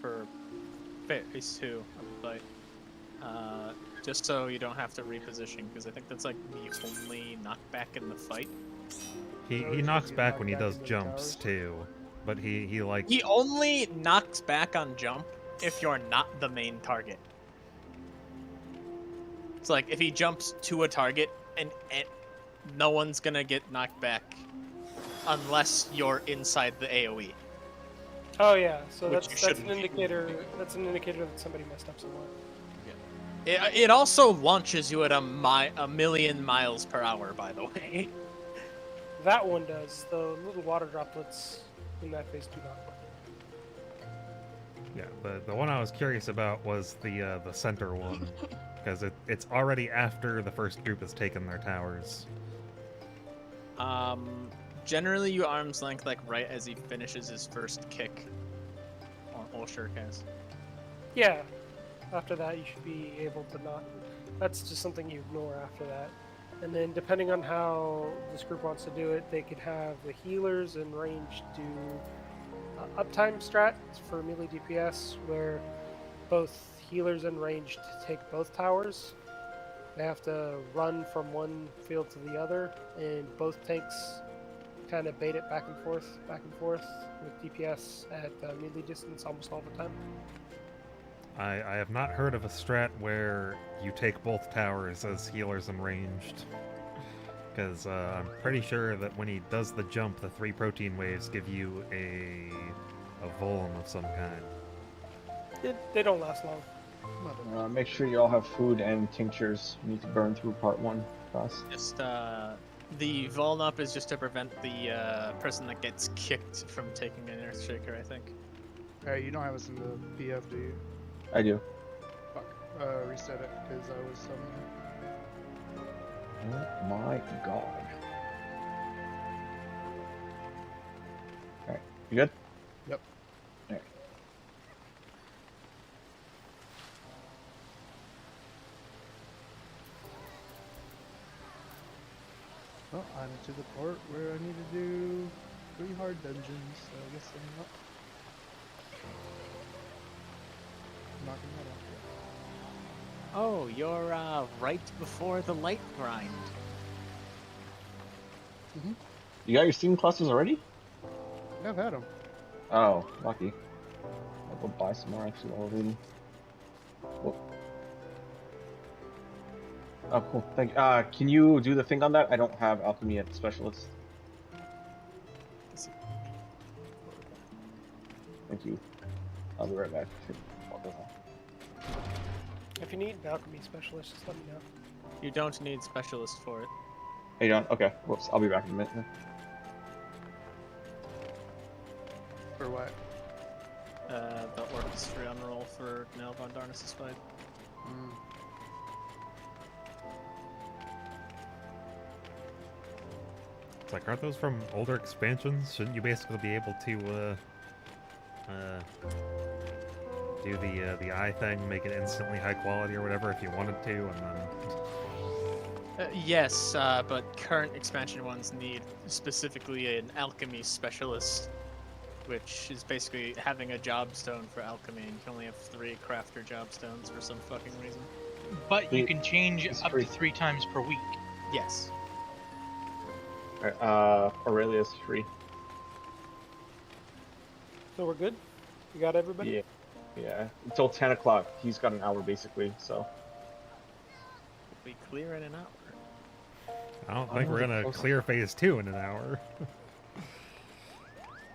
for phase 2 of the fight. Just so you don't have to reposition, because I think that's like the only knockback in the fight. He knocks back when he does jumps too, but he like he only knocks back on jump if you're not the main target. It's like if he jumps to a target and no one's gonna get knocked back unless you're inside the AoE. Oh yeah, so Which that's an indicator. That's an indicator that somebody messed up somewhere. Yeah. It also launches you at a million miles per hour, by the way. That one does. The little water droplets in that phase 2 not. Yeah, but the one I was curious about was the center one, because it's already after the first group has taken their towers. Generally you arm's length like right as he finishes his first kick on all shurikens. Yeah. After that, you should be able to not. That's just something you ignore after that. And then, depending on how this group wants to do it, they could have the healers and range do uptime strat for melee DPS, where both healers and ranged take both towers. They have to run from one field to the other, and both tanks kind of bait it back and forth with DPS at melee distance almost all the time. I have not heard of a strat where you take both towers as healers and ranged. Because I'm pretty sure that when he does the jump, the 3 protein waves give you a Vuln of some kind. They don't last long. Make sure you all have food and tinctures. You need to burn through part 1 fast. Just the Vuln up is just to prevent the person that gets kicked from taking an Earthshaker, I think. You don't have us in the PF, do you? I do. Fuck. Reset it, because I was summoning. Oh my god. Alright, you good? Yep. Alright. Well, I'm to the port where I need to do 3 hard dungeons, so I guess I'm up. Knocking that off. Oh, you're right before the light grind. Mm-hmm. You got your Steam clusters already? Yeah, I've had them. Oh, lucky. I'll go buy some more actually while we're reading. Whoa. Oh, cool. Thank you. Can you do the thing on that? I don't have alchemy at specialist. Thank you. I'll be right back. If you need an alchemy specialist, just let me know. You don't need specialist for it. Hey, John. Okay. Whoops. I'll be back in a minute. For what? The orchestra unroll for Nell Von Darnus' fight. It's like, aren't those from older expansions? Shouldn't you basically be able to do the eye thing, make it instantly high quality or whatever if you wanted to, and then... Yes, but current expansion ones need specifically an alchemy specialist, which is basically having a job stone for alchemy, and you can only have 3 crafter job stones for some fucking reason. But you can change up to 3 times per week. Yes. Aurelius free. So we're good? You got everybody? Yeah. Yeah. Until 10 o'clock. He's got an hour basically, so. We'll be clear in an hour. I don't think we're gonna clear phase 2 in an hour.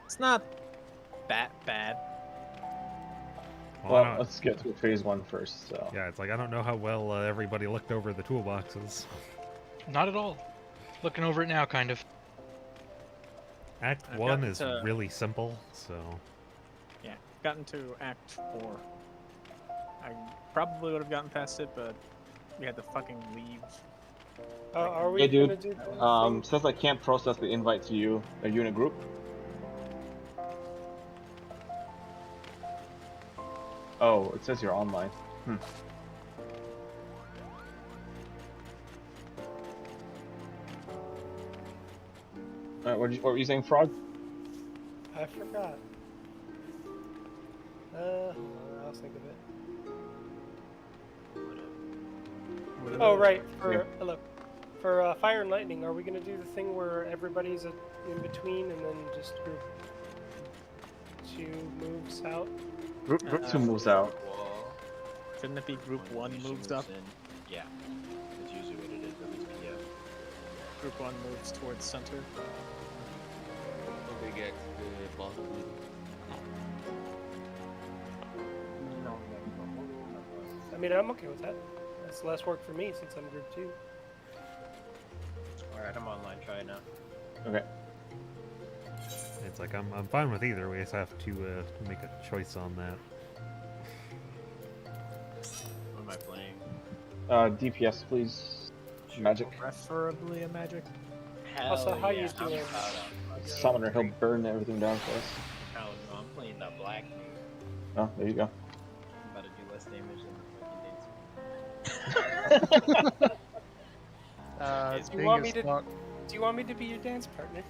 It's not that bad. Well, let's get to phase 1 first, so. Yeah, it's like, I don't know how well everybody looked over the toolboxes. Not at all. Looking over it now, kind of. Act I've 1 gotten is to- really simple, so... Yeah, gotten to Act 4. I probably would have gotten past it, but we had to fucking leave. Are we Hey, gonna dude. do the thing? Says I can't process the invite to you. Are you in a group? Oh, it says you're online. Alright, what were you saying, Frog? I forgot. Hold on, I'll think of it. Oh, right. For Fire and Lightning, are we going to do the thing where everybody's in between and then just group 2 moves out? Group 2 moves out. Wall. Shouldn't it be group When 1 Misha moves up? in. Yeah. That's usually what it is, at least PF. Group 1 moves towards center. They get the boss lead. I mean, I'm okay with that. That's less work for me since I'm group 2. Alright, I'm online. Try it now. Okay. It's like I'm fine with either. We just have to make a choice on that. What am I playing? DPS, please. Magic. Preferably a magic. Hell Also, how yeah, you I'm doing? proud of- Summoner, he'll burn everything down for us. Hell no, I'm playing the black mage. Oh, there you go. I'm about to do less damage than the fucking Do you want me to? Do you want me to be your dance partner?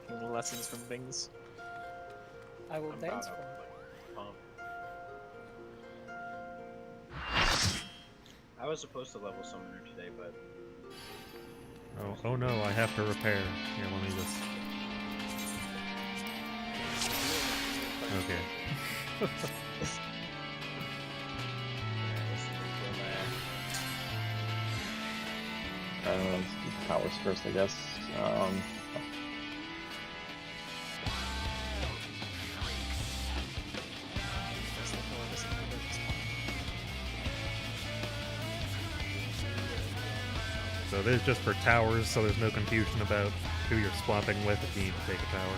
Taking lessons from Bings. I will I'm dance proud for of you. Pump. I was supposed to level Summoner today, but Oh no, I have to repair. Here, let me just. Okay. Let's do powers first, I guess. So this is just for towers, so there's no confusion about who you're swapping with if you need to take a tower.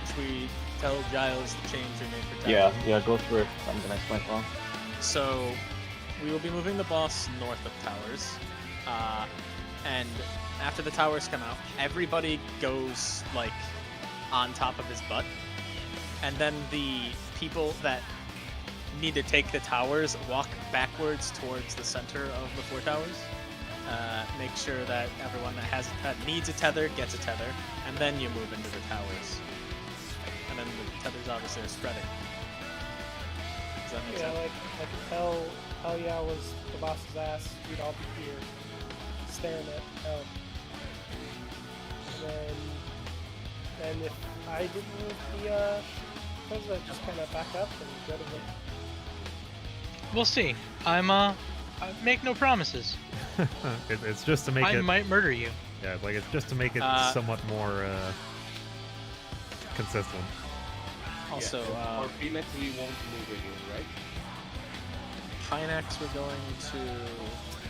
Should we tell Giles the change we made for Yeah, tower? yeah, go through it. I'm gonna explain it wrong. So, we will be moving the boss north of towers. And after the towers come out, everybody goes, like, on top of his butt. And then the people that need to take the towers walk backwards towards the center of the 4 towers. Make sure that everyone that needs a tether gets a tether, and then you move into the towers. And then the tethers obviously are spreading. Does that make Yeah, sense? like Hell yeah was the boss's ass. We'd all be here staring at Hell. And if I didn't move the those, I'd just kind of back up and go to the. We'll see. I make no promises. It's just to make I it. might murder you. Yeah, like it's just to make it somewhat more consistent. Also, For Phoenix, we won't move again, right? Pinex, we're going to.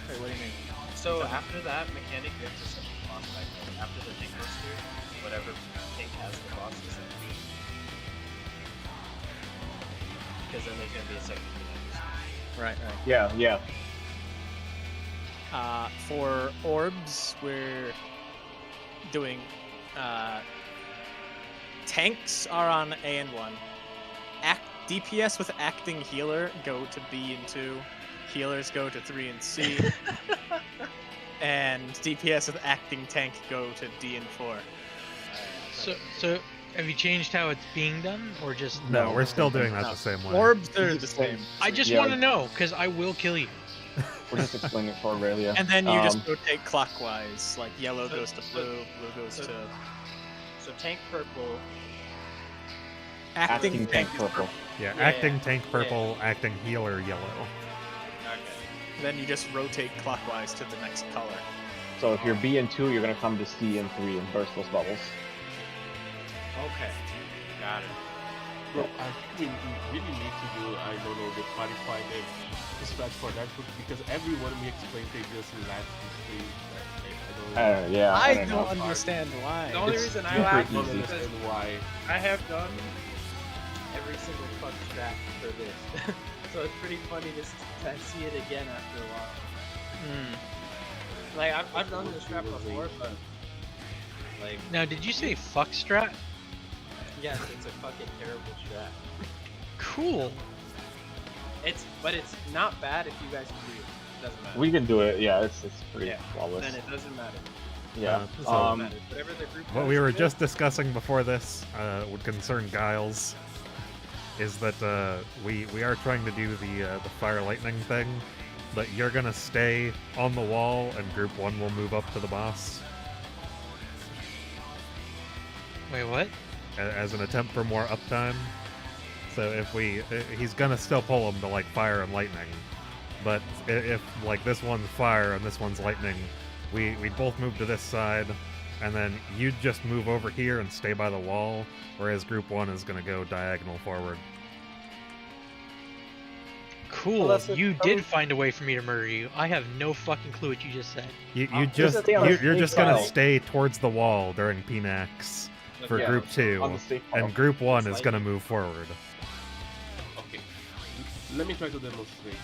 Wait, what do you mean? so after that mechanic, you have to set the boss back up. After the tank goes through, whatever tank has the boss is set. Because then there's gonna be a second Phoenix. Right. Yeah. For orbs, we're doing. Tanks are on A and 1. DPS with acting healer go to B and 2. Healers go to 3 and C. And DPS with acting tank go to D and 4. So have you changed how it's being done, or just No, we're still doing that No. the same way. Orbs are It's the the same. same. I just Yeah. want to know, because I will kill you. We're just explaining it for Aurelia. And then you just rotate clockwise. Like yellow So- goes to blue, blue goes so- to. So tank purple. Acting tank is purple. Yeah, Yeah, acting yeah. tank purple, acting healer yellow. Okay. Then you just rotate clockwise to the next color. So if you're B and 2, you're gonna come to C and 3 and burst those bubbles. Okay. Got it. Bro, I think we really need to do, I don't know, the clarify the stretch for that because everyone we explained they just laugh and scream. Yeah, I don't know. understand why. The only It's reason I super laugh I don't is easy. because understand why. I have done every single fuck strat for this. So it's pretty funny to see it again after a while. Like, I've done this strat before, but, like, Now, did you say fuck strat? yes, it's a fucking terrible strat. Cool. But it's not bad if you guys can do it. Doesn't matter. We can do it. Yeah, it's pretty Yeah, flawless. Then it doesn't matter. Yeah. so- Whatever the group What does, we were do. just discussing before this would concern Giles, is that we are trying to do the fire lightning thing, but you're gonna stay on the wall, and Group 1 will move up to the boss Wait, what? as an attempt for more uptime. So if he's gonna still pull him to like fire and lightning, but if like this one's fire and this one's lightning, we'd both move to this side, and then you'd just move over here and stay by the wall, whereas Group 1 is gonna go diagonal forward. Cool. that's it. You did find a way for me to murder you. I have no fucking clue what you just said. You Here's just the thing on the you're just gonna file. stay towards the wall during PNAX for Yeah, Group on 2, the state file. and Group 1 is Slightly. gonna move forward. Okay. Let me try to demonstrate.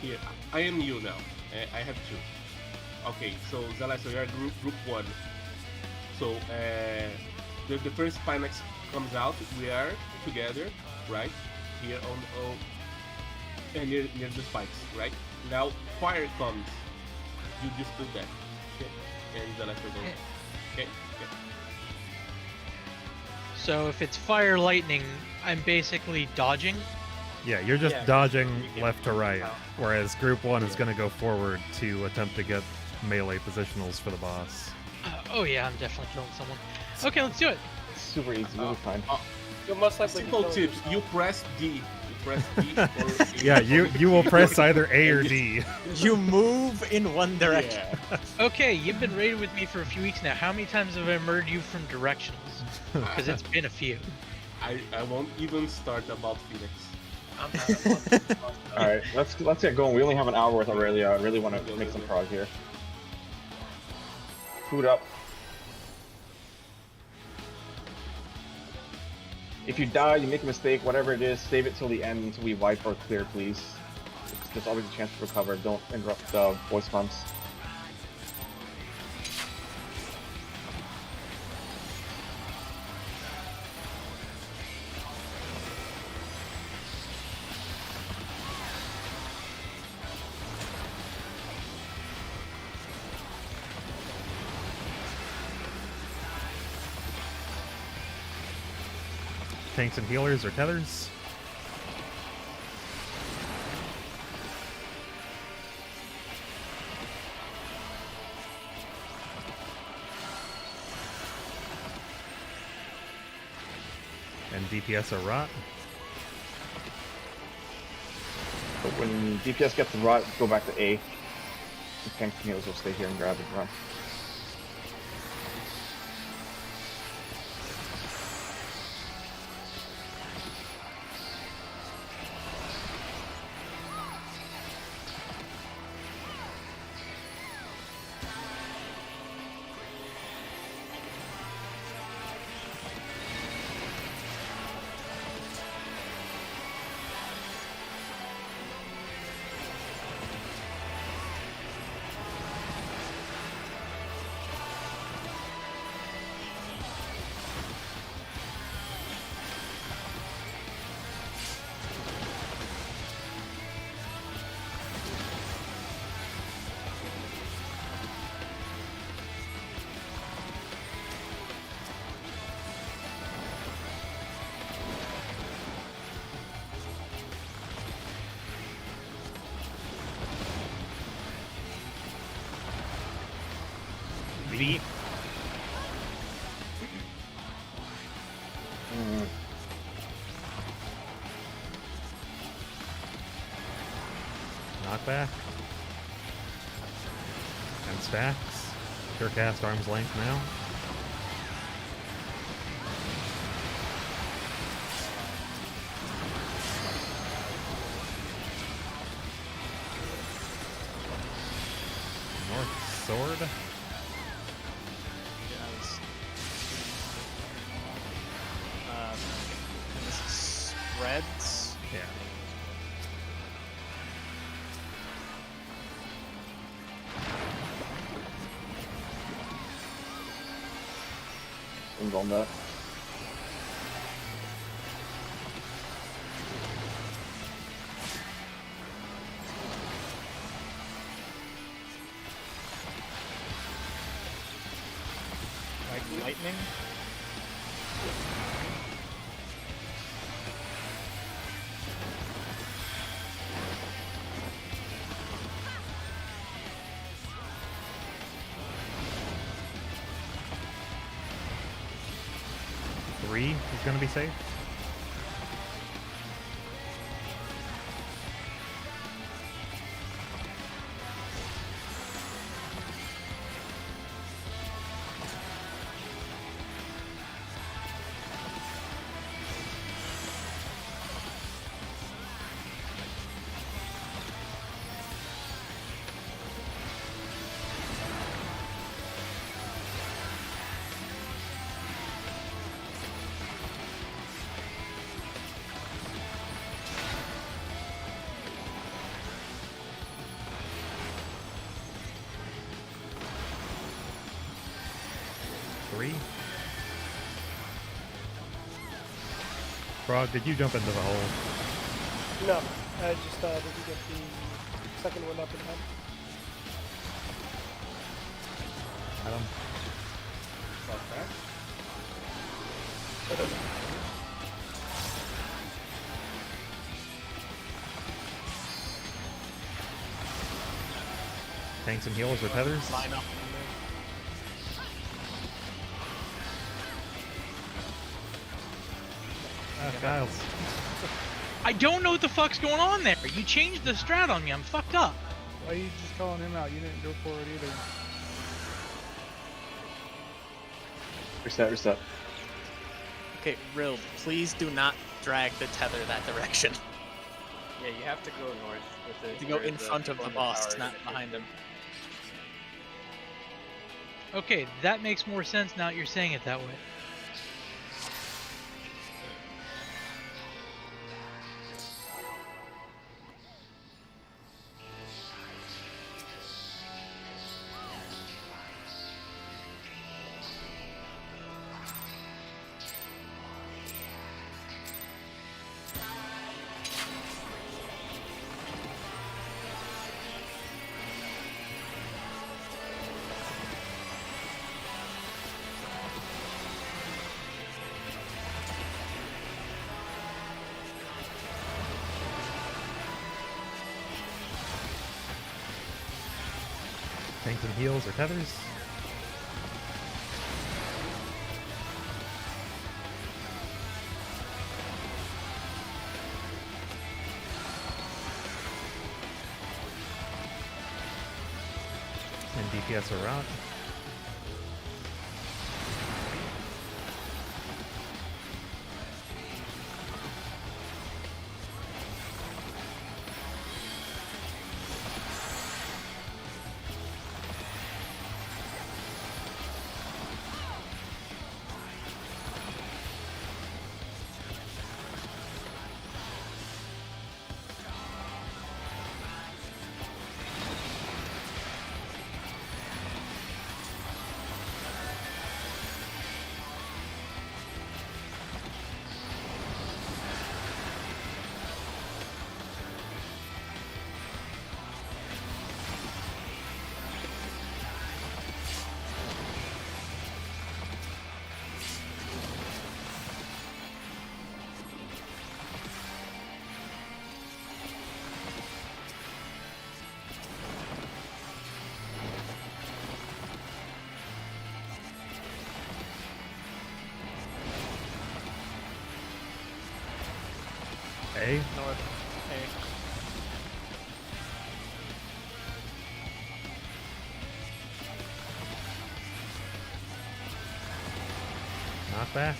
Here, I am you now. I have two. Okay, so Zala, so you are group 1. So the first Pinex comes out. We are together, right? Here on and near the spikes, right? Now fire comes. You just do that. Okay. And Zala goes. Okay. Okay. So if it's fire lightning, I'm basically dodging. Yeah, you're just Yeah, dodging you can left to move right, out. whereas Group 1 is gonna go forward to attempt to get melee positionals for the boss. Oh yeah, I'm definitely killing someone. Okay, let's do it. Super easy. You'll be fine. You'll most likely be Simple killing tip: yourself. you press D. You press D. Or Yeah, you will press either A or D. You move in one direction. Yeah. Okay, you've been raiding with me for a few weeks now. How many times have I murdered you from directionals? Because it's been a few. I won't even start about Phoenix. I'm not All right, let's get going. We only have an hour with Aurelia. I really want to make some prog here. Food up. If you die, you make a mistake, whatever it is, save it till the end until we wipe or clear, please. There's always a chance to recover. Don't interrupt the voice comms. Tanks and healers or tethers? And DPS or rot? But when DPS gets the rot, go back to A. The tanks and healers will stay here and grab and run. V. Knockback. And stacks. Sure cast arm's length now. North sword. Yes. And this is spreads. Yeah. Things on that. lightning. Three is going to be safe. Three. Frog, did you jump into the hole? No, I just didn't get the second one up in time. Adam? About that. Tanks and healers with tethers? Line up. Giles. I don't know what the fuck's going on there. You changed the strat on me. I'm fucked up. Why are you just calling him out? You didn't go for it either. Reset. Okay, Rill, please do not drag the tether that direction. Yeah, you have to go north with it. To go where in front of the boss, tower not is. behind him. Okay, that makes more sense now that you're saying it that way. Tanks and heals or tethers? And DPS are out. A. North. Hey. Knockback.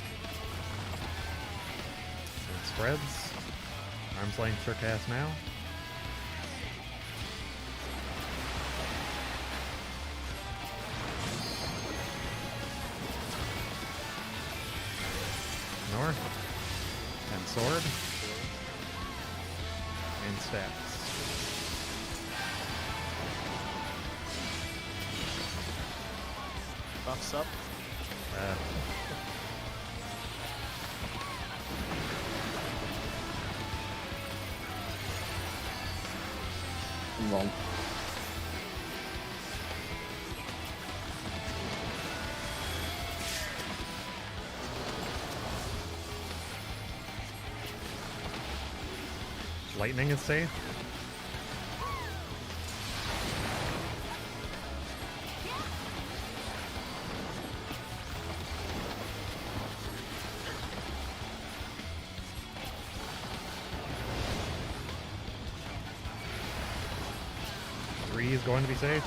It spreads. Arm's length sure cast now. North. And sword. And stats. Buffs up. I'm wrong. Lightning is safe. Three is going to be safe.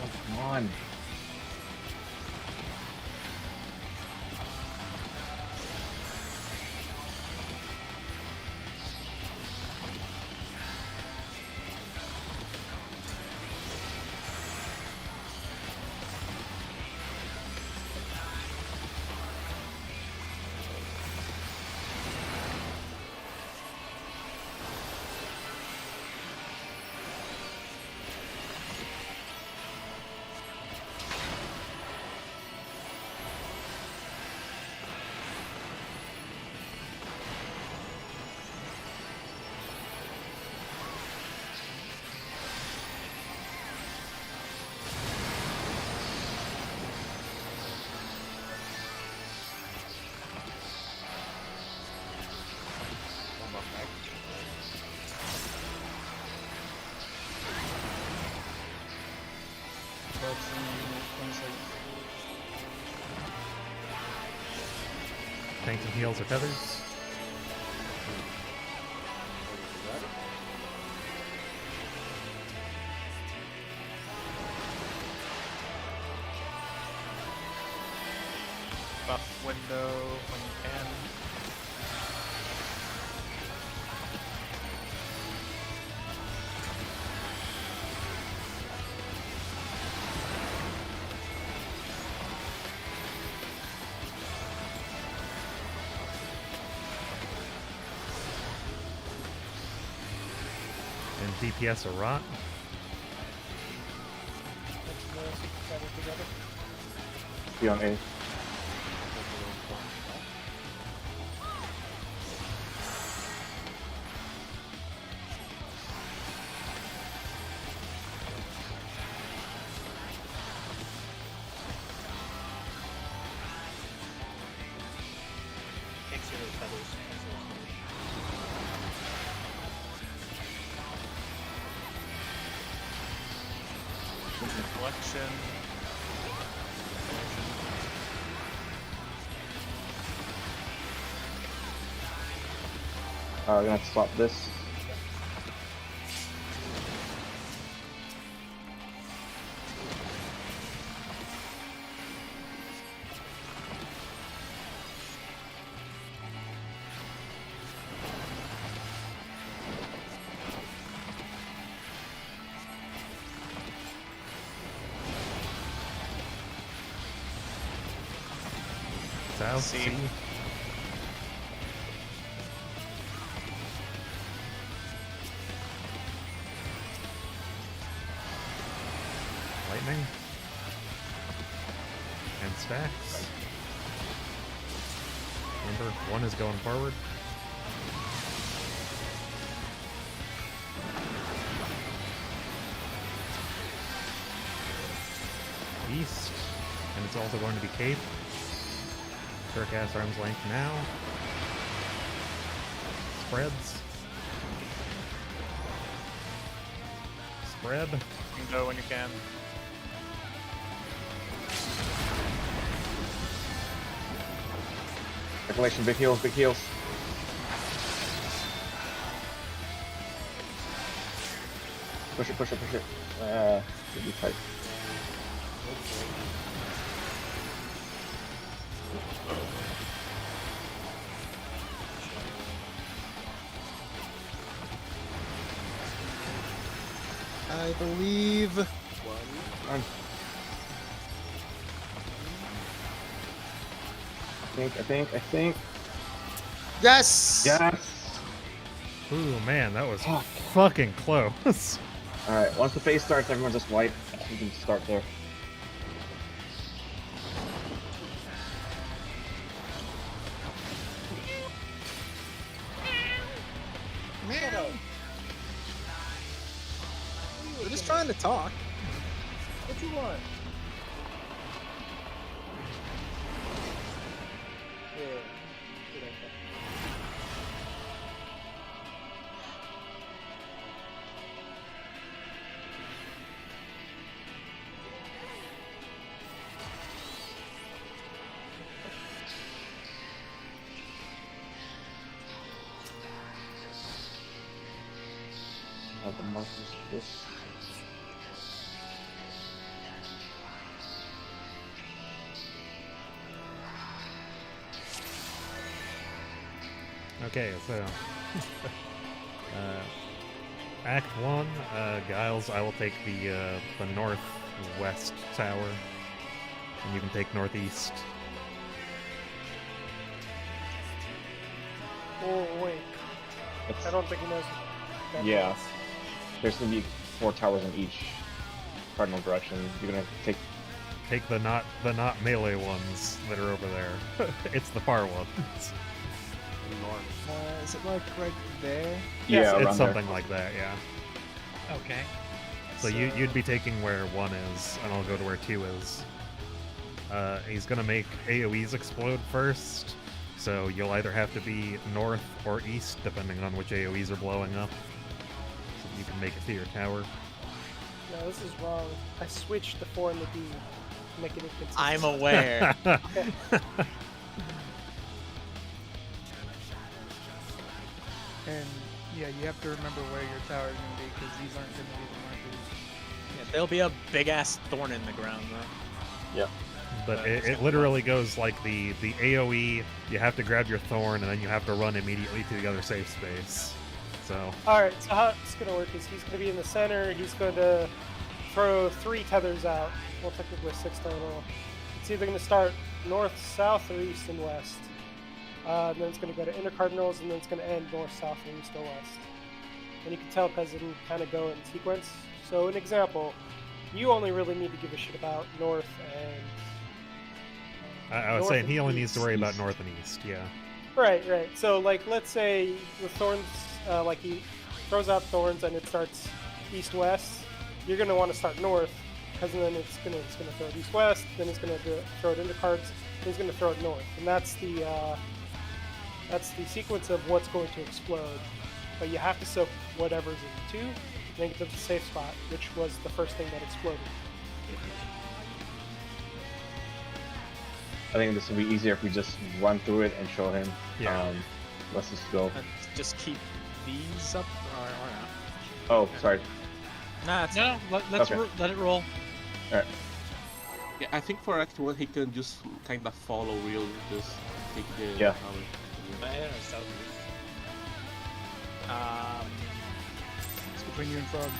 Oh, come on. Tanks and heals or tethers. Buff window when you can. And DPS or rot. Be on A. Can't see those feathers. Reflection. We're gonna have to swap this. South C. C. Lightning. And stacks. Remember, one is going forward. East. And it's also going to be Cape. Turcast arm's length now. Spreads. Spread. You can go when you can. Circulation, big heals, big heals. Push it, push it, push it. It'll be tight. I believe. I think. Yes! Yes! Ooh, man, that was fucking close. Alright, once the phase starts, everyone just wipe. You can start there. We're just trying to talk. What you want? Yeah. Good idea. the markers for this. Okay, so Act 1, Giles, I will take the northwest tower, and you can take northeast. Oh wait, It's, I don't think he knows. That Yeah. means. there's gonna be 4 towers in each cardinal direction. You're gonna take. Take the not melee ones that are over there. It's the far ones. North. Is it like right there? Yeah, It's around something like that, yeah. Okay. So you'd be taking where 1 is, and I'll go to where 2 is. He's gonna make AoEs explode first, so you'll either have to be north or east, depending on which AoEs are blowing up. So you can make it to your tower. No, this is wrong. I switched the 4 and the D to make it inconsistent. I'm aware. And yeah, you have to remember where your tower is going to be because these aren't going to be the markers. Yeah, there'll be a big ass thorn in the ground though. Yep. But it literally goes like the AoE, you have to grab your thorn, and then you have to run immediately to the other safe space. So, Alright, so how it's going to work is he's going to be in the center, he's going to throw 3 tethers out. Well, technically 6 total. It's either going to start north, south, or east and west. And then it's going to go to inner cardinals, and then it's going to end north, south, or east or west. And you can tell because it can kind of go in sequence. So, an example, you only really need to give a shit about north and... I was north saying and he only needs to worry about east. north and east, yeah. Right, right. So, like, let's say the thorns, like he throws out thorns and it starts east-west. You're going to want to start north, because then it's gonna throw it east-west. Then it's gonna throw it into cards. Then it's gonna throw it north, and that's the sequence of what's going to explode. But you have to soak whatever's in 2, then get to the safe spot, which was the first thing that exploded. I think this will be easier if we just run through it and show him. Yeah. Let's just go. Just keep these up or not. Oh, sorry. Nah, it's No, let's Okay. let it roll. Alright. Yeah, I think for Act 1 he can just kind of follow real, just take the Yeah. tower. It's between you and Frog.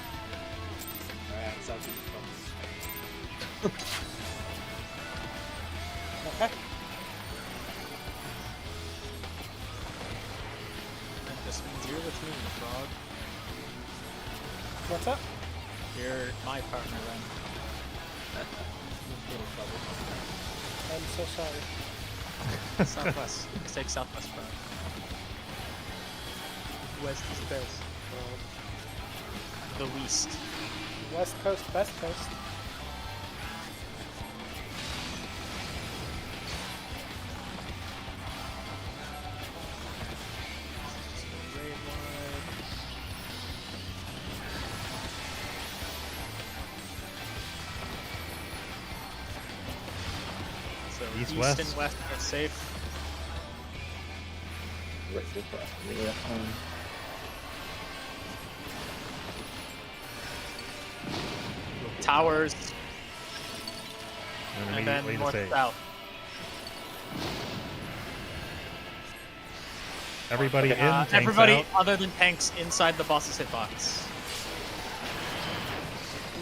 Okay. And this means you're with me, Frog. What's up? You're my partner then. I'm so sorry. Southwest. Let's take Southwest, Frog. West is best. The West. West Coast, West Coast. So East, east west. and west are safe. Right, good for us. Yeah, Towers, And and then immediately to north save. south. Everybody in, tanks Everybody out. other than tanks inside the boss's hitbox.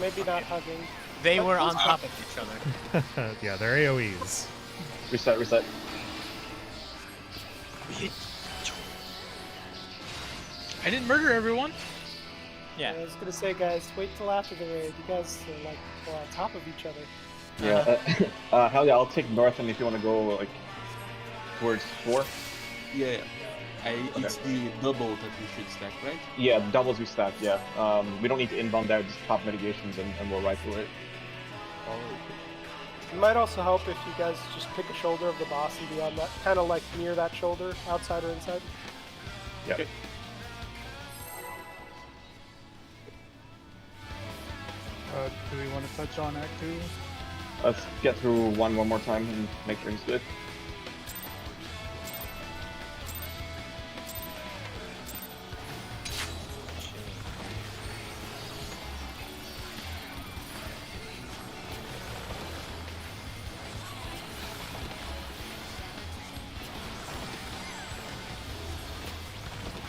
Maybe not hugging. They were on top of each other. Yeah, they're AoEs. Reset, reset. I didn't murder everyone. Yeah. I was gonna say, guys, wait till after the raid. You guys are like on top of each other. Yeah. Hell yeah, I'll take north, and if you want to go like towards 4. Yeah, it's the double that we should stack, right? Yeah, doubles we stack. Yeah. We don't need to inbound there. Just pop mitigations, and we'll ride through it. It might also help if you guys just pick a shoulder of the boss and be on that, kind of like near that shoulder, outside or inside. Yeah. Okay. Do we want to touch on Act 2? Let's get through one more time and make sure he's good.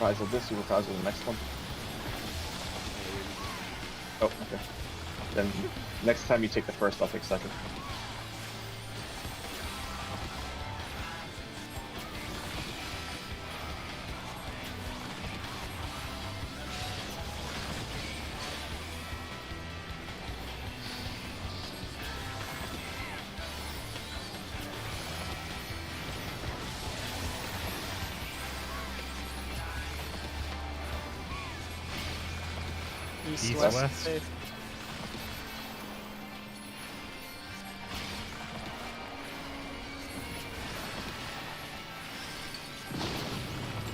reprisal this, you reprisal the next one. Oh, okay. Then next time you take the first, I'll take second. East, East, west, west. safe.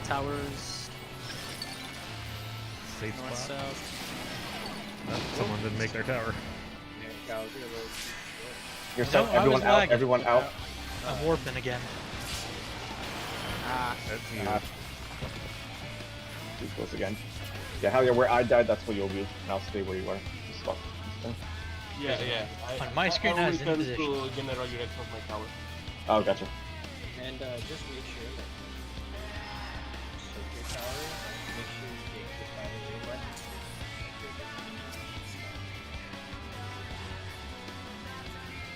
Towers, Safe north, spot. south. Oh, someone didn't make their tower. Man, cows are a little too short. You're No, set. I was Everyone out. lagging. Everyone out. I'm warping again. Ah, That's you. Too close again. Yeah, hell yeah, where I died, that's where you'll be. And I'll stay where you are. Just fuck this thing. Yeah, yeah. On my screen, I I was will in return position. to general direction of my tower. Oh, gotcha. And just make sure that soak your tower. Make sure you get hit by the ray weapon.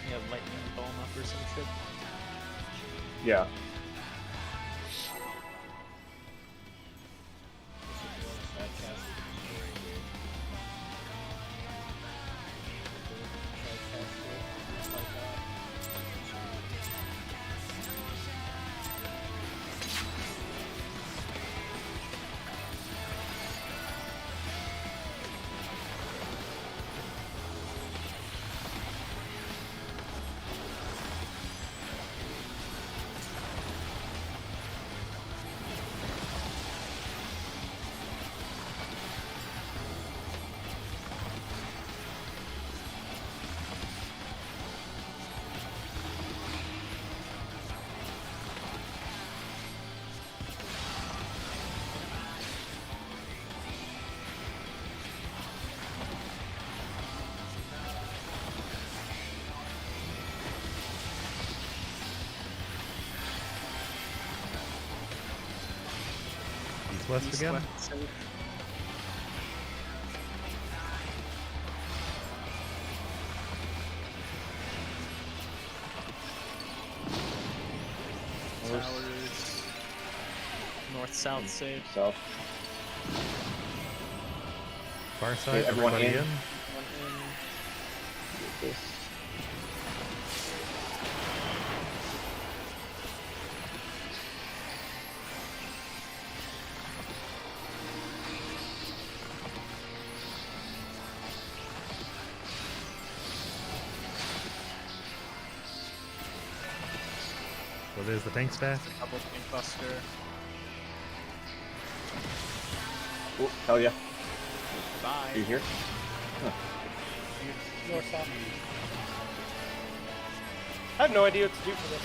yeah, lightning bone up or some shit. Yeah. East, west East, again. west, safe. North. Towers, north, south, safe. South. Far side. everyone Everybody in. in. One in. This. What is the tank back? Double pink buster. Oh, hell yeah. Bye. Are you here? North south. I have no idea what to do for this.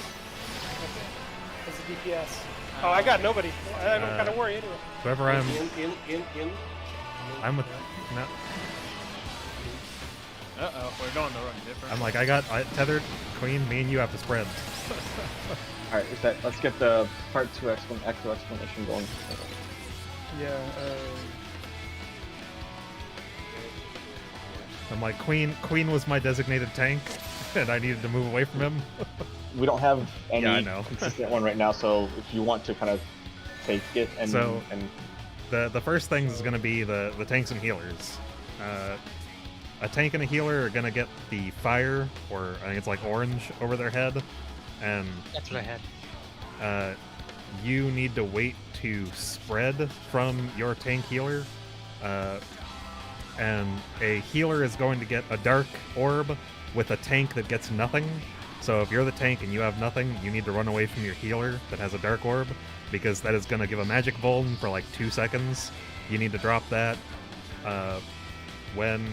As a DPS. Oh, I got nobody. I don't kind of worry anyway. Whoever I'm, In. I'm with. No, Uh-oh, we're going the wrong different. I'm like I tethered. Queen, me and you have to spread. Alright, let's get the part 2 extra explanation going. Yeah, I'm like Queen was my designated tank, and I needed to move away from him. We don't have any Yeah, I know. consistent one right now, so if you want to kind of take it and So- and The first things is going to be the tanks and healers. A tank and a healer are going to get the fire, or I think it's like orange, over their head, and That's what I had. you need to wait to spread from your tank healer. And a healer is going to get a dark orb with a tank that gets nothing. So if you're the tank and you have nothing, you need to run away from your healer that has a dark orb, because that is going to give a magic vuln for like 2 seconds. You need to drop that. When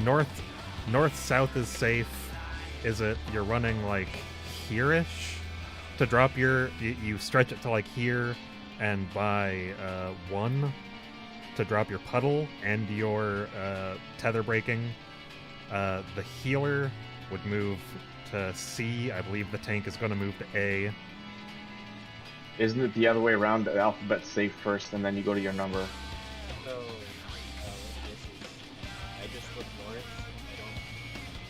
north-south is safe, is it you're running like here-ish to drop your... You stretch it to like here, and by 1 to drop your puddle and your tether breaking. The healer would move to C. I believe the tank is going to move to A. Isn't it the other way around? The alphabet's safe first, and then you go to your number. So, what this is, I just look north. I don't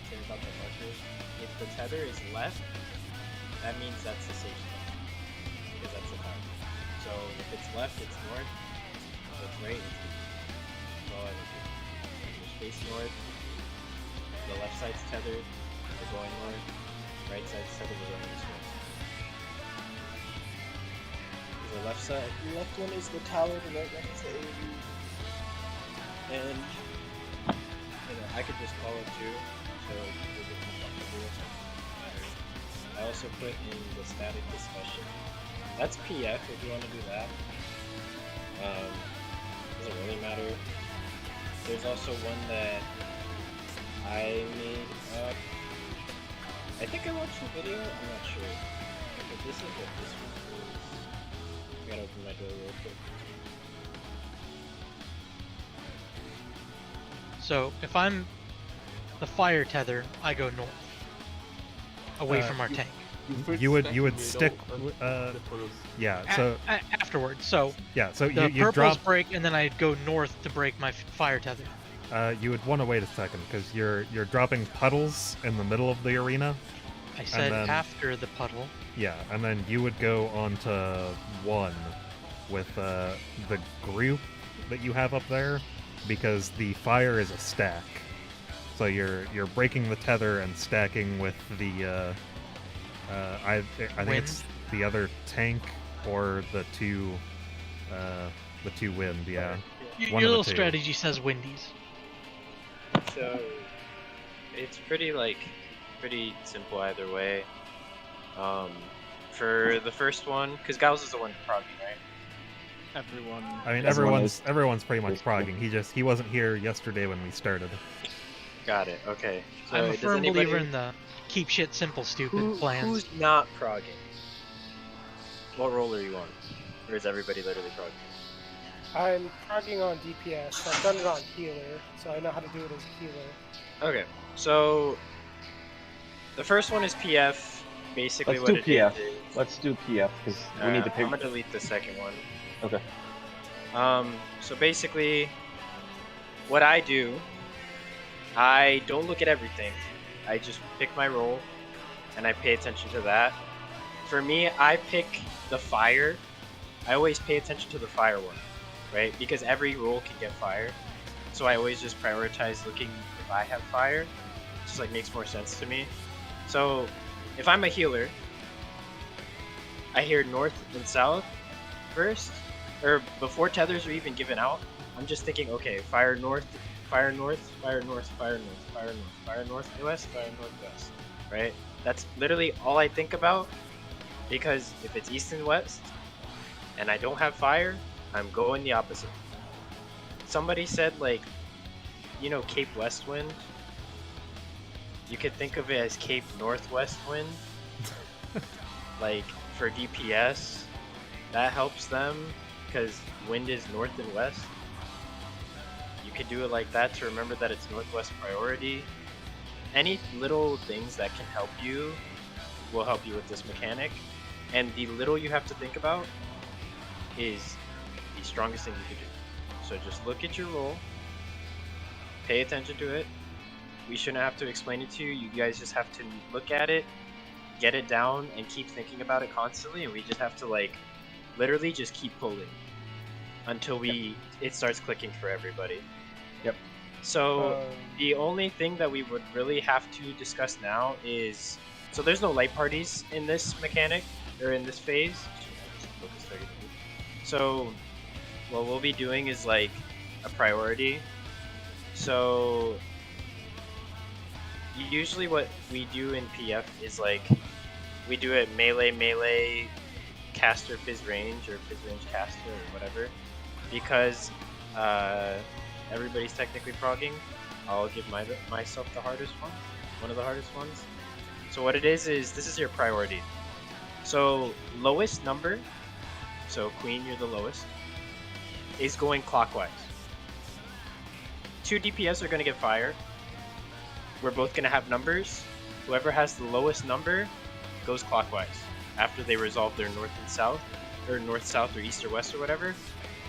care about the markers. If the tether is left, that means that's the safe spot, because that's the power. So if it's left, it's north. If it's right, it's east. That's all I would do. Just face north. The left side's tethered. We're going north. Right side's tethered. We're going east west. The left side, the left one is the tower, the right one is the AV. And I could just call it too, so we'll get more comfortable with it. I also put in the static discussion. That's PF if you want to do that. Doesn't really matter. There's also one that I made up. I think I watched the video, I'm not sure. But this is what this one is. I gotta open my door real quick. So if I'm the fire tether, I go north, away from our tank. You would stick. Yeah. So Afterwards, so yeah. So the you purples drop. break, and then I go north to break my fire tether. You would want to wait a second because you're dropping puddles in the middle of the arena. I said then- after the puddle. Yeah, and then you would go on to 1 with the group that you have up there, because the fire is a stack. So you're breaking the tether and stacking with the I think it's the other tank or the two wind. Yeah, Your One of the little two. strategy says Wendy's. So it's pretty simple either way. For the first one, because Gauss is the one progging, right? Everyone. I mean Everyone everyone's pretty much basically. progging. He wasn't here yesterday when we started. Got it. Okay. So I'm a does firm anybody- believer in the keep shit simple, stupid plans. Who's not progging? What role are you on? Or is everybody literally progging? I'm progging on DPS. I've done it on healer, so I know how to do it as a healer. Okay. So the first one is PF. Basically, Let's what do it PF. is. Let's do PF because we need to pick. I'm gonna delete the second one. Okay. So basically, what I do, I don't look at everything. I just pick my role, and I pay attention to that. For me, I pick the fire. I always pay attention to the fire one, right? Because every role can get fire. So I always just prioritize looking if I have fire. It just like makes more sense to me. So if I'm a healer, I hear north and south first, or before tethers are even given out. I'm just thinking, okay, fire north, fire north, fire north, fire north, fire north, fire northwest, fire northwest, right? That's literally all I think about, because if it's east and west, and I don't have fire, I'm going the opposite. Somebody said, like, you know, Cape West Wind? You could think of it as Cape Northwest Wind. Like, for DPS, that helps them, because wind is north and west. You could do it like that to remember that it's northwest priority. Any little things that can help you will help you with this mechanic. And the little you have to think about is the strongest thing you could do. So just look at your role, pay attention to it. We shouldn't have to explain it to you. You guys just have to look at it, get it down, and keep thinking about it constantly. And we just have to, like, literally just keep pulling until it starts clicking for everybody. Yep. So the only thing that we would really have to discuss now is, so there's no light parties in this mechanic or in this phase. So what we'll be doing is like a priority. So usually what we do in PF is like we do it melee caster fizz range or fizz range caster or whatever, because everybody's technically progging. I'll give myself the hardest one of the hardest ones. So what it is this is your priority. So lowest number, so queen, you're the lowest, is going clockwise. 2 DPS are going to get fire. We're both going to have numbers. Whoever has the lowest number goes clockwise after they resolve their north and south. or north, south, or east or west or whatever,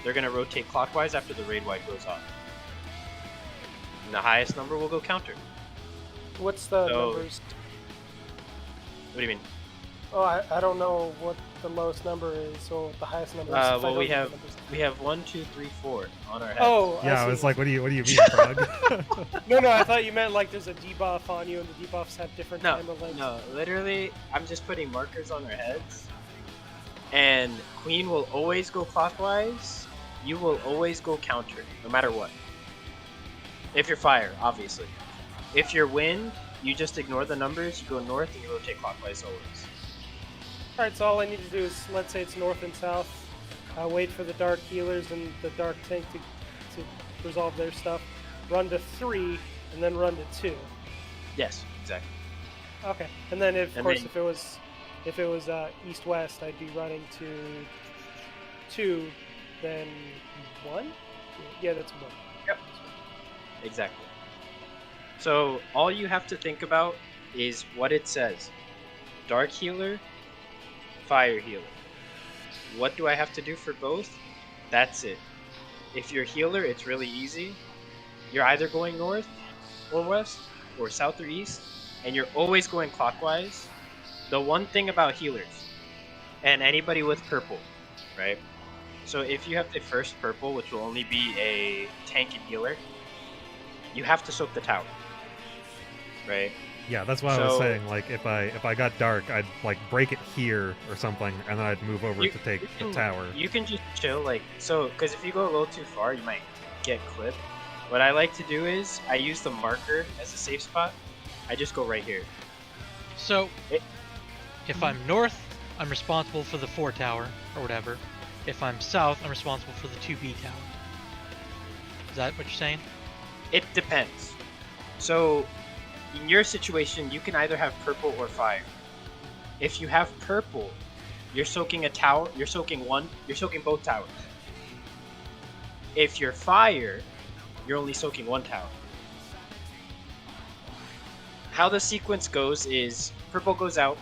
they're gonna rotate clockwise after the raid wide goes off. And the highest number will go counter. What's the So- numbers? What do you mean? Oh, I don't know what the lowest number is or what the highest number is. if I Well, don't we know the have numbers. 1, 2, 3, 4 on our heads. Oh, Yeah, I see. was like, what do you mean, Frog? No, I thought you meant like there's a debuff on you and the debuffs have different No, timer lengths. no, literally, I'm just putting markers on our heads, and Queen will always go clockwise. You will always go counter, no matter what. If you're fire, obviously. If you're wind, you just ignore the numbers. You go north and you rotate clockwise always. Alright, so all I need to do is, let's say it's north and south, wait for the dark healers and the dark tank to resolve their stuff, run to 3, and then run to 2. Yes, exactly. Okay, and then of And course then- if it was east-west, I'd be running to 2, then 1? Yeah, that's 1. Yep. Exactly. So all you have to think about is what it says. Dark healer, fire healer. What do I have to do for both? That's it. If you're healer, it's really easy. You're either going north or west or south or east, and you're always going clockwise. The one thing about healers and anybody with purple, right? So if you have the first purple, which will only be a tank and healer, you have to soak the tower, right? Yeah, that's why I was So- saying, like, if I got dark, I'd like break it here or something, and then I'd move over You- to take you the can- tower. You can just chill, like, so, because if you go a little too far, you might get clipped. What I like to do is, I use the marker as a safe spot. I just go right here. So, It- if I'm north, I'm responsible for the 4 tower, or whatever. If I'm south, I'm responsible for the 2B tower. Is that what you're saying? It depends. So, in your situation, you can either have purple or fire. If you have purple, you're soaking a tower, you're soaking both towers. If you're fire, you're only soaking one tower. How the sequence goes is purple goes out,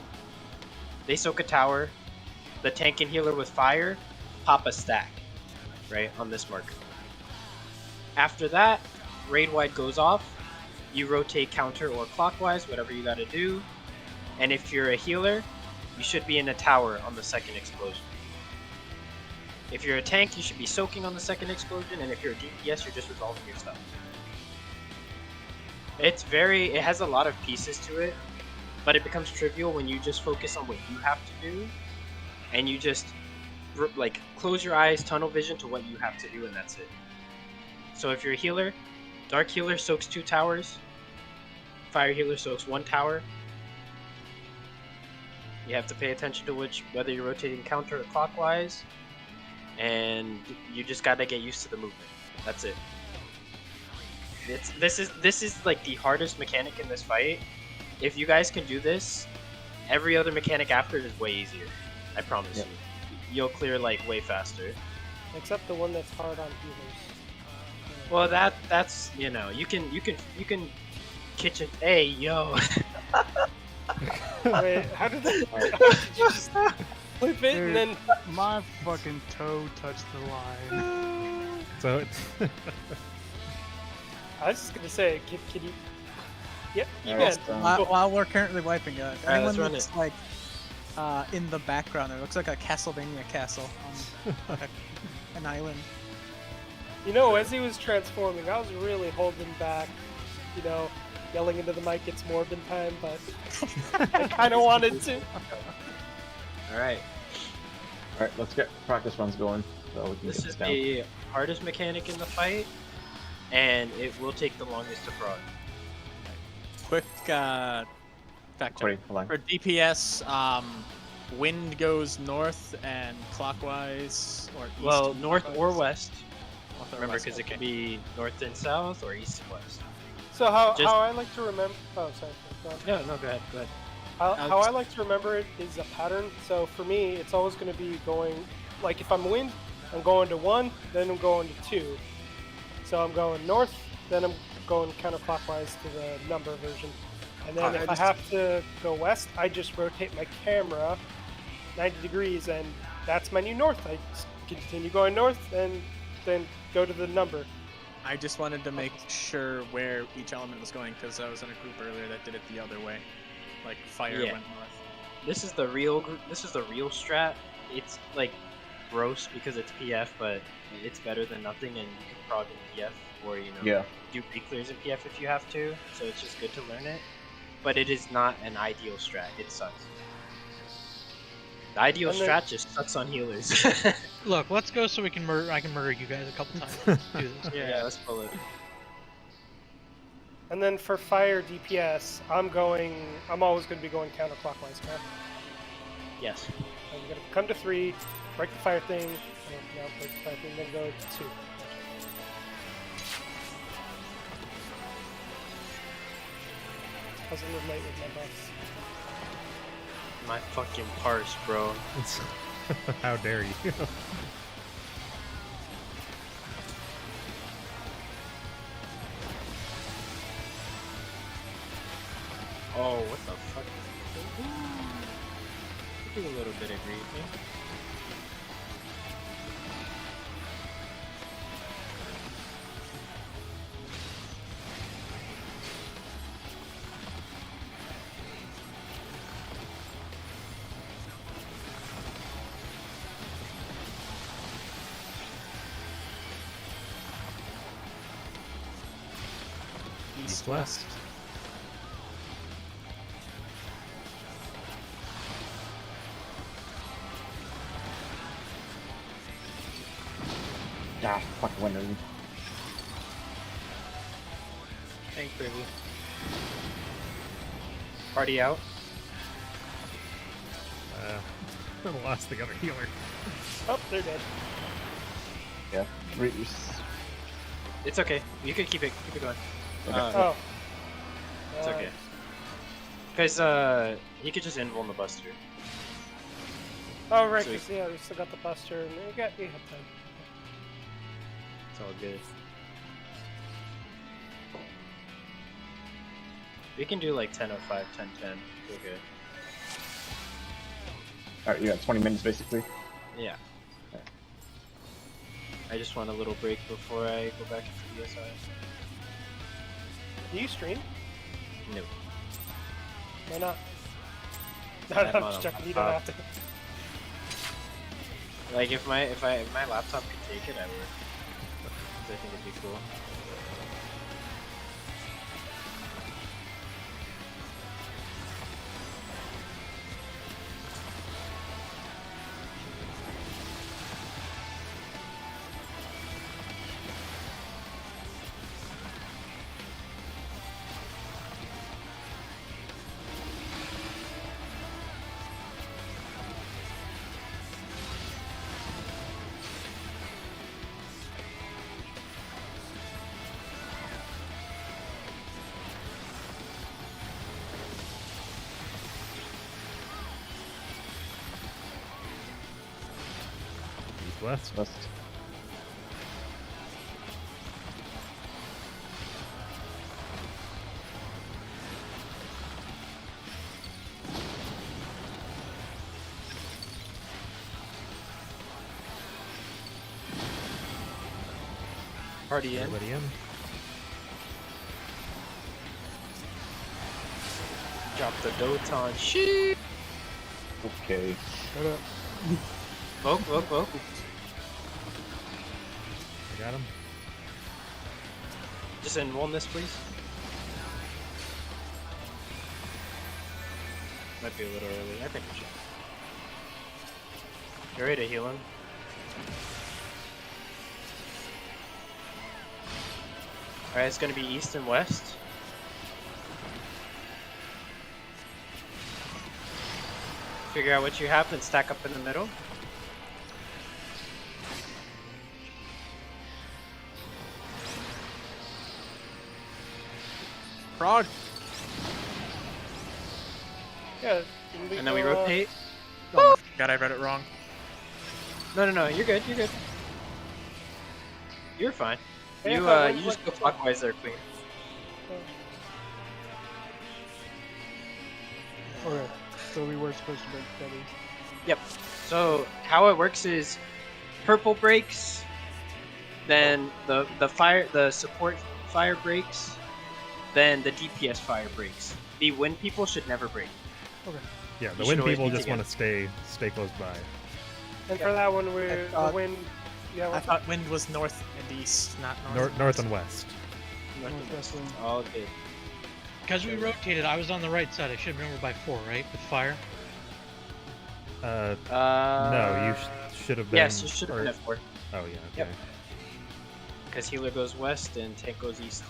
they soak a tower, the tank and healer with fire pop a stack, right, on this marker. After that, raid wide goes off, you rotate counter or clockwise, whatever you gotta do, and if you're a healer, you should be in a tower on the second explosion. If you're a tank, you should be soaking on the second explosion, and if you're a DPS, you're just resolving your stuff. It has a lot of pieces to it, but it becomes trivial when you just focus on what you have to do, and you just, like, close your eyes, tunnel vision to what you have to do, and that's it. So if you're a healer, dark healer soaks 2 towers, fire healer soaks 1 tower. You have to pay attention to whether you're rotating counter or clockwise, and you just gotta get used to the movement. That's it. This is like the hardest mechanic in this fight. If you guys can do this, every other mechanic after it is way easier. I promise Yep. you. You'll clear like way faster. Except the one that's hard on healers. Well, that's you know, you can kitchen. Hey, yo. Wait, how did that? Alright. Did you just flip it and then? My fucking toe touched the line. So it's I was just gonna say, can you? Yep, you Alright, can. While we're currently wiping it, let's anyone run looks like in the background, it looks like a Castlevania castle on an island. You know, as he was transforming, I was really holding back. You know, yelling into the mic it's Morbin time, but I kind of wanted to. All right. Alright, let's get practice runs going so we can This get is this down. the hardest mechanic in the fight, and it will take the longest to frog. Quick fact check. Wait, hold on. For DPS, wind goes north and clockwise, or east. Well, and north or clockwise? west. North or Remember, west, because it okay. could be north and south or east and west. So how Just- I like to remember? Oh, sorry. Go on. No, go ahead. Go ahead. How I like to remember it is a pattern. So for me, it's always going to be going, like if I'm wind, I'm going to 1, then I'm going to 2. So I'm going north, then I'm going counterclockwise to the number version. And then if I have to go west, I just rotate my camera 90 degrees and that's my new north. I continue going north and then go to the number. I just wanted to make sure where each element was going because I was in a group earlier that did it the other way. Like fire Yeah. went north. This is the real This is the real strat. It's like gross because it's PF, but it's better than nothing, and you can prog in PF or Yeah. do pre-clears in PF if you have to. So it's just good to learn it. But it is not an ideal strat. It sucks. The ideal And then- strat just sucks on healers. Look, let's go so we can murder. I can murder you guys a couple times. Let's do this. yeah, let's pull it. And then for fire DPS, I'm always going to be going counterclockwise, okay? Yes. I'm going to come to 3, break the fire thing, no, break the fire thing, then go to 2. I was a little late with my buffs. My fucking parse, bro. How dare you? Oh, what the fuck? Do a little bit of griefing. East west. Ah, fucking winner. Thank Privy. Party out. Lost the other healer. Oh, they're dead. Yeah. It's okay. You can keep it going. Okay. Oh. It's okay. Because he could just invuln the Buster. Oh, right, So 'cause, yeah, we still got the Buster, and we have time. It's all good. We can do like 10:05, 10:10. Feel good. Alright, you got 20 minutes basically. Yeah. I just want a little break before I go back into the SI. Do you stream? No. Why not? No, I'm I'm on just a checking. You don't have laptop. to. Like if my laptop could take it, I would. 'Cause I think it'd be cool. East west. West. Party in. Everybody in. Drop the Doton. Shit. Okay. Shut up. Voke. I got him. Just invuln this, please. Might be a little early. I think we should. You ready to heal him? Alright, it's gonna be east and west. Figure out what you have and stack up in the middle. Prod. Yeah. And then we rotate. Oh, God, I read it wrong. No, you're good, you're good. You're fine. Yeah, You but you just go clockwise there, Queen. Okay, so we were supposed to break Betty. Yep. So how it works is purple breaks, then the support fire breaks, then the DPS fire breaks. The wind people should never break. Yeah, the You should wind always people be just want to stay close by. And for that one, we're thought- the wind. Yeah, I what's thought wind was north and east, not north. North and west. Northwest wind. All good. Because we rotated, I was on the right side. I should have been over by 4, right? With fire. No, you should have been. Yes, you should have or- been at 4. Oh yeah. Okay. Yep. Because healer goes west and tank goes east.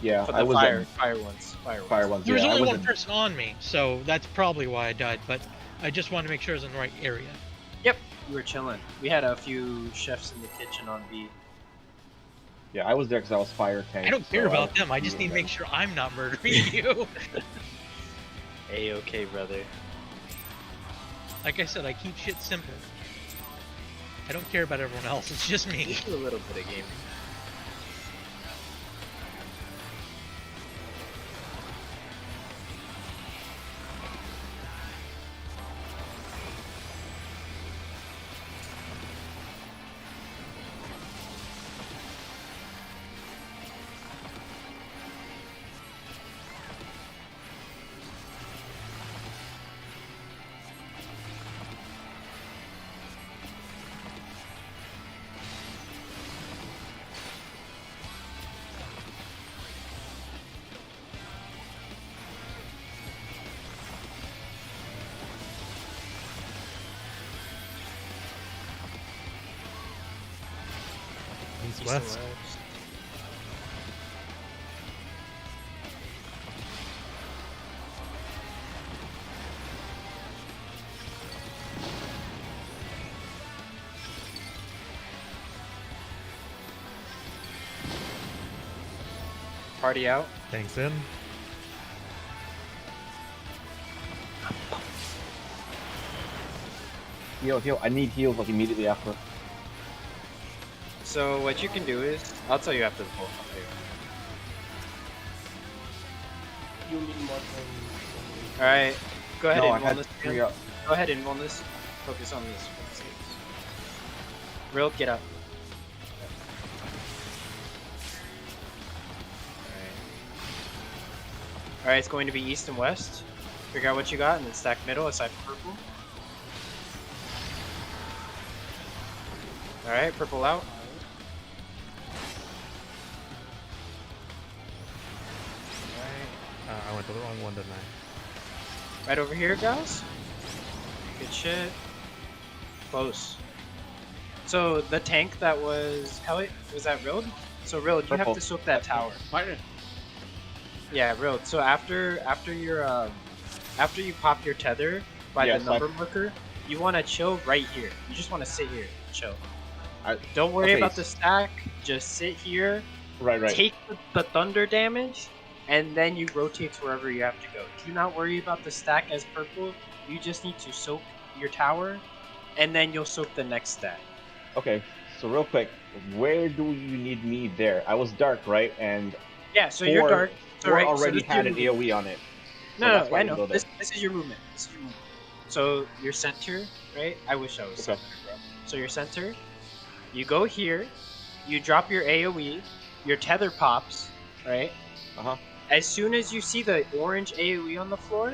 Yeah, For I the was fire ones. fire ones. There was yeah, I only was one person on me, so that's probably why I died. But I just wanted to make sure I was in the right area. Yep, you were chilling. We had a few chefs in the kitchen on B. Yeah, I was there because I was fire tank. I don't care so about them. I was just need to there. make sure I'm not murdering you. A-okay, brother. Like I said, I keep shit simple. I don't care about everyone else. It's just me. A little bit of gaming. East west. Party out. Tanks in. Heal. I need heals like immediately after. So what you can do is, I'll tell you after the poll. You need more than. Alright, go ahead No, I and had wellness. 3 up. Go ahead and wellness. Focus on this. Real, get up. Alright, it's going to be east and west. Figure out what you got and then stack middle aside from purple. Alright, purple out. Alright. I went to the wrong one, didn't I? Right over here, guys. Good shit. Close. So the tank that was was that Rild? So Rild, you have Purple. to soak that tower. Fire. Yeah, Rild. So after you pop your tether by Yeah, the so number marker, you want to chill right here. You just want to sit here, and chill. I- Don't worry okay, about the stack. Just sit here. Right. Take the thunder damage, and then you rotate to wherever you have to go. Do not worry about the stack as purple. You just need to soak your tower, and then you'll soak the next stack. Okay, so real quick, where do you need me there? I was dark, right? And Yeah, so you're dark. So Four right, already so this had is an your AoE on it. So No, that's why I we know. go there. This is your movement. So your center, right? I wish I was Okay. center, bro. So your center, you go here, you drop your AoE, your tether pops, right? Uh-huh. As soon as you see the orange AoE on the floor,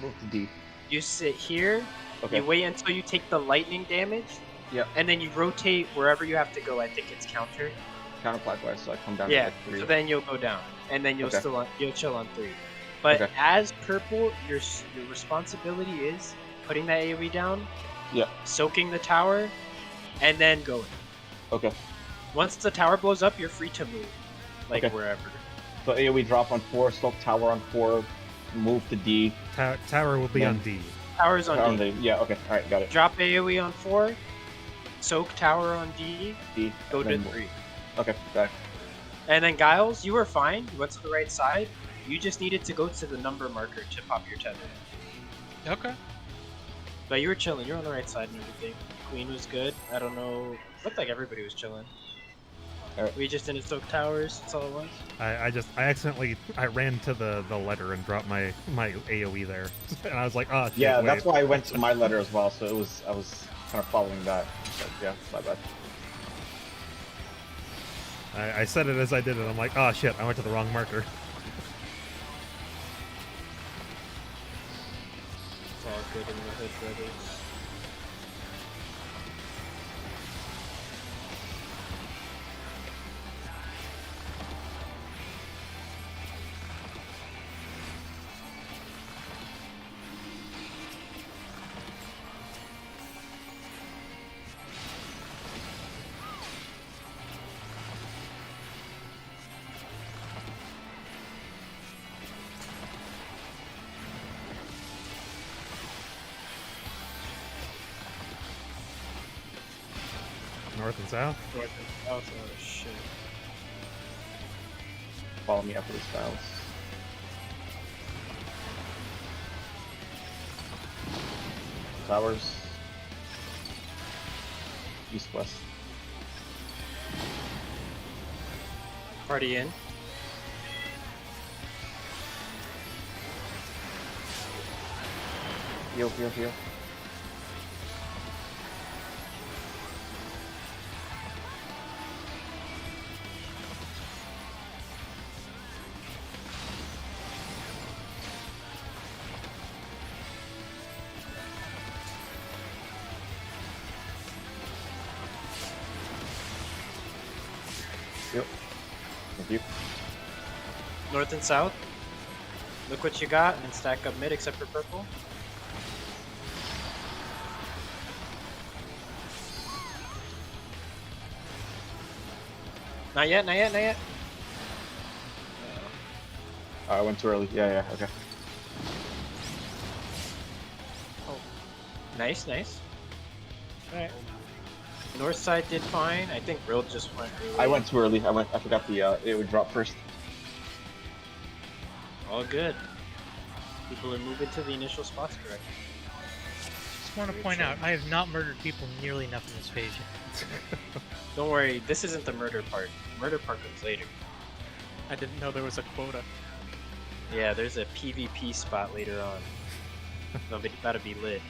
Move to D. you sit here, Okay. you wait until you take the lightning damage, Yep. and then you rotate wherever you have to go. I think it's counter. Counterclockwise, so I come down to Yeah, like 3. so then you'll go down, and then you'll Okay. you'll chill on 3. But Okay. as purple, your responsibility is putting that AoE down, Yeah. soaking the tower, and then going. Okay. Once the tower blows up, you're free to move, like Okay. wherever. So AoE drop on 4, soak tower on 4, move to D. Tower will be Then- on D. Tower's Tower on on D. D. Yeah, okay. Alright, got it. Drop AoE on 4, soak tower on D, D. go and to then move. 3. Okay, got it. And then Giles, you were fine. You went to the right side. You just needed to go to the number marker to pop your tether. Okay. But you were chilling. You were on the right side and everything. Queen was good. I don't know. Looked like everybody was chilling. We just didn't soak towers. That's all it was. I accidentally ran to the letter and dropped my AoE there, and I was like, oh shit, Yeah, wait. that's why I went to my letter as well. So I was kind of following that. But yeah, my bad. I said it as I did it. I'm like, oh shit, I went to the wrong marker. It's all good in the hood, brothers. North and south. North and south. Oh shit. Follow me after this bounce. Towers. East west. Party in. Heal, heal, heal. Yep. Thank you. North and south. Look what you got and stack up mid except for purple. Not yet, not yet, not yet. I went too early. Yeah, okay. Oh. Nice, nice. Alright. North side did fine. I think Rill just went really I went too early. I forgot it would drop first. all good. People are moving to the initial spots correctly. Just want to point out, I have not murdered people nearly enough in this phase yet. Don't worry, this isn't the murder part. Murder part comes later. I didn't know there was a quota. Yeah, there's a PvP spot later on. That'll be lit.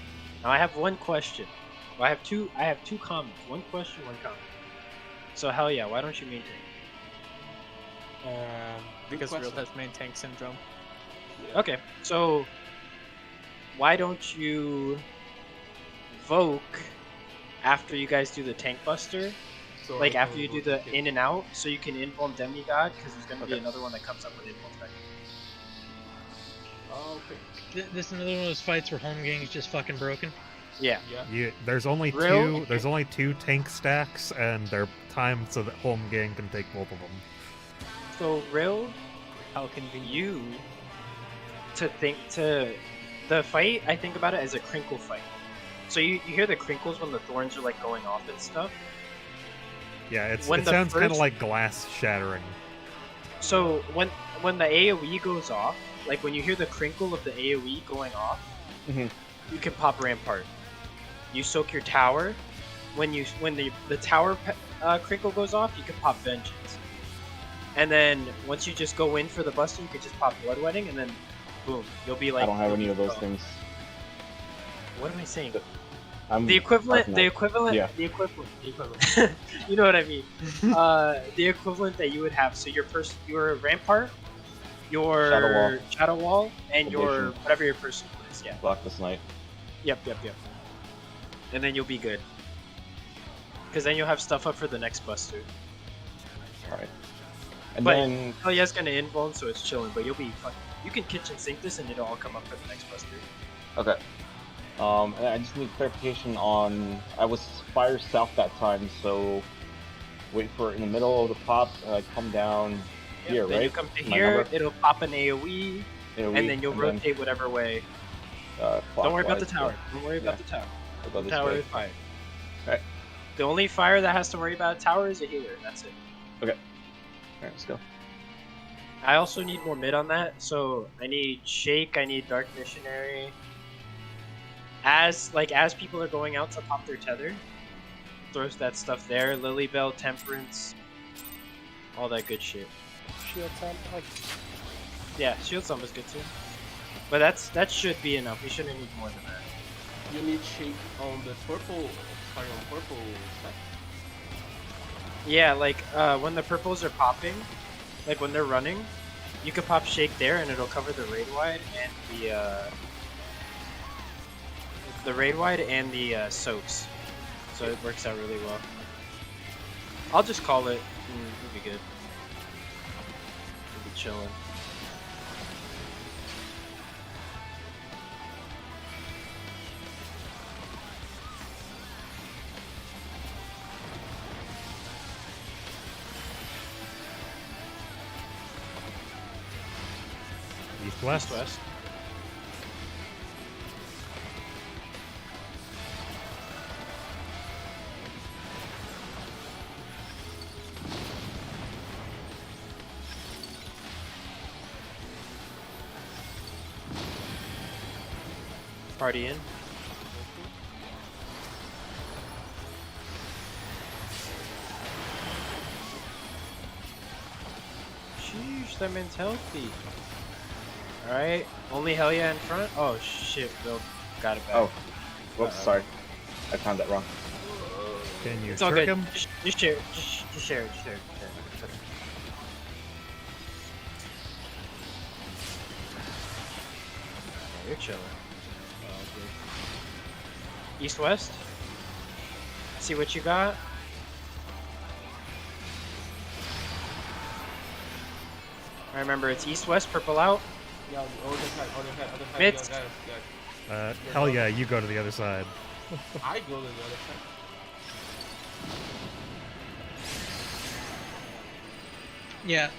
Now I have one question. Well, I have two comments. One question, one comment. So hell yeah, why don't you maintain? Because Real has main tank syndrome. Okay, so why don't you Voke after you guys do the tank buster? So Like I after can you do vote, the okay. in and out, so you can invuln Demigod, because there's gonna be Okay. another one that comes up with invuln Demigod. Oh, okay. This is another one of those fights where home gang is just fucking broken. Yeah. Yeah. There's only Real? two tank stacks, and they're timed so that home gang can take both of them. So Rill, How convenient. you to the fight, I think about it as a crinkle fight. So you hear the crinkles when the thorns are like going off and stuff. Yeah, it When the sounds kind of first- like glass shattering. So when the AoE goes off, like when you hear the crinkle of the AoE going off, Mhm. you can pop Rampart. You soak your tower. When the tower crinkle goes off, you can pop Vengeance. And then once you just go in for the buster, you can just pop Bloodwetting, and then boom, you'll be like. I don't have you'll any be of those go. things. What am I saying? I'm The equivalent, Dark the Knight. equivalent, Yeah. the equivalent. You know what I mean? The equivalent that you would have. So your Rampart, your Shadow Wall, and your Foundation. whatever your person is. Yeah. Block this night. Yep. And then you'll be good. Because then you'll have stuff up for the next buster. Alright. And But- then Oh yeah, it's gonna invuln, so it's chilling. But you'll be fucking. You can kitchen sink this, and it'll all come up for the next buster. okay. And I just need clarification on I was fire south that time, so wait for it in the middle of the pop, come down here, then right? you come to My here, number? it'll pop an AoE, AoE, and then you'll rotate whatever way. Don't worry about the clockwise, tower. Don't worry about Yeah. the tower. so go The this tower way. is fire. Alright. The only fire that has to worry about a tower is a healer. That's it. Alright, let's go. I also need more mid on that, so I need Shake, I need Dark Missionary. As people are going out to pop their tether, throws that stuff there. Lilybell, Temperance, all that good shit. Shield time, like Yeah, shield sum is good too. But that should be enough. We shouldn't need more than that. You need shake on the purple. Sorry, on purple set. Yeah, like when the purples are popping, like when they're running, you could pop shake there and it'll cover the raid wide and the raid wide and the soaks. So it works out really well. I'll just call it. It'll be good. We'll be chilling. East-west. East-west. Party in. Sheesh, that man's healthy. Alright, only hell yeah in front? Oh shit, Will got it back. Oh, whoops, sorry. I timed that wrong. Can you It's all trick good. him? Just share it. Just share it. Just share it. Yeah, you're chilling. East west. See what you got. Remember, it's east west, purple out. Yeah, other side, other side, other side. Mitz. Guys. Hell yeah, you go to the other side. I go to the other side. Yeah.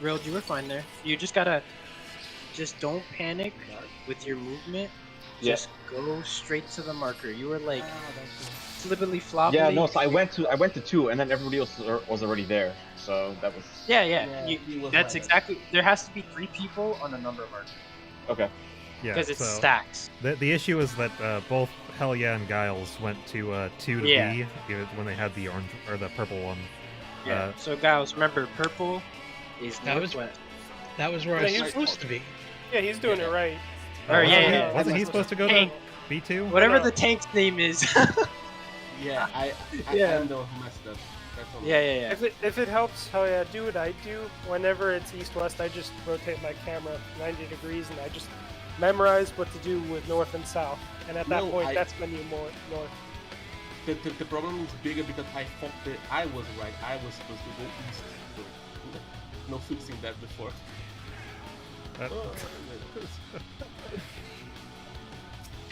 Real, you were fine there. You just gotta, just don't panic with your movement. Yeah. Just go straight to the marker. You were like flippantly floppily. Yeah, no. So I went to 2, and then everybody else was already there. So that was. Yeah. He was That's right. exactly. There has to be 3 people on a number marker Okay. Yeah, because it's so stacks. the issue is that both Hell yeah and Giles went to 2 to Yeah. B when they had the orange or the purple one. Yeah. So guys, remember, purple is That was- northwest. That was where I Yeah, was he's- supposed to be. yeah, he's doing it right. Or, yeah. Wasn't he supposed to go to Tank. B2? Whatever No. the tank's name is. Yeah, I Yeah. am the one who messed up. That's all. yeah. If it helps, hell yeah, do what I do. Whenever it's east-west, I just rotate my camera 90 degrees and I just memorize what to do with north and south. And at that No, point, I- that's when you more north. The problem is bigger because I thought that I was right. I was supposed to go east. So, no fixing that before. Oh,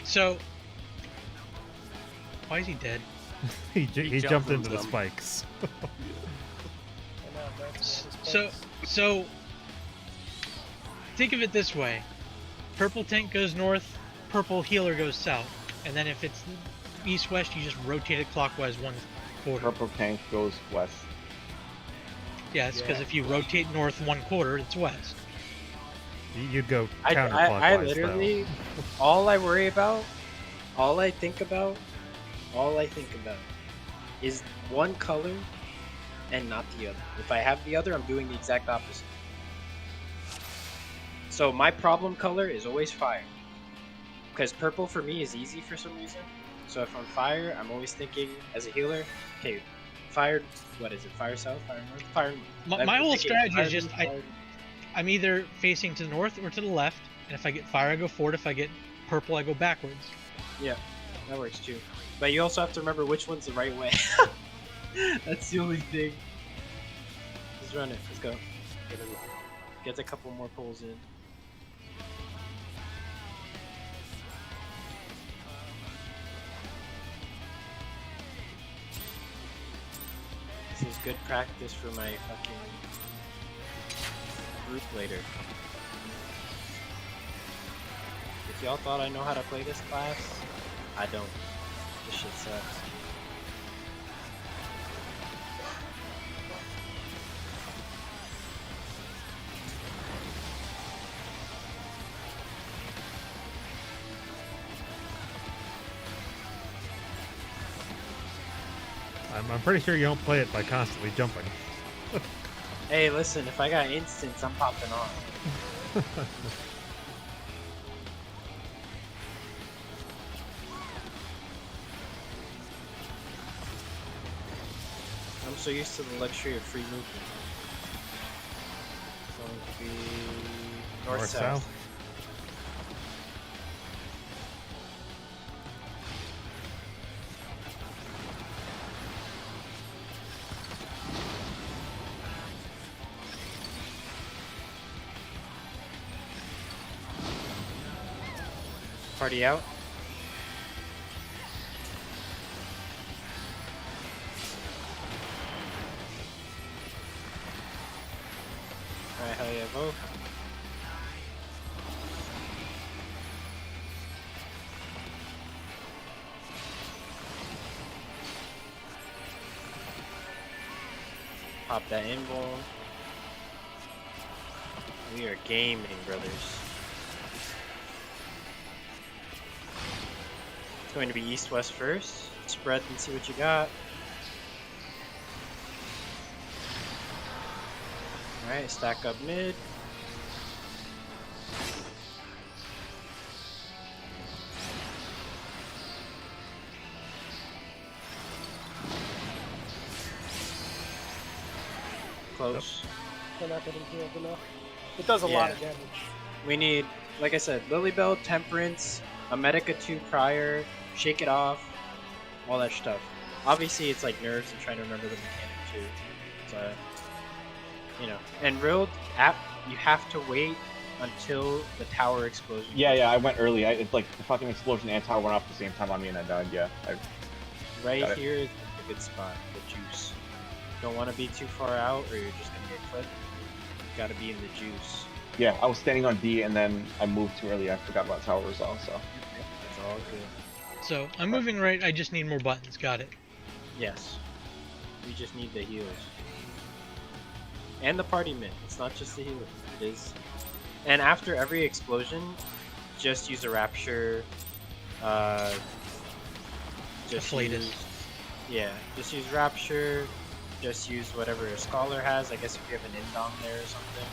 So, why is he dead? he jumped jumped from into the them. spikes. And now that's So, think of it this way: purple tank goes north, purple healer goes south, and then if it's east-west, you just rotate it clockwise 1 quarter. Purple tank goes west. Yeah, it's because if you rotate north 1 quarter, it's west. You'd go I counterclockwise. literally, all I worry about, all I think about is one color and not the other. If I have the other, I'm doing the exact opposite. So my problem color is always fire. Because purple for me is easy for some reason. So if I'm fire, I'm always thinking as a healer, okay, fire, what is it? Fire south, fire north, fire north. My I'm whole thinking strategy fire is just north, fire- I'm either facing to the north or to the left, and if I get fire, I go forward. If I get purple, I go backwards. Yeah, that works too. But you also have to remember which one's the right way. That's the only thing. Let's run it. Let's go. Get a couple more pulls in. This is good practice for my fucking group later. If y'all thought I know how to play this class, I don't. This shit sucks. I'm pretty sure you don't play it by constantly jumping. Hey, listen, if I got instants, I'm popping on. I'm so used to the luxury of free movement. It's going to be north-south. Party out. Alright, hell yeah, vote. Pop that invul. We are gaming, brothers. It's going to be east-west first. Spread and see what you got. Alright, stack up mid. Close. They're not getting healed enough. It does a lot of damage. We need, like I said, Lilybell, Temperance, a Medica 2 prior, Shake It Off, all that stuff. Obviously, it's like nerves and trying to remember the mechanic too. So, you know, and Rild app, you have to wait until the tower explosion. Yeah, I went early. It's like the fucking explosion and tower went off at the same time on me and I died. Yeah. Right here is a good spot, the juice. Don't want to be too far out or you're just gonna get clipped. You gotta be in the juice. Yeah, I was standing on D and then I moved too early. I forgot about tower as well, so. It's all good. So I'm moving right. I just need more buttons. Got it. Yes. We just need the healers. And the party mid. It's not just the healers. It is. And after every explosion, just use a rapture. Just use, yeah, just use rapture. Just use whatever a scholar has. I guess if you have an indom there or something.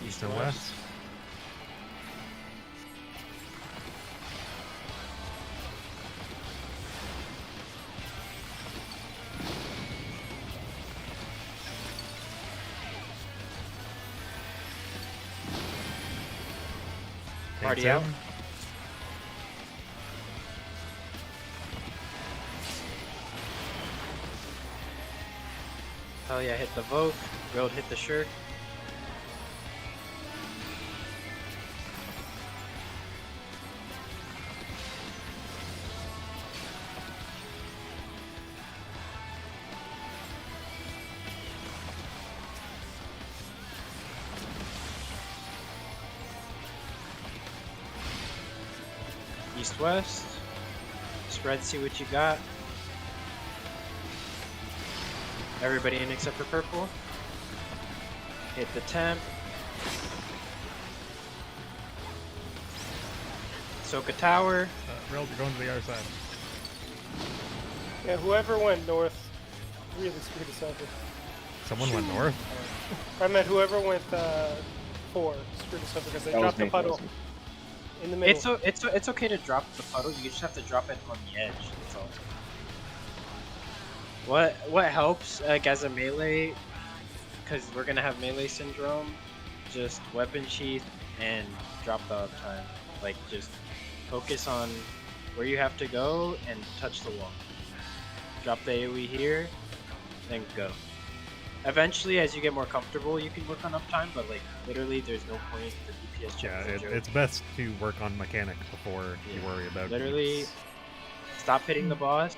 East or west? Party out. Hell yeah, hit the Vogue. Road hit the shirt. East-west. Spread, see what you got. Everybody in except for purple. Hit the temp. Soka tower. Rel, you're going to the other side. Yeah, whoever went north really screwed us over. Someone went north? I meant whoever went 4 screwed us over because they dropped the puddle in the middle. It's okay to drop the puddle. You just have to drop it on the edge. That's all. What helps as a melee, because we're gonna have melee syndrome. Just weapon sheath and drop the uptime. Like just focus on where you have to go and touch the wall. Drop the AoE here, then go. Eventually, as you get more comfortable, you can work on uptime, but like literally, there's no point. The DPS check Yeah, is a joke. it's best to work on mechanic before you Yeah. worry about Literally, beats. stop hitting the boss.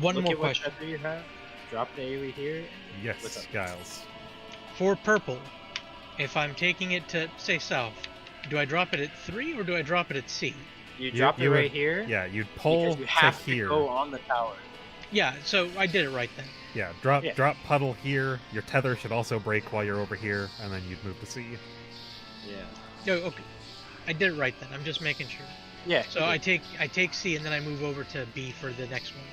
One Look more at what question. feather you have. Drop the AoE here. What's Yes, up? Giles. For purple, if I'm taking it to, say, south, do I drop it at 3 or do I drop it at C? You drop it you right would- here. Yeah, you'd pull Because you have to here. go on the tower. Yeah, so I did it right then. Yeah, Yeah. drop puddle here. Your tether should also break while you're over here, and then you'd move to C. Yeah. Oh, okay. I did it right then. I'm just making sure. Yeah. So I take C and then I move over to B for the next one.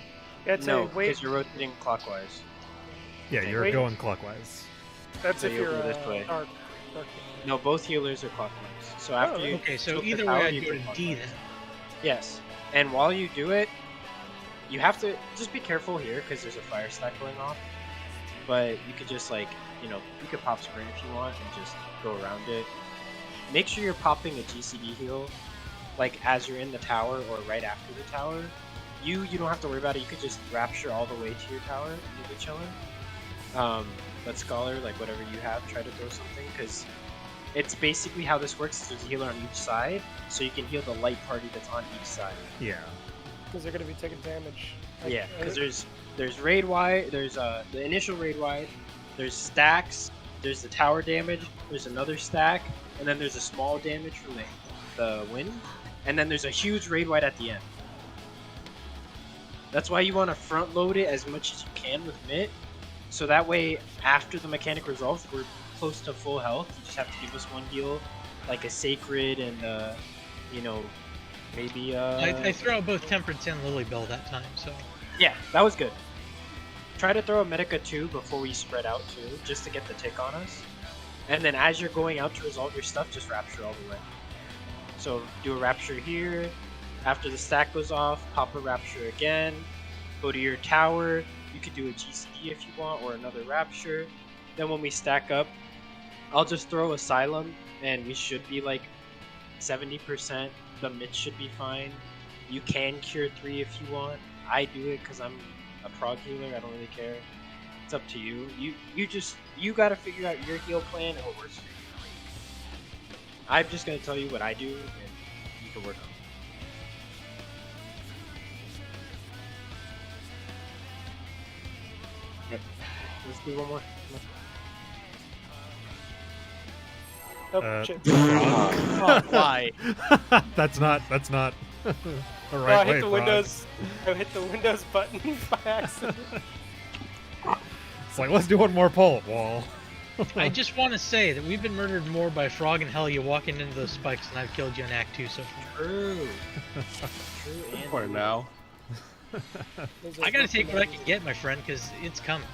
That's No, a wait. because you're rotating clockwise. Yeah, Okay, you're wait. going clockwise. That's So if you'll you're go this way. dark. No, both healers are clockwise. So after you Okay, so tilt the either tower, way you I'd go to clockwise. D then. Yes. And while you do it, you have to just be careful here because there's a fire stack going off. But you could just like, you could pop sprint if you want and just go around it. Make sure you're popping a GCD heal, like as you're in the tower or right after the tower. You don't have to worry about it. You could just rapture all the way to your tower and you'll be chilling. But Scholar, like whatever you have, try to throw something because it's basically how this works. Is there's a healer on each side, so you can heal the light party that's on each side. Yeah. Because they're going to be taking damage. Yeah, because there's raid wide, there's the initial raid wide, there's stacks, there's the tower damage, there's another stack, and then there's a small damage from the wind, and then there's a huge raid wide at the end. That's why you want to front load it as much as you can with Mitt, so that way after the mechanic resolves, we're close to full health. You just have to give us one heal, like a sacred and maybe I threw out both Temperance and Lily Bell that time, so. Yeah, that was good. Try to throw a Medica too before we spread out too, just to get the tick on us. And then as you're going out to resolve your stuff, just Rapture all the way. So do a Rapture here. After the stack goes off, pop a Rapture again. Go to your tower. You could do a GCD if you want, or another Rapture. Then when we stack up, I'll just throw Asylum, and we should be like 70%. The mid should be fine. You can cure 3 if you want. I do it because I'm a prog healer. I don't really care. It's up to you. You gotta figure out your heal plan and what works for you. I'm just gonna tell you what I do, and you can work on it. Yep. Let's do one more. Oh, shit. Oh, why? That's not the Oh, right I way, hit the Frog. Windows. I hit the Windows button by accident. It's like, let's do one more pull, Wall. I just want to say that we've been murdered more by Frog and Helya walking into those spikes than I've killed you in Act 2 so far. True. True and For now. I gotta take what I can get, my friend, because it's coming.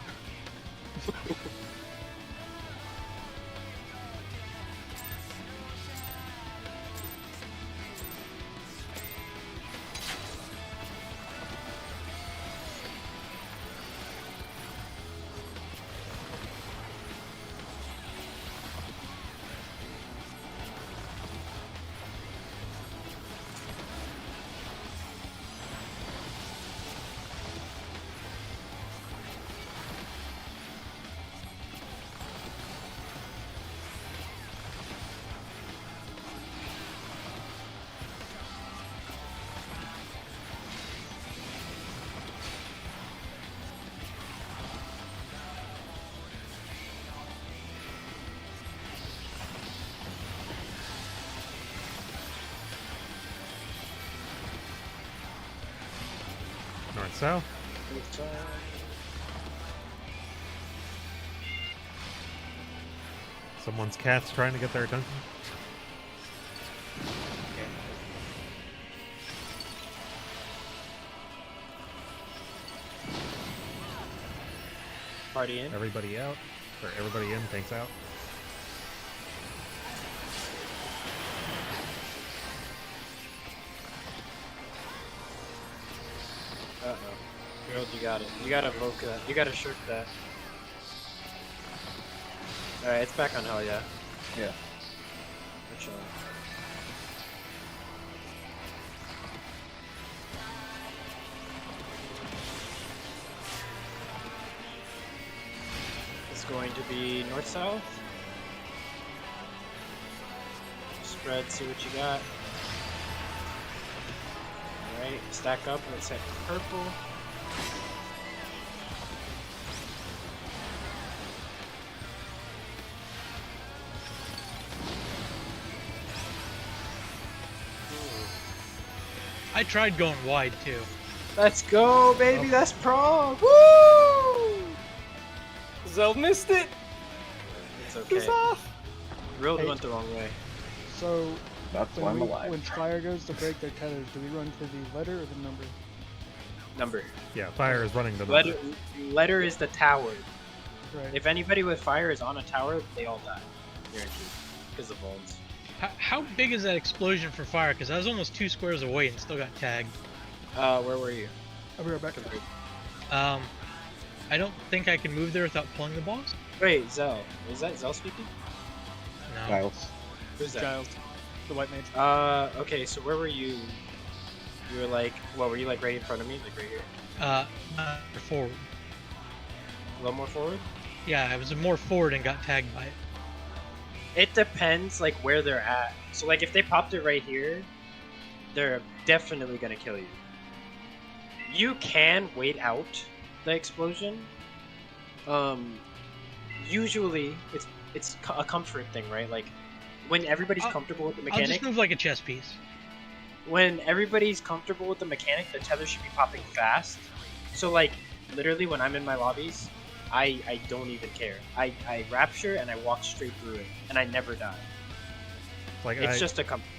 North south. Someone's cat's trying to get their attention. Party in. Everybody out. Or everybody in, thanks out. Uh-oh. Gerald, you got it. You gotta evoke that. You gotta shirk that. Alright, it's back on hell, yeah. Yeah. We're chilling. It's going to be north-south. Spread, see what you got. Alright, stack up, let's hit purple. I tried going wide too. Let's go, baby, that's prom! Woo! Zell missed it. It's okay. He's off. Road Hey. went the wrong way. So That's why I'm alive. when fire goes to break their tethers, do we run for the letter or the number? Number. Yeah, fire is running the Letter, letter is the tower. Right. If anybody with fire is on a tower, they all die. Guaranteed. Because of bones. How big is that explosion for fire? Because I was almost 2 squares away and still got tagged. Where were you? I'll be right back. I don't think I can move there without pulling the boss. Wait, Zell. Is that Zell speaking? No. Giles. Who's that? Giles, the white mage. Okay, so where were you? You were like, what, were you like right in front of me? Like right here? Forward. A little more forward? Yeah, I was more forward and got tagged by it. It depends, like, where they're at. So, like, if they popped it right here, they're definitely gonna kill you. You can wait out the explosion. Usually, it's a comfort thing, right? Like, when everybody's comfortable with the I'll just mechanic, move like a chess piece. when everybody's comfortable with the mechanic, the tether should be popping fast. So, like, literally, when I'm in my lobbies, I don't even care. I rapture and I walk straight through it, and I never die. Like It's just a comfort.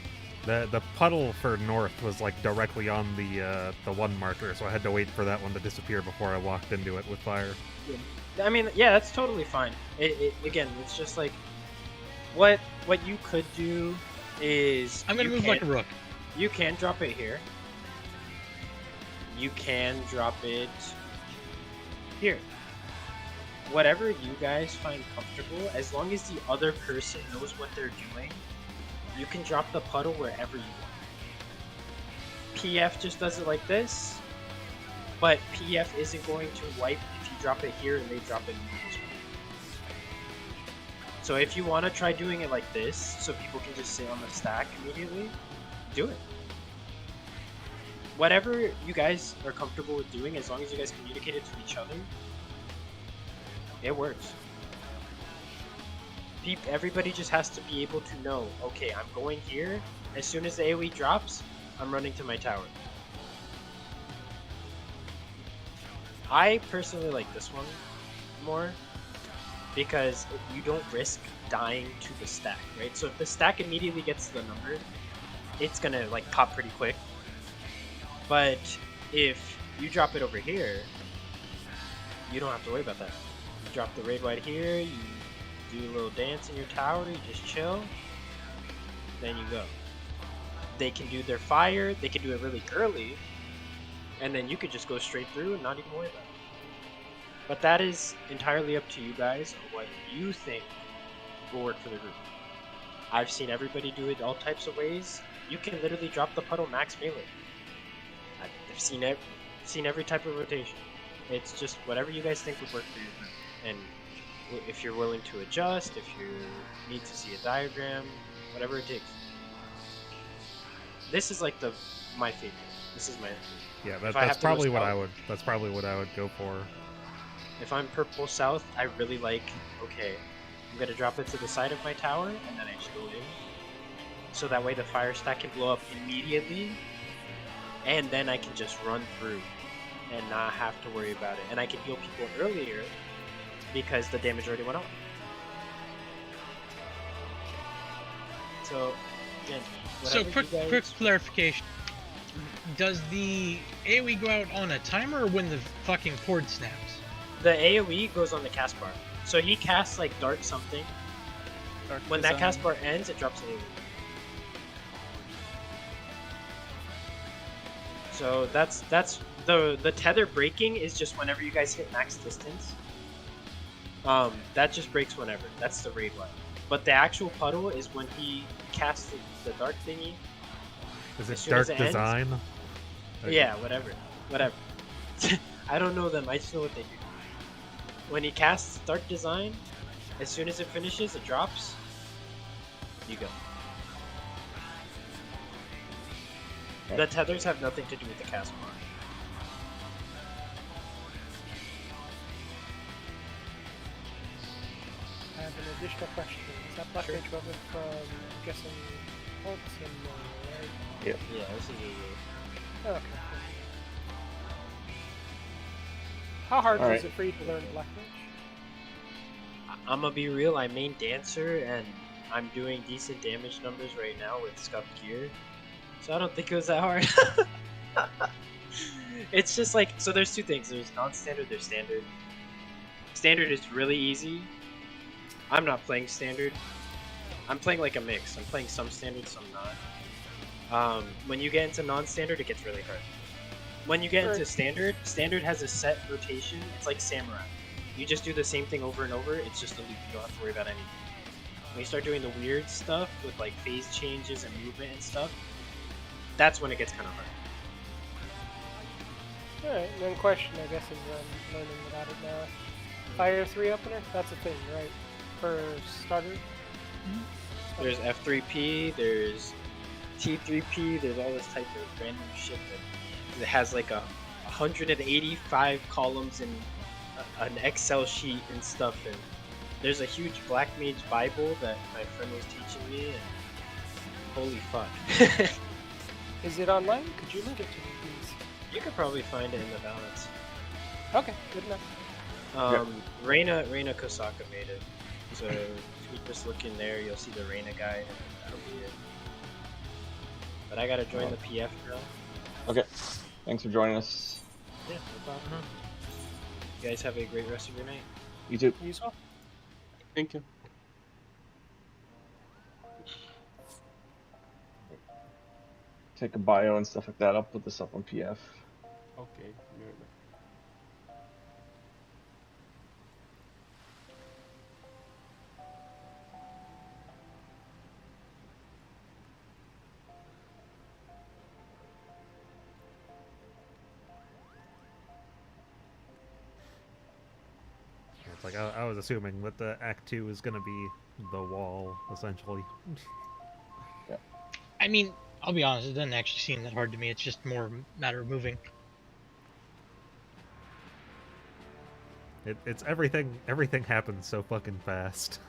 the puddle for north was like directly on the one marker, so I had to wait for that one to disappear before I walked into it with fire. I mean, yeah, that's totally fine. Again, it's just like what you could do is I'm gonna move like a rook. You can drop it here. You can drop it here. Whatever you guys find comfortable, as long as the other person knows what they're doing, you can drop the puddle wherever you want. PF just does it like this, but PF isn't going to wipe if you drop it here and they drop it in this one. So if you want to try doing it like this, so people can just sit on the stack immediately, do it. Whatever you guys are comfortable with doing, as long as you guys communicate it to each other, it works. Everybody just has to be able to know, okay, I'm going here. As soon as the AoE drops, I'm running to my tower. I personally like this one more because you don't risk dying to the stack, right? So if the stack immediately gets to the number, it's gonna like pop pretty quick. But if you drop it over here, you don't have to worry about that. You drop the raid wide here, you do a little dance in your tower, you just chill, then you go. They can do their fire, they can do it really early, and then you could just go straight through and not even worry about it. But that is entirely up to you guys on what you think will work for the group. I've seen everybody do it all types of ways. You can literally drop the puddle max melee. I've seen every type of rotation. It's just whatever you guys think would work for you. And if you're willing to adjust, if you need to see a diagram, whatever it takes. This is like my favorite. This is my Yeah, If I have that's to probably go what I south- would. That's probably what I would go for. If I'm purple south, I really like, okay, I'm gonna drop it to the side of my tower, and then I just go in. So that way the fire stack can blow up immediately, and then I can just run through and not have to worry about it. And I can heal people earlier because the damage already went off. So, again, So whatever you guys- quick clarification. Does the AoE go out on a timer or when the fucking cord snaps? The AoE goes on the cast bar. So he casts like dark something. Dark When that design. cast bar ends, it drops an AoE. So that's the tether breaking is just whenever you guys hit max distance. That just breaks whenever. That's the raid one. But the actual puddle is when he casts the dark thingy. Is As it soon dark as it ends- design? Yeah, whatever. I don't know them. I just know what they do. When he casts dark design, As soon as it finishes, it drops. You go. The tethers have nothing to do with the cast mark. I have an additional question. Is that Black Sure. Mage weapon from, I'm guessing, Hulks and right? Yep. Yeah, this is a Okay. Cool. How hard All is right. it for you to learn Black Mage? I'm gonna be real, I main dancer and I'm doing decent damage numbers right now with scuffed gear. So I don't think it was that hard. It's just like, so there's two things. There's non-standard, there's standard. Standard is really easy. I'm not playing standard. I'm playing like a mix. I'm playing some standard, some not. When you get into non-standard, it gets really hard. When you get into standard, standard has a set rotation. It's like samurai. You just do the same thing over and over. It's just a loop. You don't have to worry about anything. When you start doing the weird stuff with like phase changes and movement and stuff, that's when it gets kind of hard. Alright, and then question, I guess, is learning about it now. Fire 3 opener? That's a thing, right? For starters? There's F3P, there's T3P, there's all this type of random shit that has like 185 columns in an Excel sheet and stuff, and there's a huge Black Mage Bible that my friend was teaching me, and holy fuck. Is it online? Could you link it to me, please? You could probably find it in the balance. Okay, good enough. Reina Kosaka made it. So if you just look in there, you'll see the Reina guide, and that'll be it. But I gotta join the PF now. Okay. Thanks for joining us. Yeah, no problem. You guys have a great rest of your night. You too. You saw? Thank you. Take a bio and stuff like that. I'll put this up on PF. Okay. It's like I was assuming that the Act 2 is going to be the wall, essentially. I mean, I'll be honest, it doesn't actually seem that hard to me. It's just more a matter of moving. It's everything. Everything happens so fucking fast.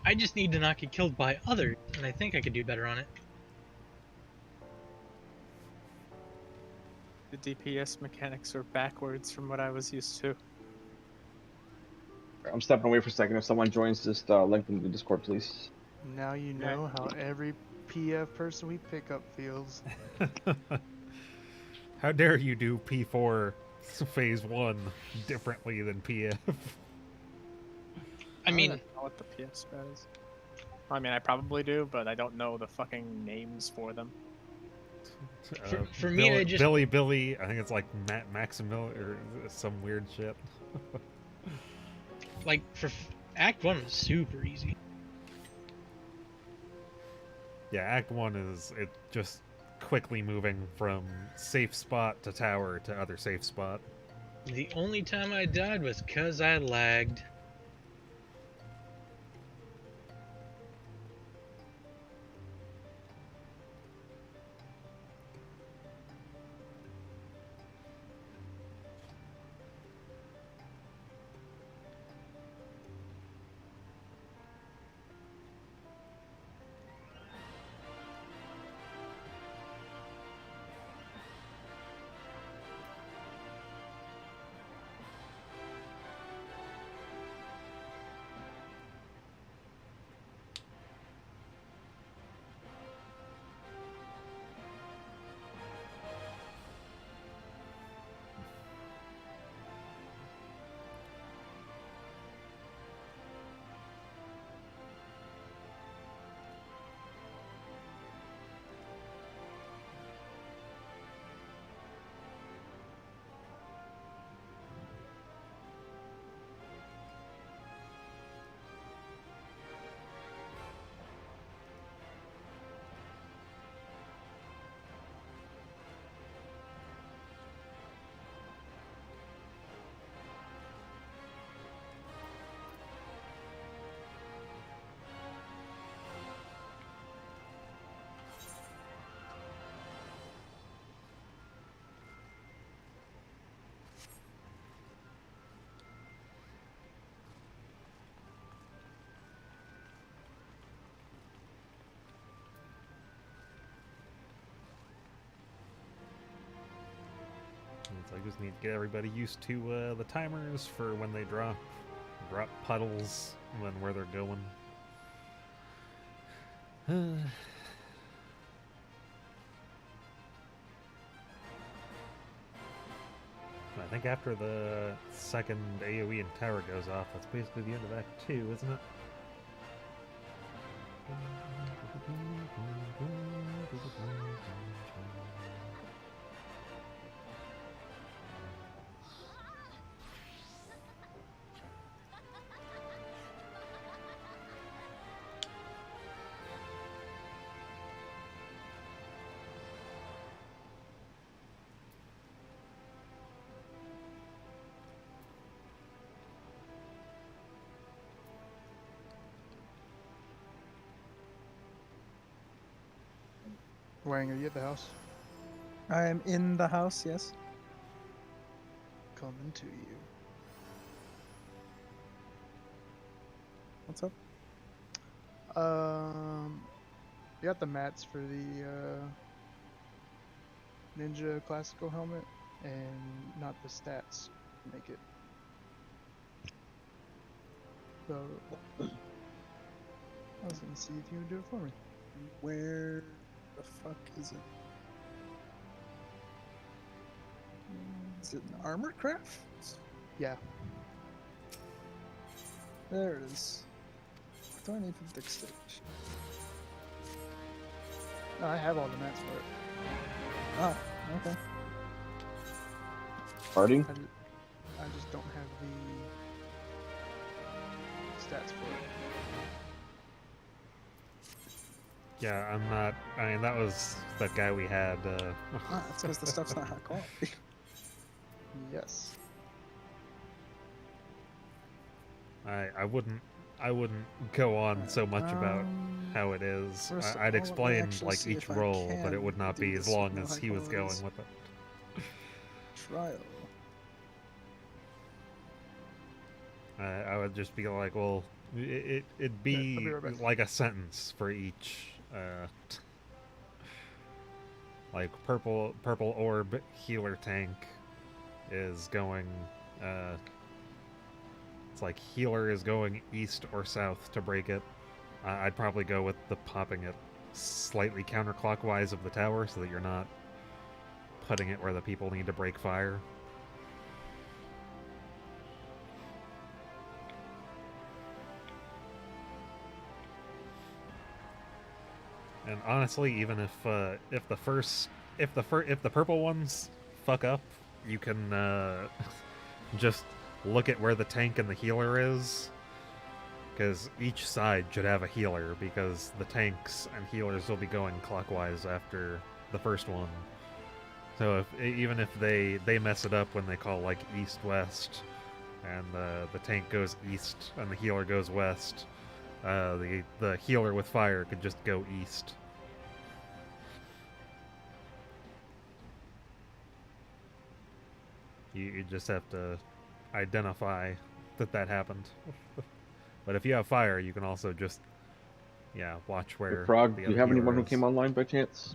I just need to not get killed by others, and I think I could do better on it. The DPS mechanics are backwards from what I was used to. I'm stepping away for a second. If someone joins, just link them to the Discord, please. Now you know how every PF person we pick up feels. How dare you do P4 Phase 1 differently than PF? I mean, don't know what the PS is. I mean, I probably do, but I don't know the fucking names for them. For me, I just... Billy, I think it's like Maximil or some weird shit. Like, for Act 1 was super easy. Yeah, Act 1 is it just quickly moving from safe spot to tower to other safe spot. The only time I died was 'cause I lagged. So I just need to get everybody used to the timers for when they drop puddles, and then where they're going. I think after the second AoE and tower goes off, that's basically the end of Act 2, isn't it? Wang, are you at the house? I'm in the house, yes. Coming to you. What's up? You got the mats for the Ninja Classical helmet, and not the stats to make it. So I was gonna see if you would do it for me. Where the fuck is it? Is it an armor craft? Yeah. There it is. What do I need for dexterity? No, I have all the mats for it. Oh, okay. Farting? I just don't have the stats for it. Yeah, I'm not. I mean, that was the guy we had. Ah, it's because the stuff's not high quality. Yes. I wouldn't go on so much about how it is. first of I'd all, let me explain actually like see each if I role, but it can would not do be as this with long no as high he was going qualities. with it. Trial. I would just be like, well, it'd I'll be be right back. like a sentence for each. Like purple orb healer tank is going. It's like healer is going east or south to break it. I'd probably go with the popping it slightly counterclockwise of the tower so that you're not putting it where the people need to break fire. And honestly, even if the purple ones fuck up, you can just look at where the tank and the healer is, because each side should have a healer, because the tanks and healers will be going clockwise after the first one. So even if they mess it up when they call like east-west, and the tank goes east and the healer goes west, the healer with fire could just go east. You just have to identify that happened. But if you have fire, you can also just, watch where Frog, the do you other have healer anyone who is. came online by chance?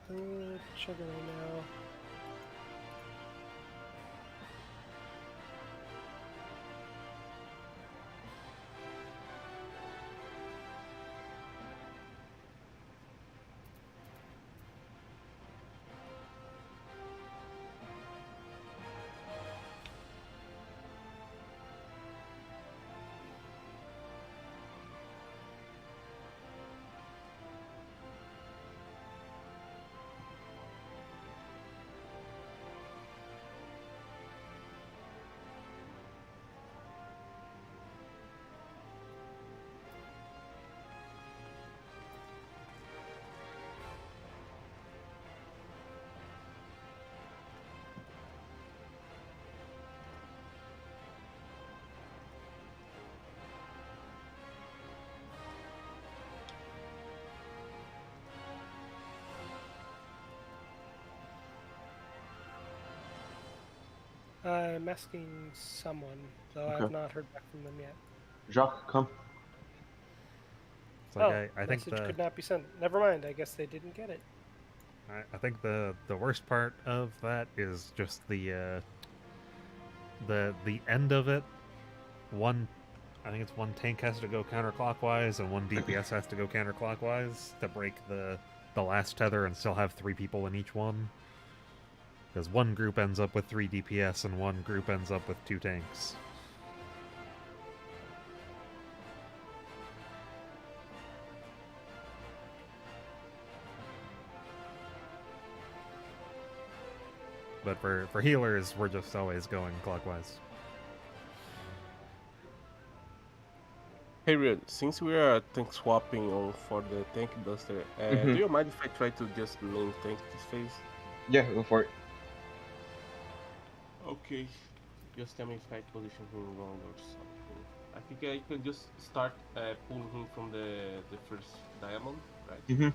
Checking right now. I'm asking someone, though I have Okay. not heard back from them yet. Jacques, come. It's like, I think message could not be sent. Never mind. I guess they didn't get it. I think the worst part of that is just the end of it. One, I think it's one tank has to go counterclockwise and one DPS has to go counterclockwise to break the last tether and still have 3 people in each one. Because one group ends up with 3 DPS and one group ends up with 2 tanks. But for healers, we're just always going clockwise. Hey, Red, since we are tank swapping on for the tank buster, Mhm. do you mind if I try to just main tank this phase? Yeah, go for it. Okay. Just tell me if I position him wrong or something. I think I can just start pulling him from the first diamond, right? Mm-hmm.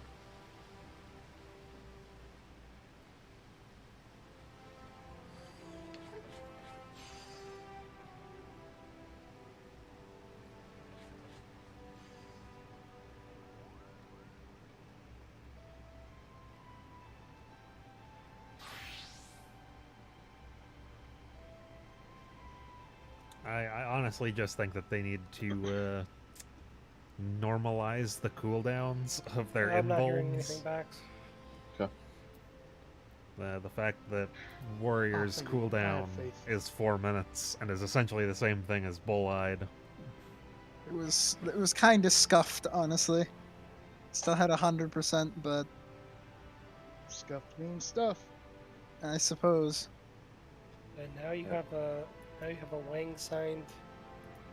I honestly just think that they need to normalize the cooldowns of their I'm not hearing anything invulns. back. The fact that Warrior's thank you. I cooldown have faith. is 4 minutes and is essentially the same thing as Bull-Eyed. It was kind of scuffed, honestly. Still had 100%, but Scuffed means stuff. I suppose. And now you have a Wang signed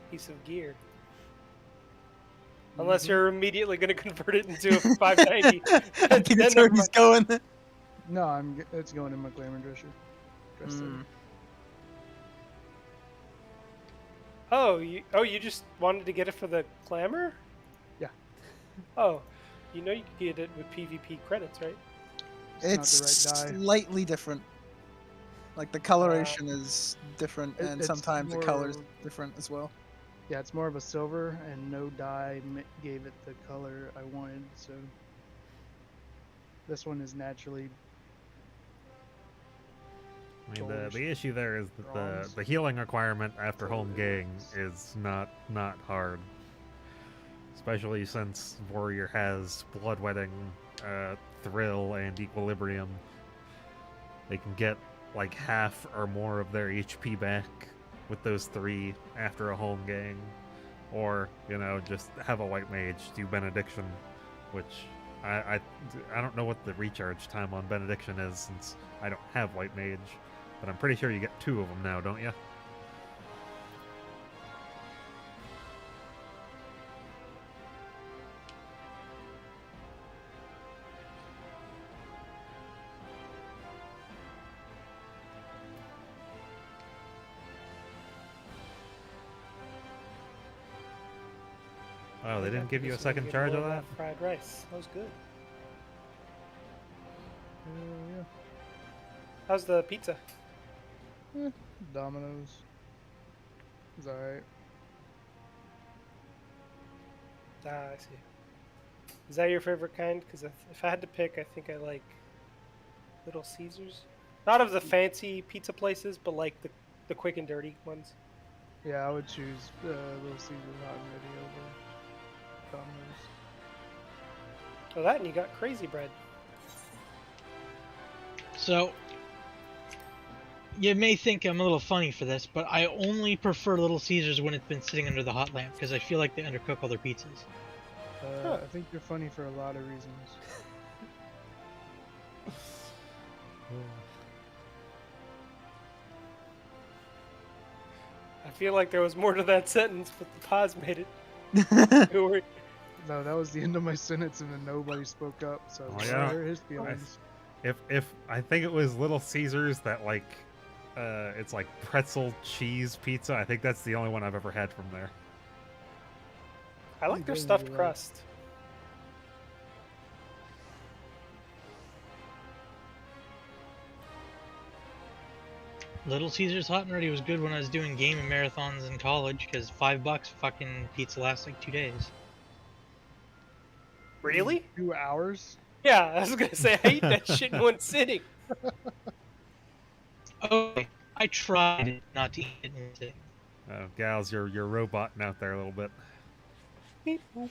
piece of gear. Unless you're immediately going to convert it into a 590. I think Then that's never where he's mind. going. No, it's going in my glamour dresser. Dress Hmm. Oh, you just wanted to get it for the glamour? Yeah. Oh, you know you could get it with PvP credits, right? It's not the right dye. slightly different. Like the coloration is different, and it's sometimes the color's more- different as well. Yeah, it's more of a silver, and no dye gave it the color I wanted, so this one is naturally. I mean, Gold, the issue there is that bronze. the healing requirement after home gang is not hard. Especially since Warrior has Bloodwetting, Thrill, and Equilibrium. They can get like half or more of their HP back with those 3 after a home gang. Or, you know, just have a White Mage do Benediction, which I don't know what the recharge time on Benediction is since I don't have White Mage, but I'm pretty sure you get 2 of them now, don't you? Oh, they didn't give you a Just wanna second get charge more on that? Fried rice. That was good. Yeah. How's the pizza? Domino's. It's alright. Ah, I see. Is that your favorite kind? Because if I had to pick, I think I like Little Caesars. Not of the fancy pizza places, but like the quick and dirty ones. Yeah, I would choose Little Caesar hot and ready over Domino's. Oh, that and you got crazy bread. So, you may think I'm a little funny for this, but I only prefer Little Caesars when it's been sitting under the hot lamp because I feel like they undercook all their pizzas. I think you're funny for a lot of reasons. I feel like there was more to that sentence, but the pause made it. Don't worry. No, that was the end of my sentence, and then nobody spoke up, so Oh, I yeah. hurt his feelings. If I think it was Little Caesars that like it's like pretzel cheese pizza. I think that's the only one I've ever had from there. I like their doing stuffed really well. crust. Little Caesars Hot and Ready was good when I was doing gaming marathons in college because $5 fucking pizza lasts like 2 days. Really? 2 hours? Yeah, I was gonna say I eat that shit in one sitting. Okay, I tried not to eat it in one sitting. Gals, you're roboting out there a little bit. Beep, boop.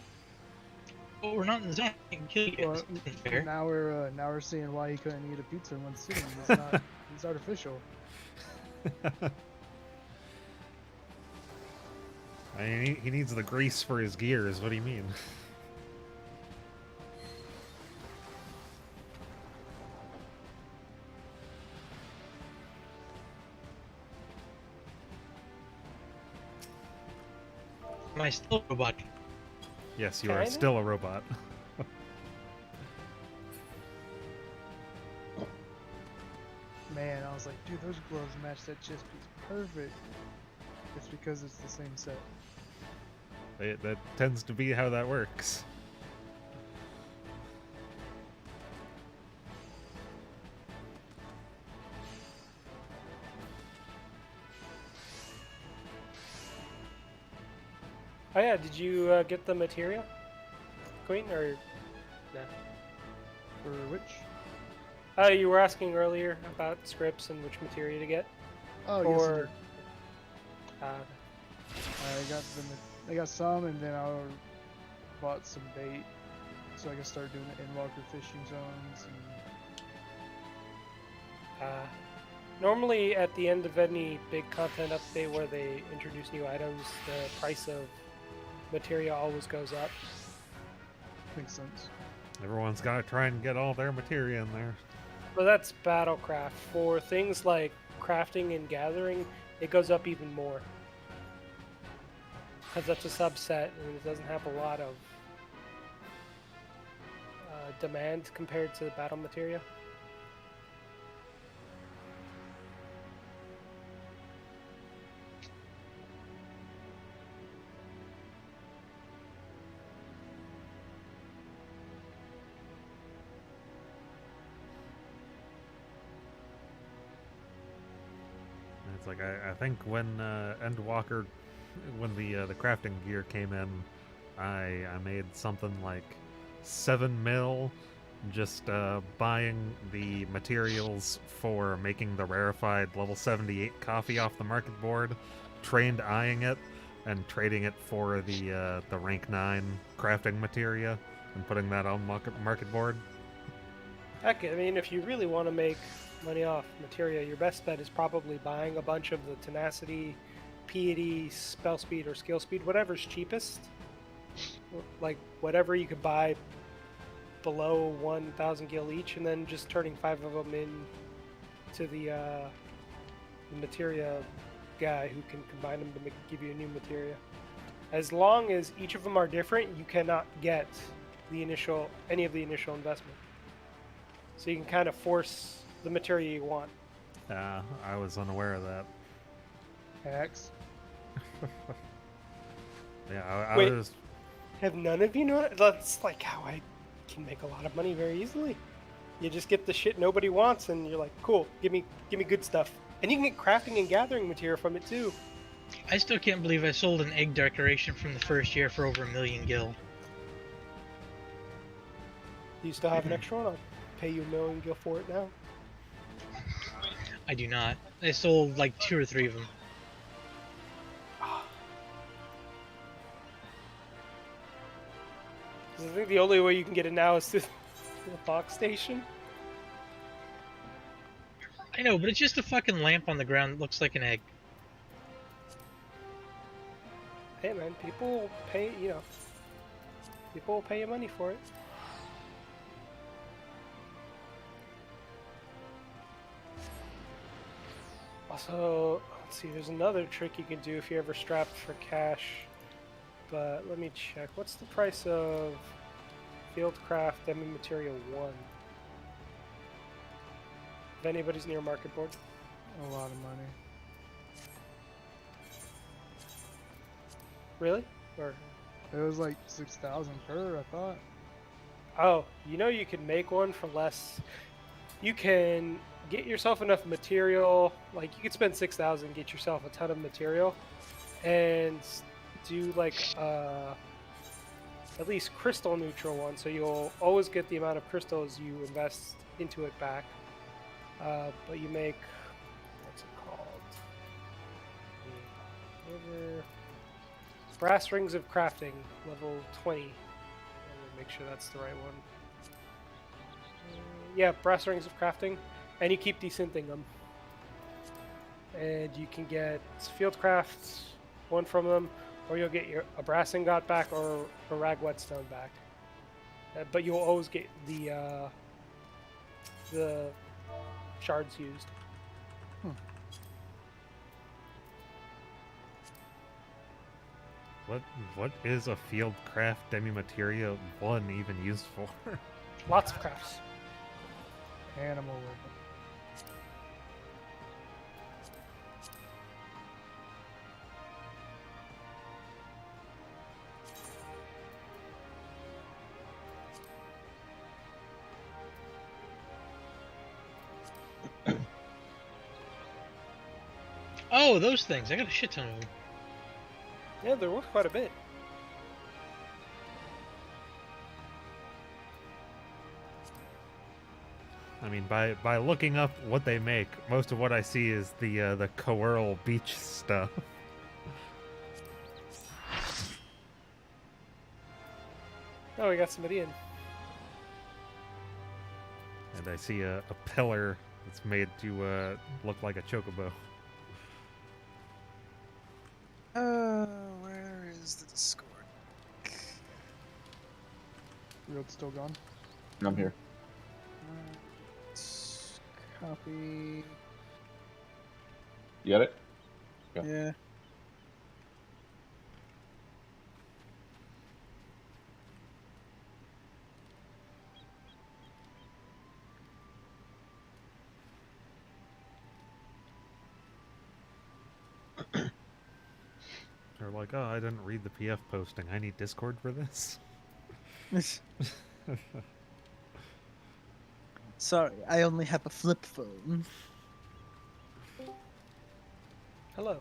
Well, we're not in the zone. I can kill you. Well, This isn't fair. now we're seeing why he couldn't eat a pizza in one sitting. He's not. He's artificial. I mean, he needs the grease for his gears. What do you mean? Am I still a robot? Yes, you are Kinda? still a robot. Man, I was like, dude, those gloves match that chest piece perfect. It's because it's the same set. That tends to be how that works. Oh yeah, did you get the materia, Queen, or no? For which? Oh, you were asking earlier about scripts and which materia to get. Oh, yes, I Or did. I got some, and then I bought some bait, so I can start doing the Endwalker fishing zones. And normally at the end of any big content update where they introduce new items, the price of materia always goes up. makes sense. Everyone's got to try and get all their materia in there. But that's Battlecraft. For things like crafting and gathering, it goes up even more. Because that's a subset and it doesn't have a lot of demand compared to the battle materia. It's like I think when Endwalker, when the crafting gear came in, I made something like 7 mil just buying the materials for making the rarefied level 78 coffee off the market board, trained eyeing it, and trading it for the rank 9 crafting materia and putting that on market board. Heck, I mean, if you really want to make money off materia, your best bet is probably buying a bunch of the tenacity, piety, spell speed, or skill speed, whatever's cheapest. Like whatever you could buy below 1,000 gil each, and then just turning 5 of them in to the materia guy who can combine them to give you a new materia. As long as each of them are different, you cannot get any of the initial investment. So you can kind of force the materia you want. I was unaware of that. Hacks. Yeah, I Wait. was. Have none of you know? That's like how I can make a lot of money very easily. You just get the shit nobody wants, and you're like, cool, give me good stuff. And you can get crafting and gathering material from it too. I still can't believe I sold an egg decoration from the first year for over 1 million gil. Do you still have an extra one? I'll pay you 1 million gil for it now. I do not. I sold like 2 or 3 of them. I think the only way you can get it now is through the box station. I know, but it's just a fucking lamp on the ground that looks like an egg. Hey man, people pay, people will pay you money for it. Also, let's see, there's another trick you can do if you're ever strapped for cash. But let me check. What's the price of Fieldcraft Demi Material 1? If anybody's near market board. A lot of money. Really? Or It was like 6,000 per, I thought. oh, you can make one for less. You can get yourself enough material. Like you could spend 6,000, get yourself a ton of material, and do like at least crystal neutral one, so you'll always get the amount of crystals you invest into it back. But you make, what's it called? Over brass rings of crafting, level 20. Let me make sure that's the right one. Yeah, brass rings of crafting, and you keep desynthing them. And you can get field crafts, one from them, or you'll get a brass ingot back or a rag whetstone back. But you'll always get the shards used. What is a field craft demi-materia 1 even used for? Lots of crafts. Animal weapon. Oh, those things. I got a shit ton of them. Yeah, they're worth quite a bit. I mean, by looking up what they make, most of what I see is the Coeurl beach stuff. Oh, we got somebody in. And I see a pillar that's made to look like a chocobo. Where is the Discord? Real's still gone. I'm here. Let's copy. You got it? Yeah. They're like, oh, I didn't read the PF posting. I need Discord for this. Sorry, I only have a flip phone. Hello.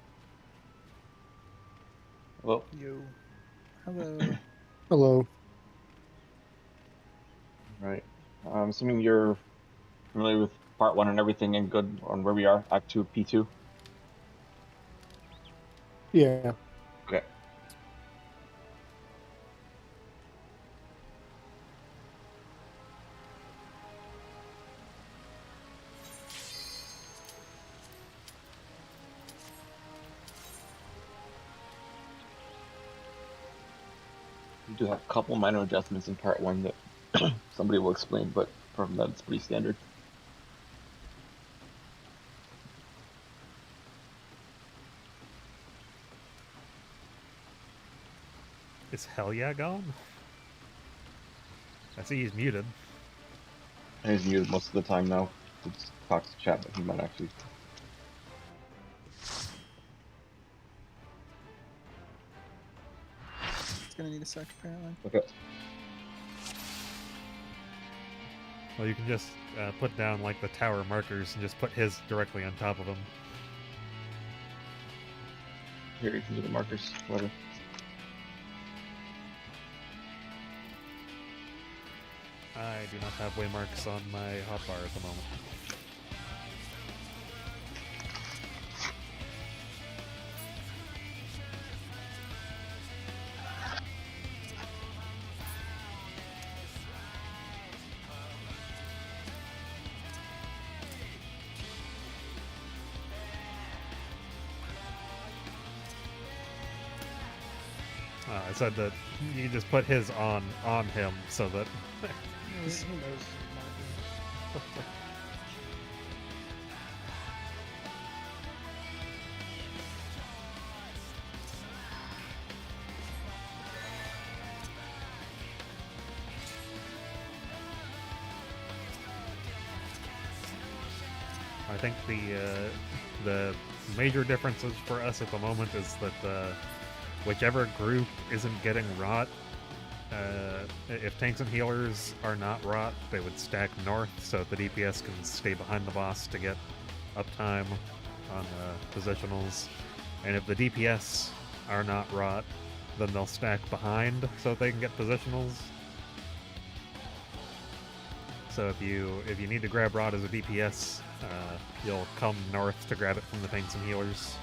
Well, Yo. Hello. Hello. right. I'm assuming you're familiar with part 1 and everything and good on where we are, Act 2, P2. Yeah. Okay. We do have a couple minor adjustments in part 1 that somebody will explain, but from that it's pretty standard. Is Hell Yeah gone? I see he's muted. And he's muted most of the time now. He just talks to chat, but he might actually. It's gonna need a sec, apparently. Okay. Well, you can just put down like the tower markers and just put his directly on top of him. Here, you can do the markers. Whatever. I do not have waymarks on my hotbar at the moment. I said that you just put his on him so that He knows marking. I think the major differences for us at the moment is that whichever group isn't getting rot, if tanks and healers are not rot, they would stack north so the DPS can stay behind the boss to get uptime on positionals. And if the DPS are not rot, then they'll stack behind so that they can get positionals. So if you need to grab Rod as a DPS, you'll come north to grab it from the tanks and healers.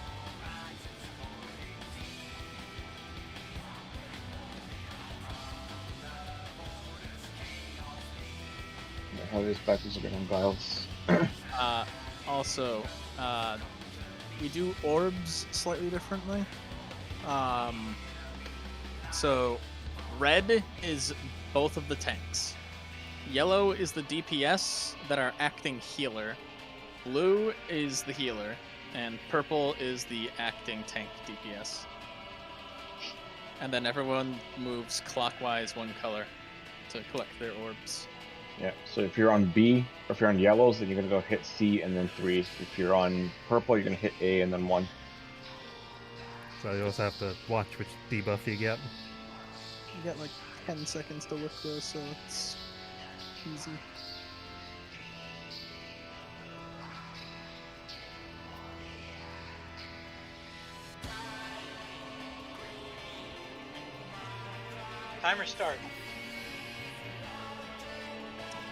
How these patches are getting vials. Also, we do orbs slightly differently. So, red is both of the tanks. Yellow is the DPS that are acting healer. Blue is the healer. And purple is the acting tank DPS. And then everyone moves clockwise one color to collect their orbs. Yeah, so if you're on B, or if you're on yellows, then you're gonna go hit C and then 3. If you're on purple, you're gonna hit A and then 1. So you also have to watch which debuff you get. You got like 10 seconds to look though, so it's easy. Timer start.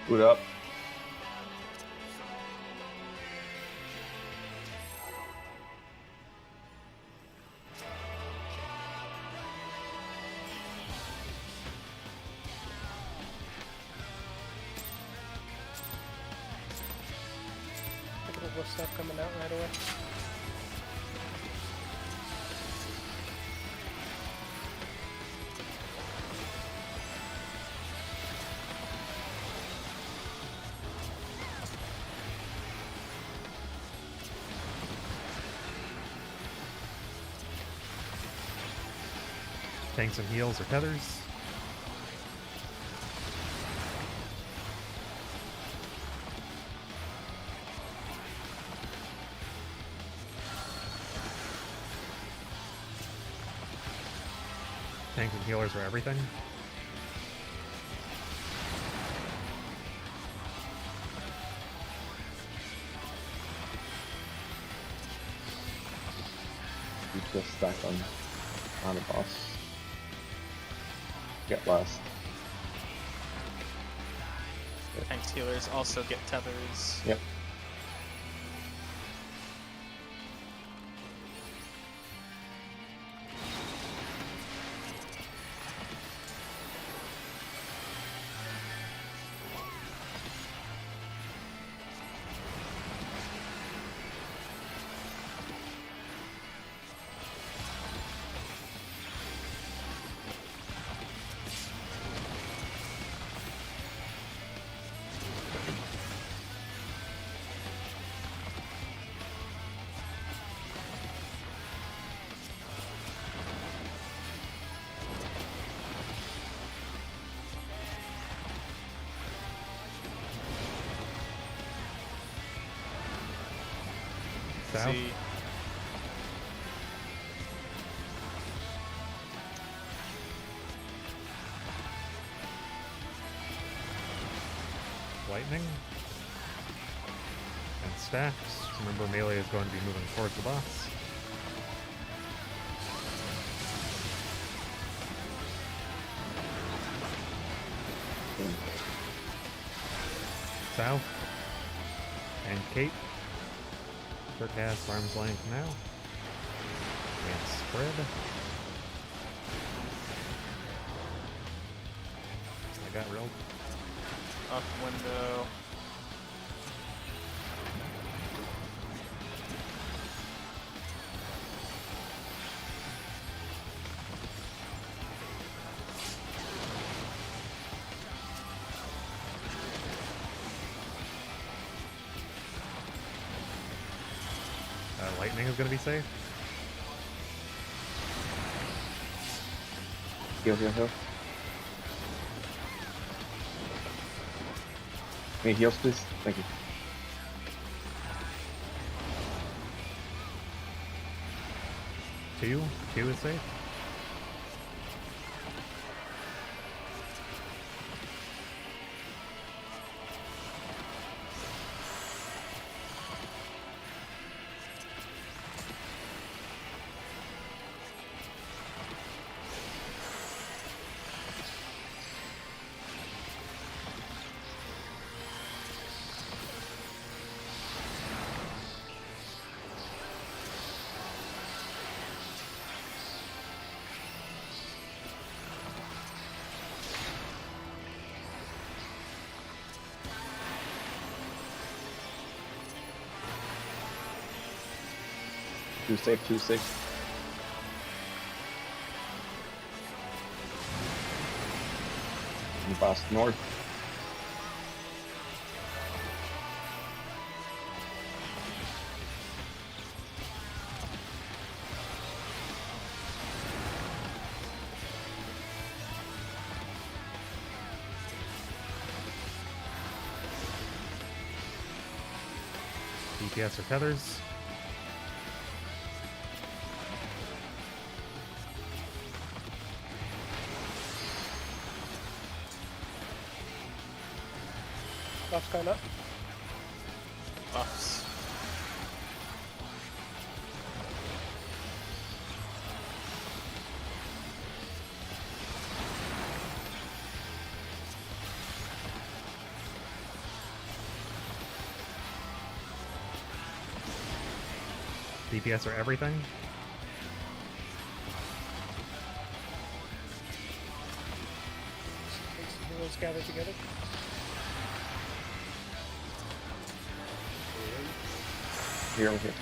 Boot up. Look at what's stuff coming out right away. Tanks and heals or tethers. Tanks and healers are everything. You just stack on the boss. Get last. Tanks healers also get tethers. Yep. South. See, Lightning. And stacks. Remember, melee is going to be moving towards the boss. South. And Kate. Cast arm's length now. And spread. I got real. up window. Lightning is going to be safe. Heal, heal, heal. Any heals, please? Thank you. Two is safe. Too safe, too safe. And fast north. DPS or feathers. Buff's going up. Buffs. DPS or everything. Make some heroes gather together. Here, over here.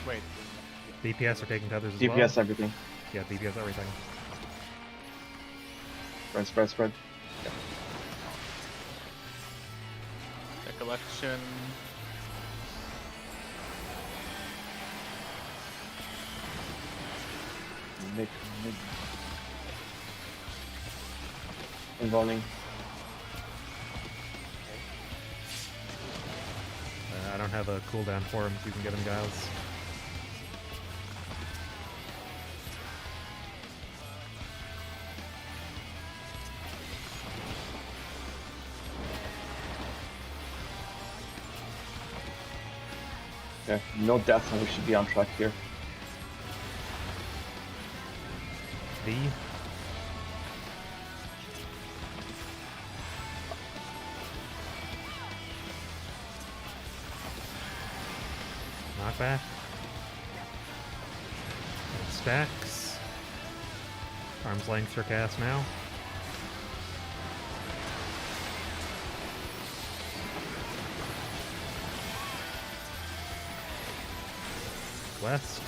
Wait. DPS are taking tethers as DPS well. everything. Yeah, DPS everything. Spread, spread, spread. Recollection. Mid. Involving. I don't have a cooldown for him, so you can get him, guys. Okay, no deaths, and we should be on track here. V. Knockback. Stacks. Arm's length for cast now. West.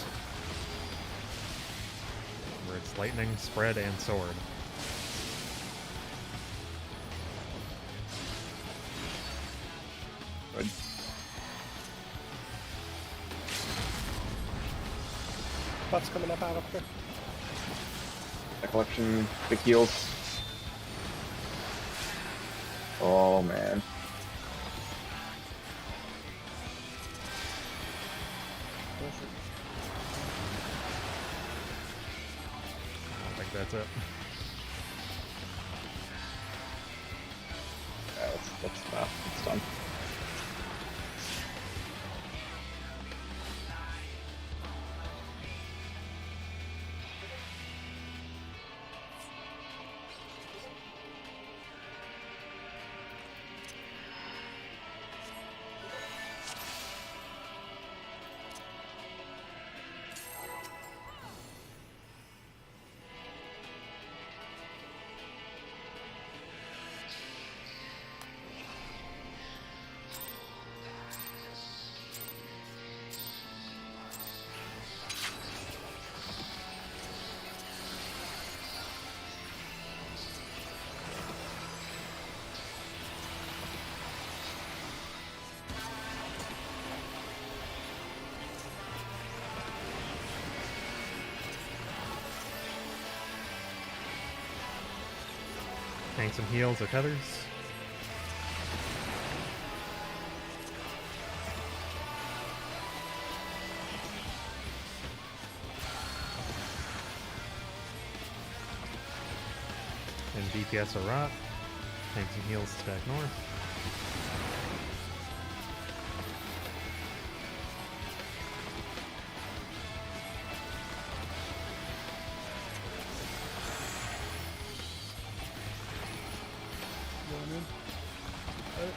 Where it's lightning, spread, and sword. Good. Buff's coming up out up there. A collection, big heals. Oh man. I think that's it. Yeah, it's done. Tanks and heals or tethers. And DPS or rot. Tanks and heals stack north. Going in. Alright.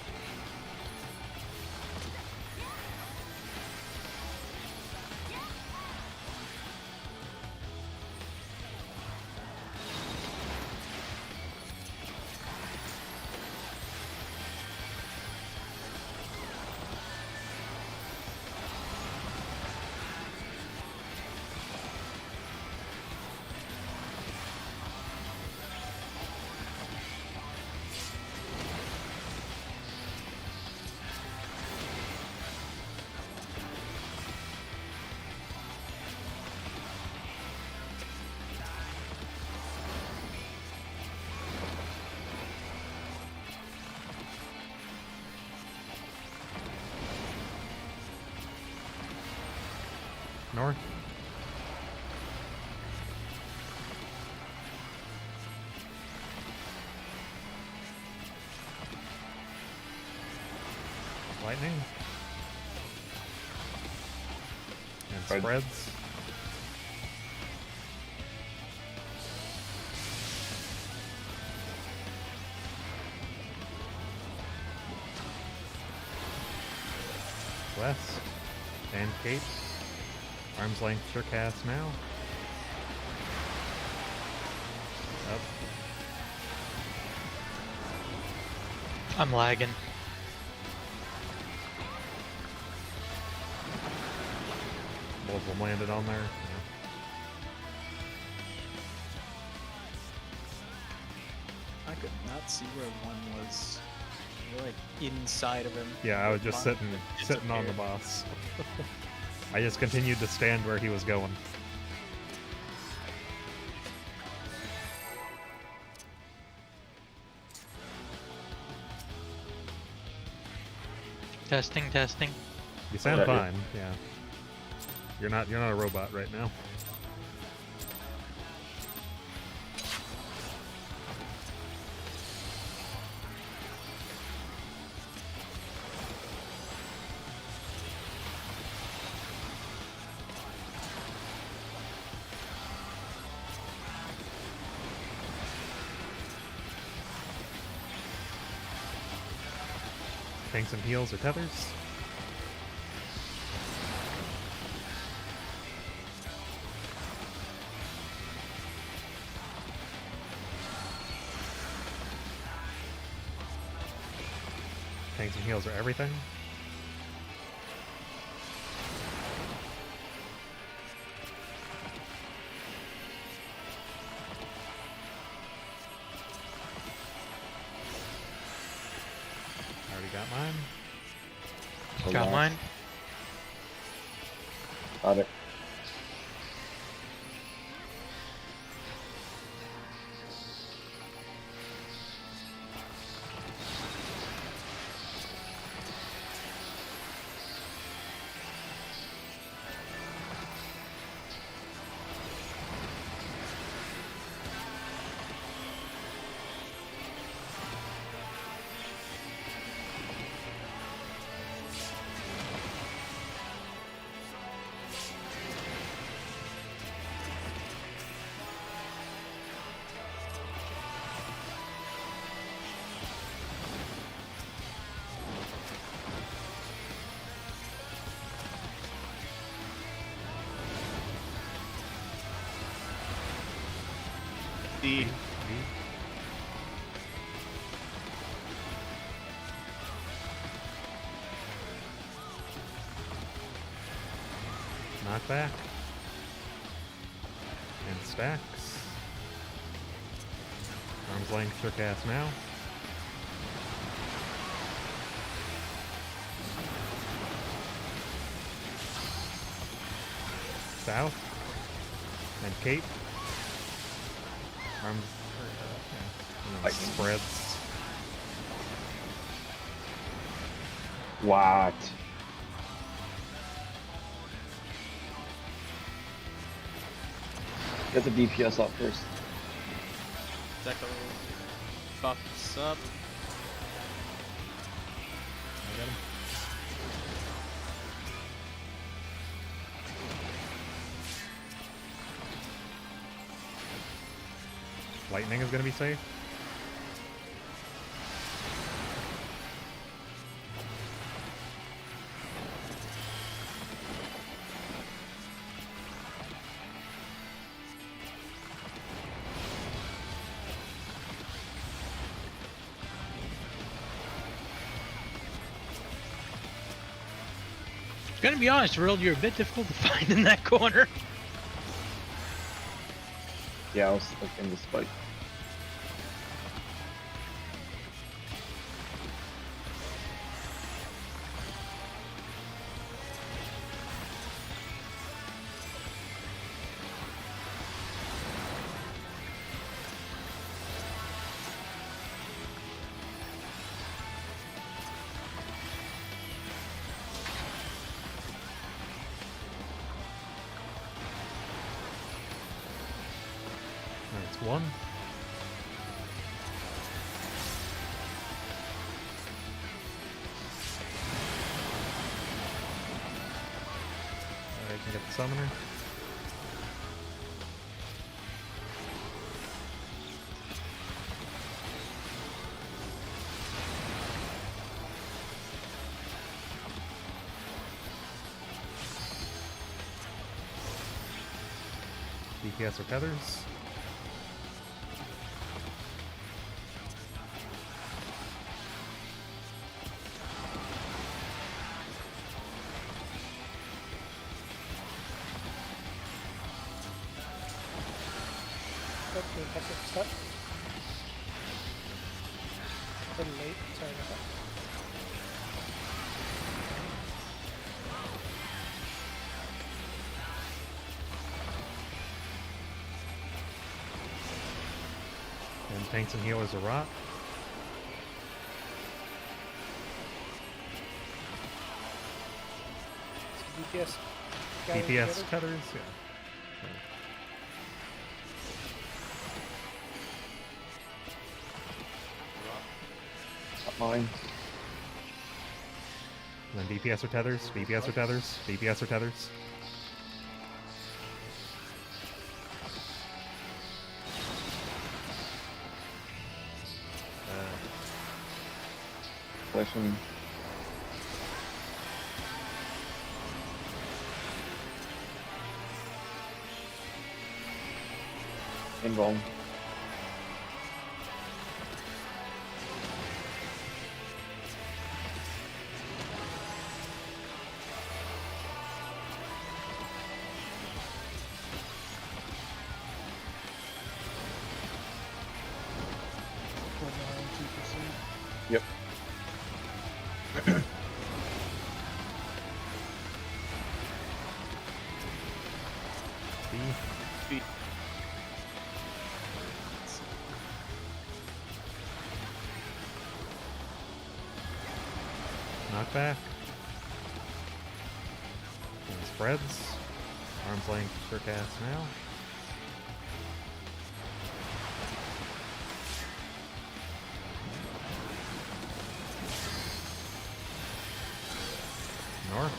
North. Lightning. And Spread. spreads. West. And Cape. Arm's length sure cast now. Up. I'm lagging. Both of them landed on there. I could not see where one was. They were, like inside of him. Yeah, I was just Fun. sitting on the Disappeared. boss. I just continued to stand where he was going. Testing, testing. You sound Yeah, fine. Yeah. You're not a robot right now. Tanks and heals or tethers. Tanks and heals are everything. Already got mine. Got mine. Got it. D. Knockback. And stacks. Arm's length sure cast now. South. And Cape. Arms. And then Lightning. spreads. What? Get the DPS up first. Deco buffs up. I got him. Lightning is going to be safe. Gonna be honest, World, you're a bit difficult to find in that corner. Yeah, I was like in this fight. 1. Alright, can get the summoner. DPS or tethers. That's the effective step. A little late, sorry about that. And tanks and healers are rot. So DPS. guy DPS together. tethers, yeah. Not mine. And then DPS or tethers, DPS or tethers, DPS or tethers. Flashing. Invuln. Put my own 2%. Yep. B. B. Knockback. And spreads. Arm's length for cast now. North.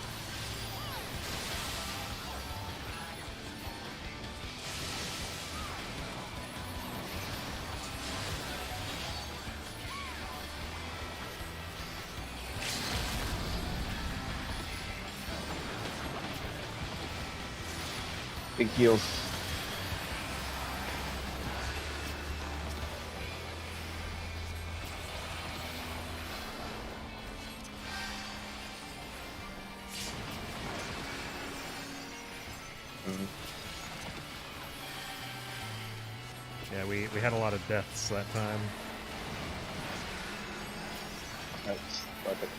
Big heals. Yeah, we had a lot of deaths that time. That's perfect.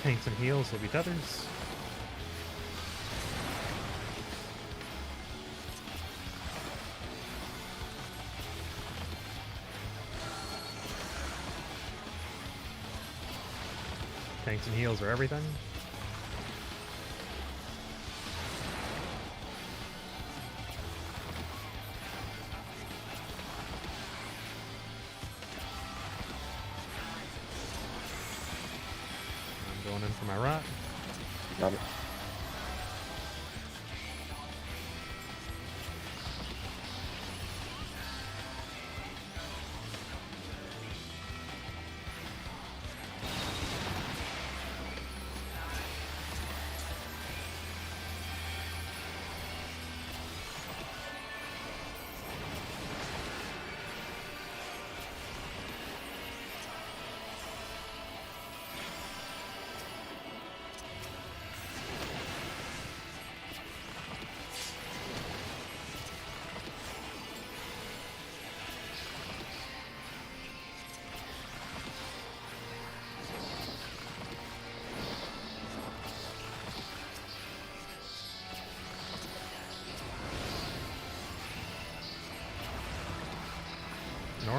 Tanks and heals will be tethers. Tanks and heals are everything. I'm going in for my rot. Got it.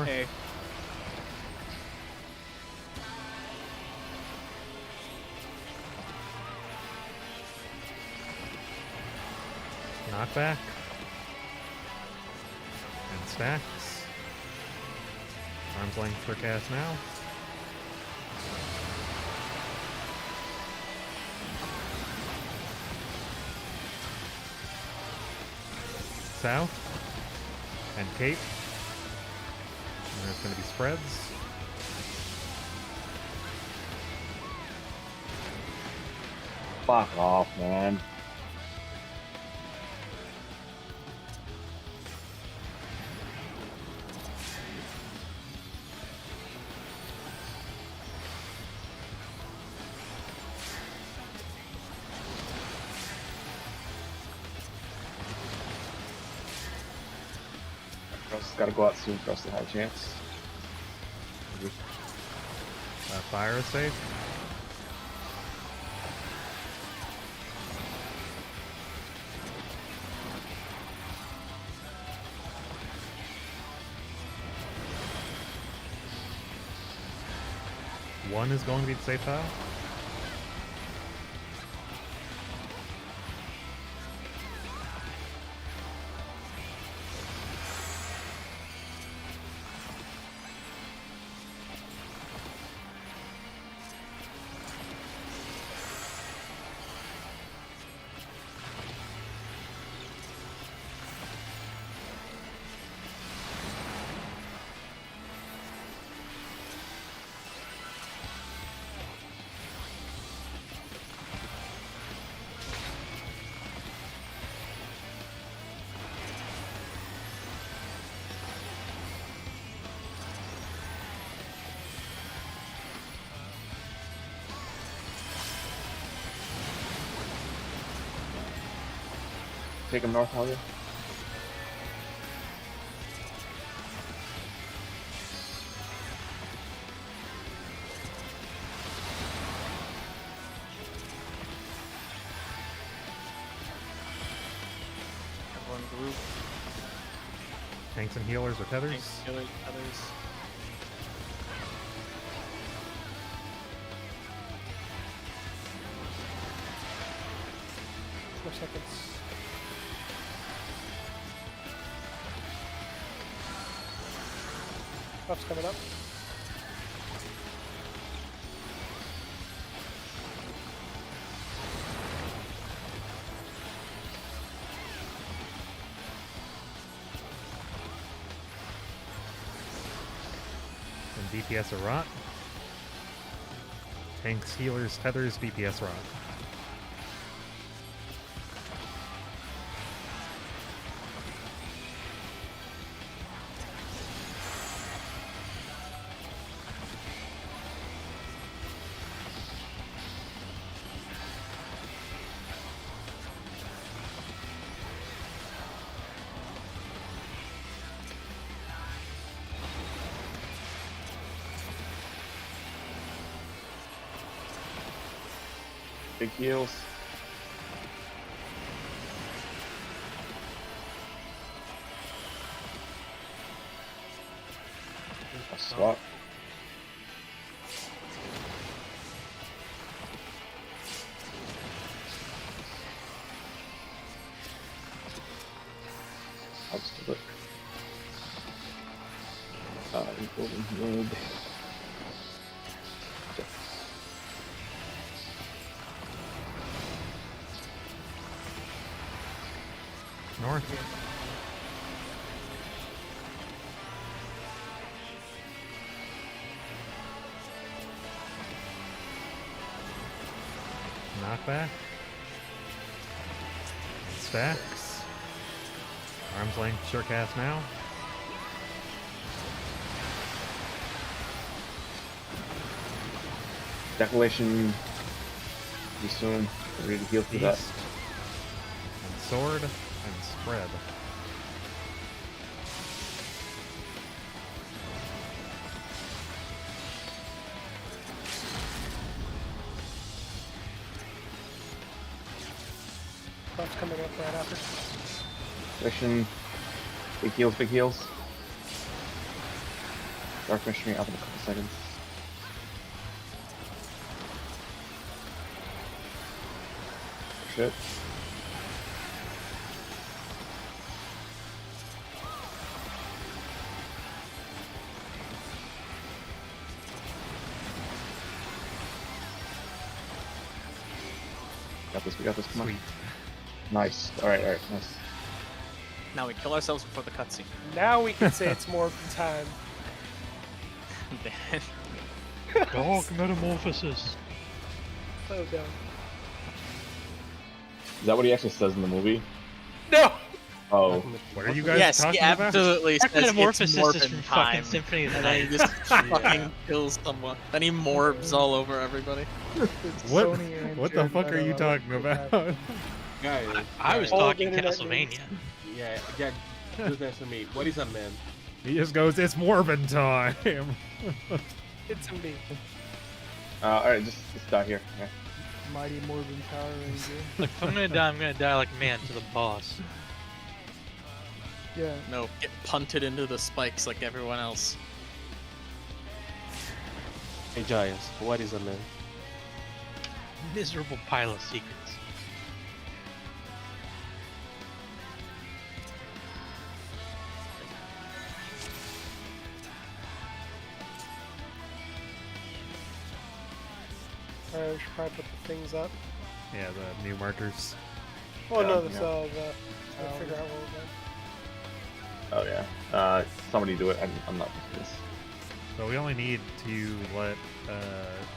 North. A. Knockback. And stacks. Arm's length for cast now. South. And Cape. And there's going to be spreads. Fuck off, man. Gotta go out soon for us to have a chance. Fire is safe. One is going to be the safe tile. Take him north, Helga. Everyone group. Tanks and healers or tethers. Tanks, healers, others. 4 seconds. Buff's coming up. And DPS or rot. Tanks, healers, tethers, DPS rot. Big heals. A swap. Helps to look. Golden mid. North. Knockback. Stacks. Arm's length, sure cast now. Declaration. Be soon. Ready to heal through that. East. And sword. And spread. Buff's coming up right after. Declaration. Big heals, big heals. Dark finishing up in a couple seconds. Shit. We got this, come on. Sweet. Nice. Alright, nice. Now we kill ourselves before the cutscene. Now we can say it's more time. Dog metamorphosis. So dumb. Is that what he actually says in the movie? No! Oh. What are you guys Yes, talking he about? absolutely Dark says it's metamorphosis is Morbin from time. fucking Symphony of the And then he Night. just fucking kills someone. Then he morbs all over everybody. It's What? Sony and What the Jared fuck are Leto, you I talking like that. about? Guys, I was All talking internet Castlevania. Yeah, just answer me. What is a man? He just goes, "It's Morbin time." It's a me. Alright, just die here. Yeah. Mighty Morbin Power Ranger. Look, if I'm gonna die like a man to the boss. Yeah. No, get punted into the spikes like everyone else. Hey Giants, what is a man? Miserable pile of secrets. Alright, we should probably put the things up. Yeah, the new markers. Oh no, Yeah. this I'll figure out what we're doing. Oh yeah. Somebody do it. I'm not doing this. So we only need to let.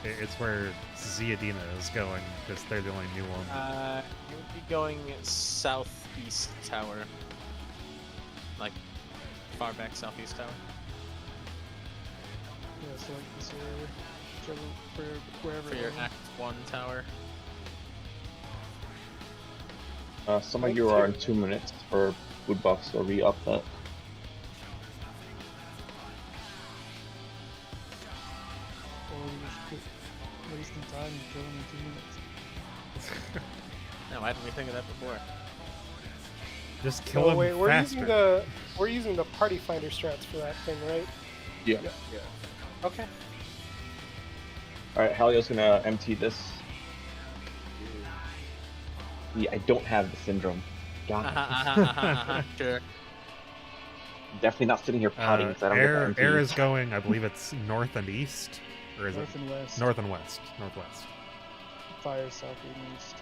It's where Ziadina is going because they're the only new one. You would be going southeast tower. Like, far back southeast tower. Yeah, so like this area. Wherever For your Act 1 tower. Some of you are in 2 minutes for food buffs, so re-up that. Or we just keep wasting time and killing in 2 minutes. No, why didn't we think of that before? Just kill Oh him wait, faster. we're using the party finder strats for that thing, right? Yeah. Okay. Alright, Halio's gonna empty this. Yeah, I don't have the syndrome. God. Sure. Definitely not sitting here pouting because I don't get Air, the empty. Air is going. I believe it's north and east, or is North it and west. north and west? Northwest. Fire south and east.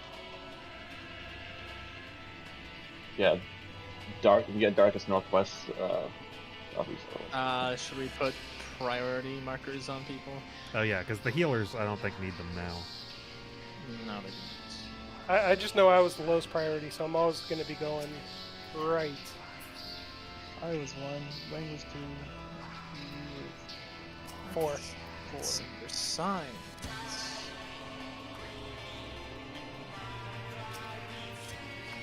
Yeah. Dark. You get darkest northwest. Southeast. Should we put priority markers on people? Oh yeah, because the healers I don't think need them now. No, they didn't. I just know I was the lowest priority, so I'm always going to be going right. I was 1, Wayne was 2, you were 4. 4. See your signs.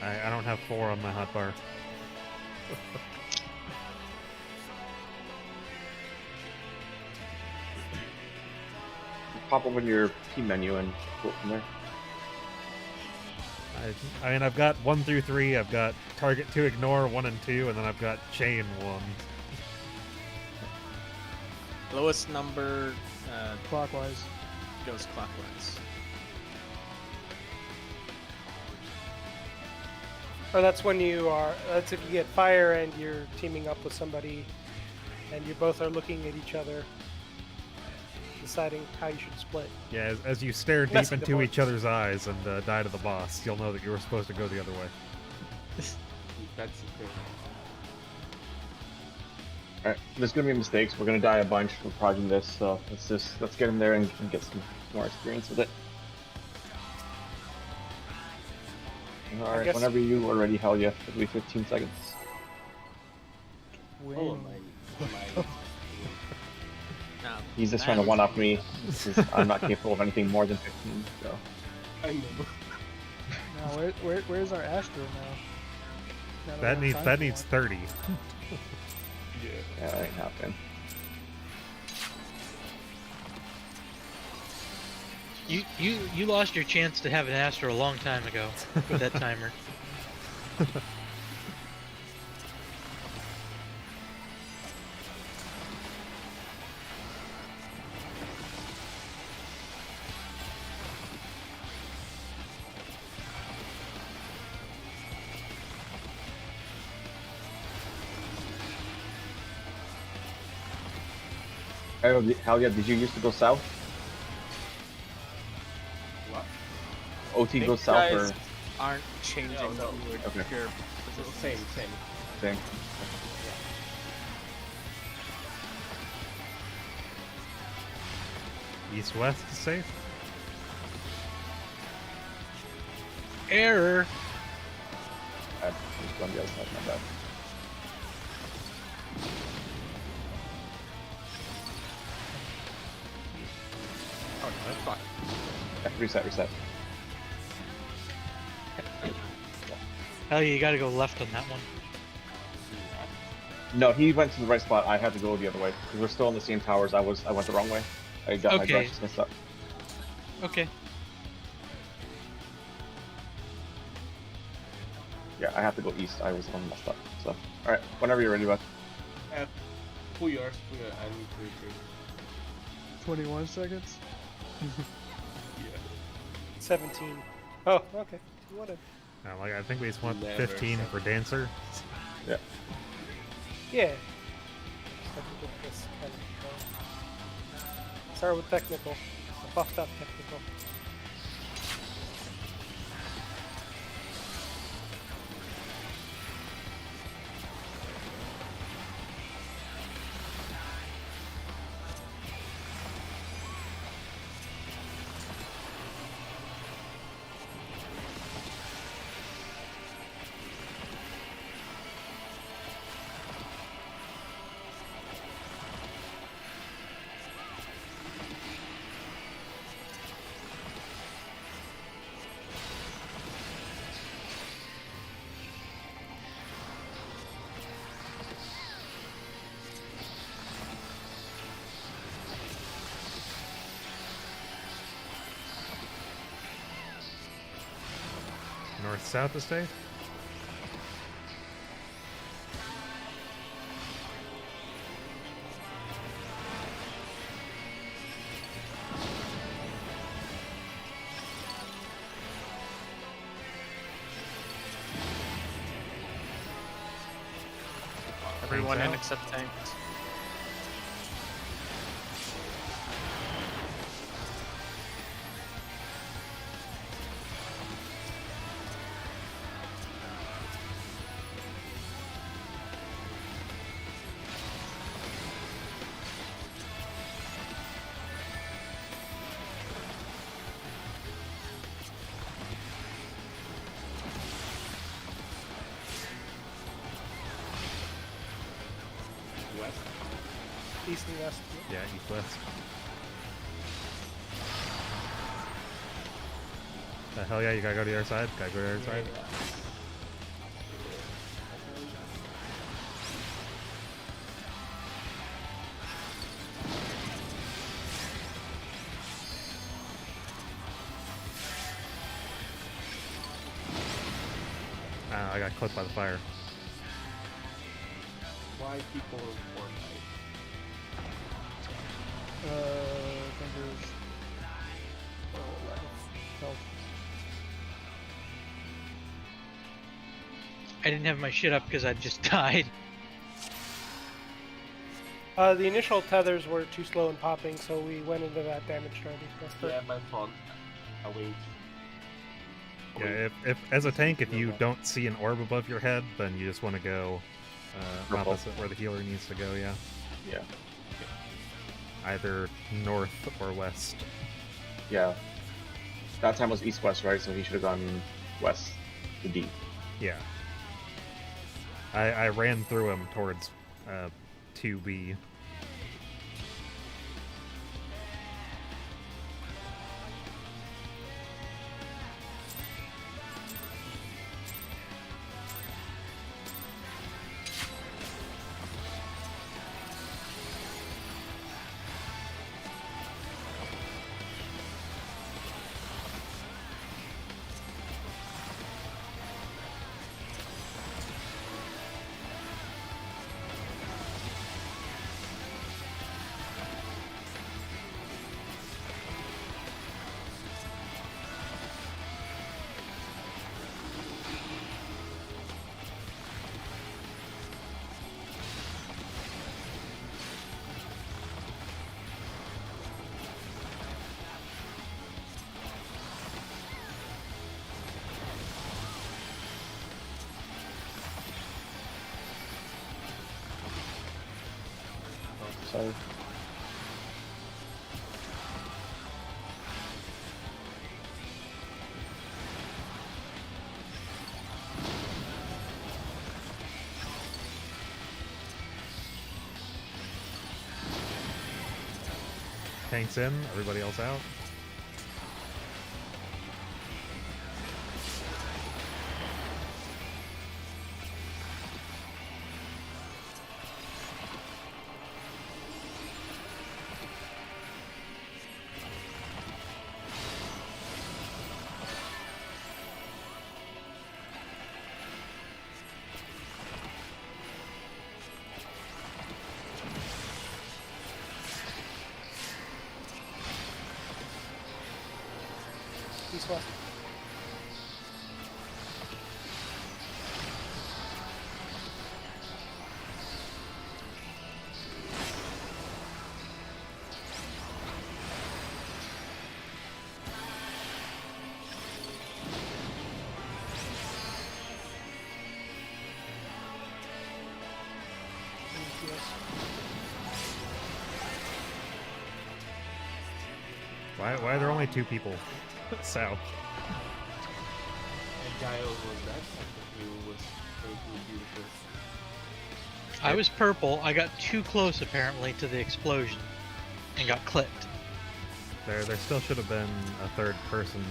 I don't have 4 on my hotbar. Pop open your P menu and go from there. I mean, I've got 1 through 3. I've got target to ignore 1 and 2, and then I've got chain 1. Lowest number Clockwise. goes clockwise. Or that's when you are. That's if you get fire and you're teaming up with somebody, and you both are looking at each other, deciding how you should split. Yeah, as you stare deep Messing the into board. each other's eyes and die to the boss, you'll know that you were supposed to go the other way. That's okay. Alright, there's gonna be mistakes. We're gonna die a bunch for projecting this, so let's get in there and get some more experience with it. Alright, guess- whenever you are ready, Halia, it'll be 15 seconds. Win. Oh my. No, He's just trying to one-up me, because I'm not capable of anything more than 15, so. I know. Now, where's our Astro now? Now we That have needs time that for needs one. 30. Yeah. Yeah, that ain't happening. You lost your chance to have an Astro a long time ago with that timer. Hell yeah, did you used to go south? What? OT think goes south guys or aren't changing No. your Okay. positions. Same. same? East-west is safe. Error. I just on the other side, my bad. Oh, no, that's fine. Yeah, reset. Hell yeah, you gotta go left on that one. No, he went to the right spot. I had to go the other way because we're still in the same towers. I went the wrong way. I got my Okay. directions messed up. Okay. Yeah, I have to go east. I was the one messed up. So, all right, whenever you're ready, bud. Pull yours. I need to retrieve. 21 seconds. Yeah. 17. Oh, okay. Whatever. Like I think we just want Never 15 said- for dancer. Yeah. Yeah. Just have to get this kind of going. Start with technical. The buffed up technical. North-south is safe. Everyone in out. except tanks. West. East and west. Yeah, east-west. Hell yeah, you gotta go to the other side. Gotta go to the other side. I got clipped by the fire. Why people in Fortnite? I think there's lack of health. I didn't have my shit up because I just died. The initial tethers were too slow in popping, so we went into that damage strategy. Yeah, my fault. I wait. Yeah, if as a tank, if you don't see an orb above your head, then you just want to go Purple. opposite where the healer needs to go. Yeah, Yeah. either north or west. Yeah. That time was east-west, right? So he should have gone west to D. Yeah. I ran through him towards 2B. sorry. Tanks in, everybody else out. East west. Why are there only 2 people south? And Giles was that. I think he was very beautiful. I was purple. I got too close apparently to the explosion and got clipped. There still should have been a 3rd person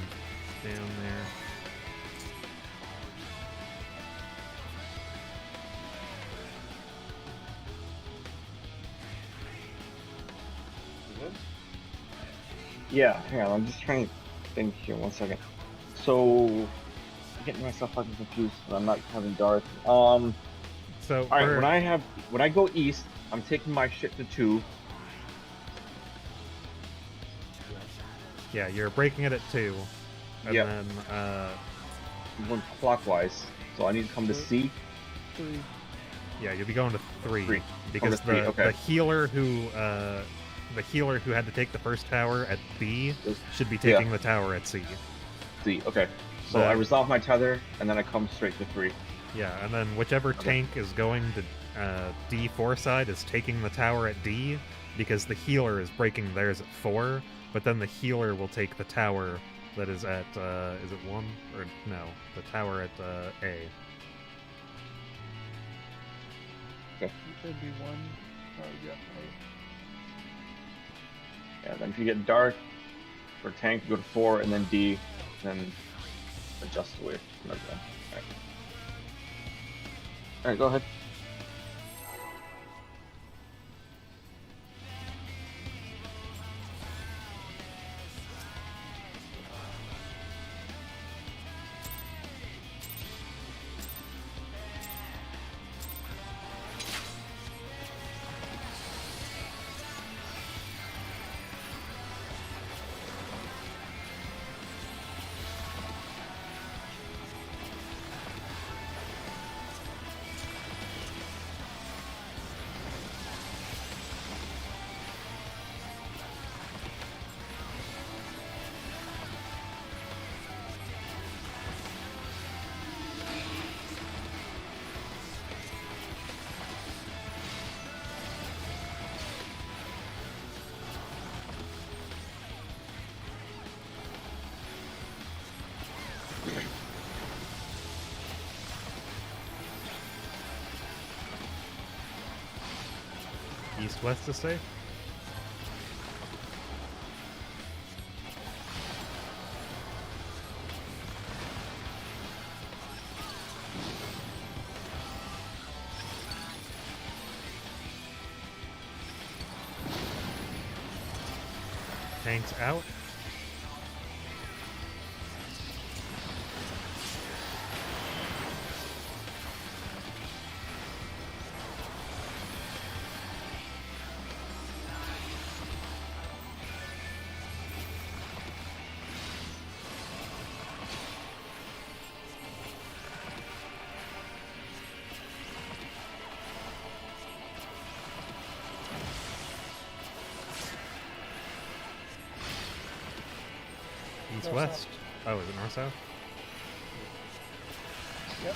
down there. You good? Yeah, hang on, I'm just trying to think here, 1 second. So, I'm getting myself fucking confused, but I'm not having Darth. So Alright, when I go east, I'm taking my shit to 2. yeah, you're breaking it at 2, and Yep. then I'm going clockwise, so I need to come to C. 3. yeah, you'll be going to 3 3. because three, okay. the healer who had to take the first tower at B should be taking the tower at C. C, okay. So I resolve my tether, and then I come straight to 3. Yeah, and then whichever tank is going to D4 side is taking the tower at D, because the healer is breaking theirs at 4, but then the healer will take the tower that is at, is it 1? Or no, the tower at A. Okay. It'd be 1. Oh, yeah. Yeah, then if you get Darth, for tank, you go to 4, and then D, then adjust away from everything. Alright, go ahead. East-west to stay? Tanks out. East-west. Oh, is it north-south? Yep.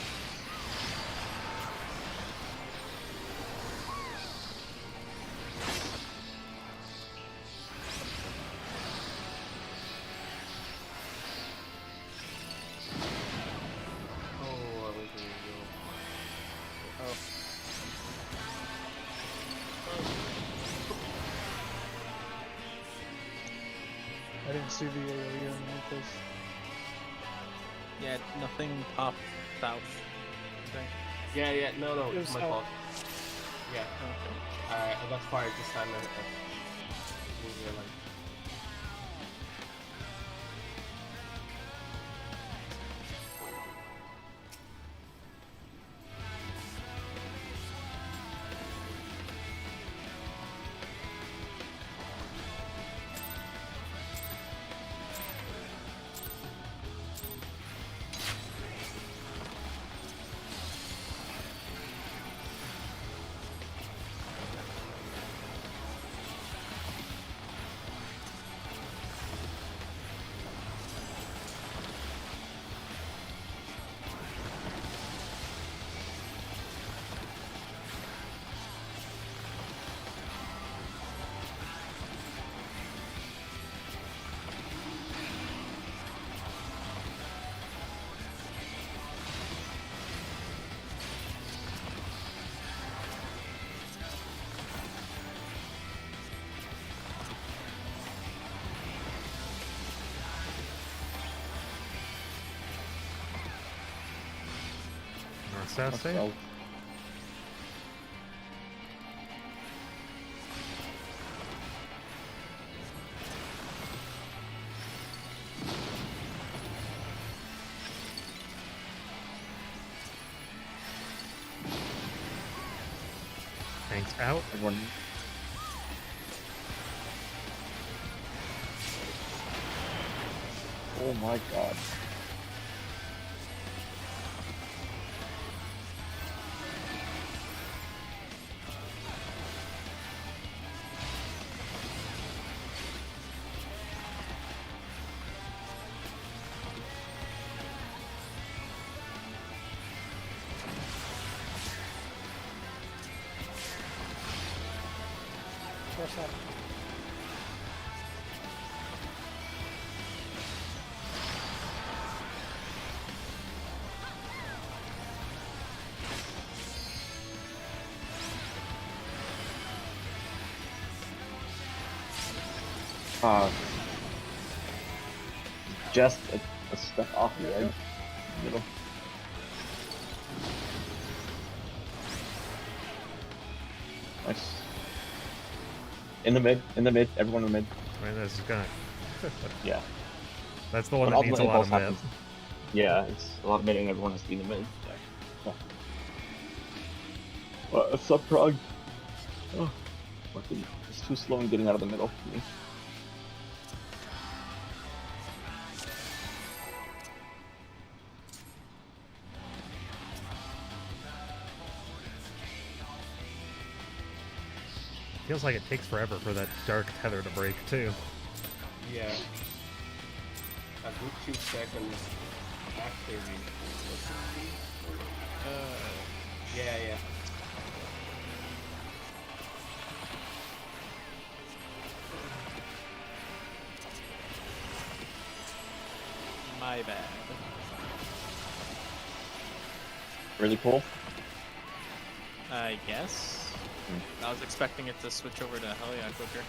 see the AoE underneath us. Yeah, nothing popped south. Okay. Yeah, no, It it's was my south. fault. Yeah, Okay. I got fired this time. North south safe. So, Tanks out. everyone. Oh my god. North side. Just a step off the edge. Middle. Nice. In the mid, everyone in the mid. I mean, this is gonna. Yeah. That's the one But that needs a ultimately lot of both mid. happen. Yeah, it's a lot of mid and everyone has to be in the mid. Yeah. A sub prog. Oh, fucking, it's too slow in getting out of the middle for me. Feels like it takes forever for that dark tether to break too. Yeah. A good 2 seconds after the. Yeah. My bad. Really cool. I guess. I was expecting it to switch over to hell yeah quicker.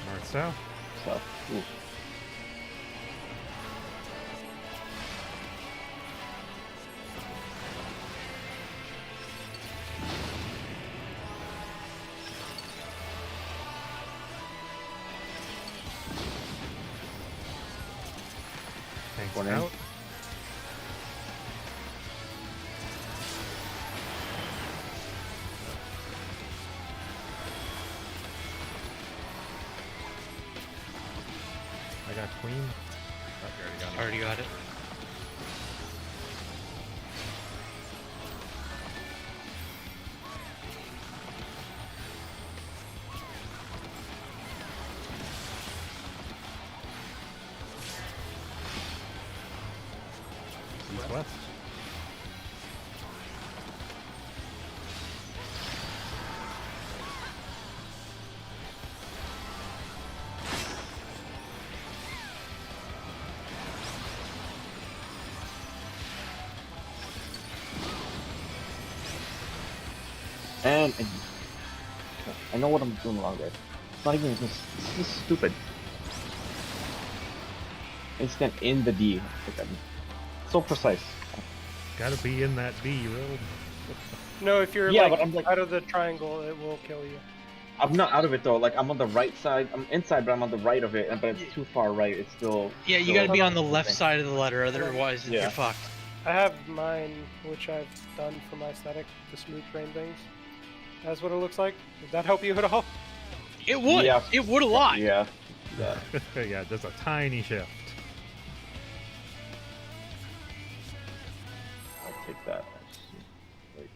North south. So, ooh. Tanks One in. out. I got queen. Oh, you already got it. Already got it. East west. man, I know what I'm doing wrong there. It's not even. This is stupid. Instant in the D. Like, I'm so precise. Gotta be in that D, Road. No, if you're Yeah, like, but I'm like- out of the triangle, it will kill you. I'm not out of it though. Like I'm on the right side. I'm inside, but I'm on the right of it. But it's too far right. It's still. Yeah, you still gotta be on the something. left side of the letter, otherwise Yeah. you're fucked. I have mine, which I've done for my aesthetic to smooth frame things. That's what it looks like. Does that help you at all? It would. Yeah. It would a lot. Yeah. Yeah. Yeah, just a tiny shift. I'll take that. Wait.